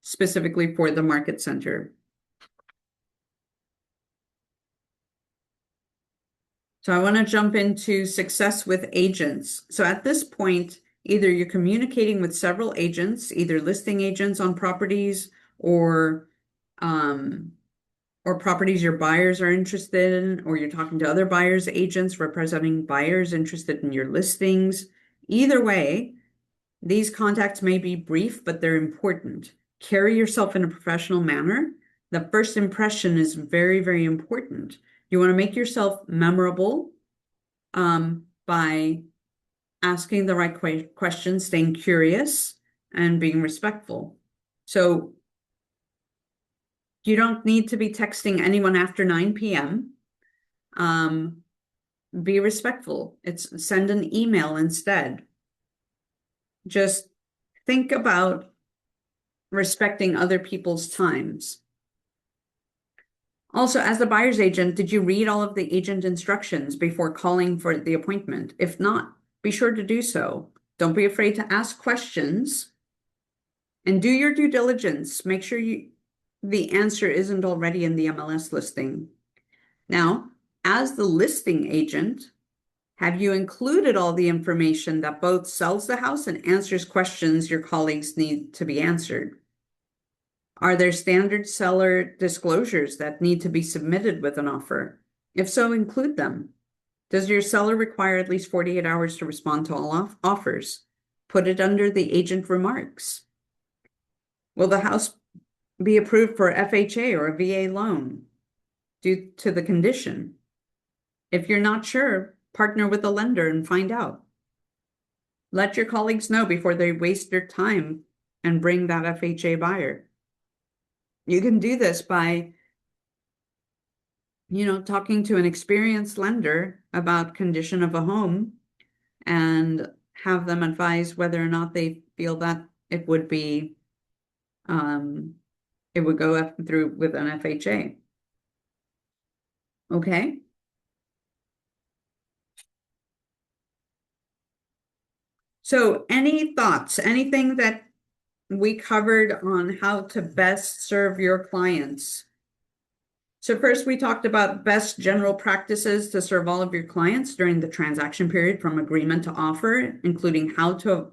specifically for the market center. So I want to jump into success with agents. So at this point, either you're communicating with several agents, either listing agents on properties um, or properties your buyers are interested in, or you're talking to other buyers agents representing buyers interested in your listings. Either way, these contacts may be brief, but they're important. Carry yourself in a professional manner. The first impression is very, very important. You want to make yourself memorable by asking the right questions, staying curious, and being respectful. So you don't need to be texting anyone after 9 p.m. Be respectful. Send an email instead. Just think about respecting other people's times. Also, as the buyer's agent, did you read all of the agent instructions before calling for the appointment? If not, be sure to do so. Don't be afraid to ask questions and do your due diligence. Make sure the answer isn't already in the MLS listing. Now, as the listing agent, have you included all the information that both sells the house and answers questions your colleagues need to be answered? Are there standard seller disclosures that need to be submitted with an offer? If so, include them. Does your seller require at least 48 hours to respond to all offers? Put it under the agent remarks. Will the house be approved for FHA or a VA loan due to the condition? If you're not sure, partner with a lender and find out. Let your colleagues know before they waste their time and bring that FHA buyer. You can do this by, talking to an experienced lender about condition of a home and have them advise whether or not they feel that it would be, it would go through with an FHA. Okay. So any thoughts, anything that we covered on how to best serve your clients? So first we talked about best general practices to serve all of your clients during the transaction period from agreement to offer, including how to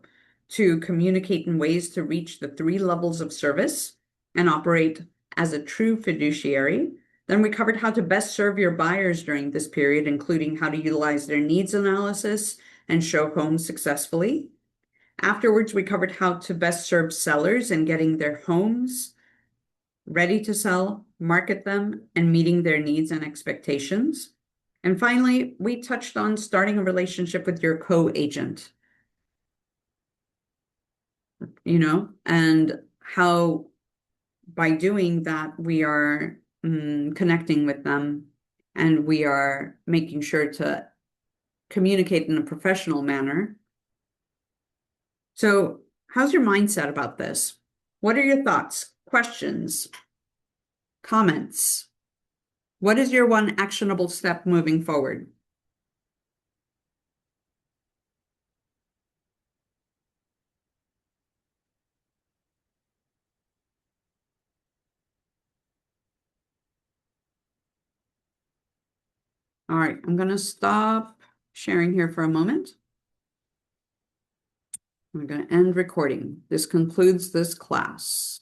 communicate in ways to reach the 3 levels of service and operate as a true fiduciary. Then we covered how to best serve your buyers during this period, including how to utilize their needs analysis and show homes successfully. Afterwards, we covered how to best serve sellers in getting their homes ready to sell, market them, and meeting their needs and expectations. And finally, we touched on starting a relationship with your co-agent, and how by doing that, we are connecting with them and we are making sure to communicate in a professional manner. So, how's your mindset about this? What are your thoughts, questions, comments? What is your one actionable step moving forward? All right, I'm going to stop sharing here for a moment. I'm going to end recording. This concludes this class.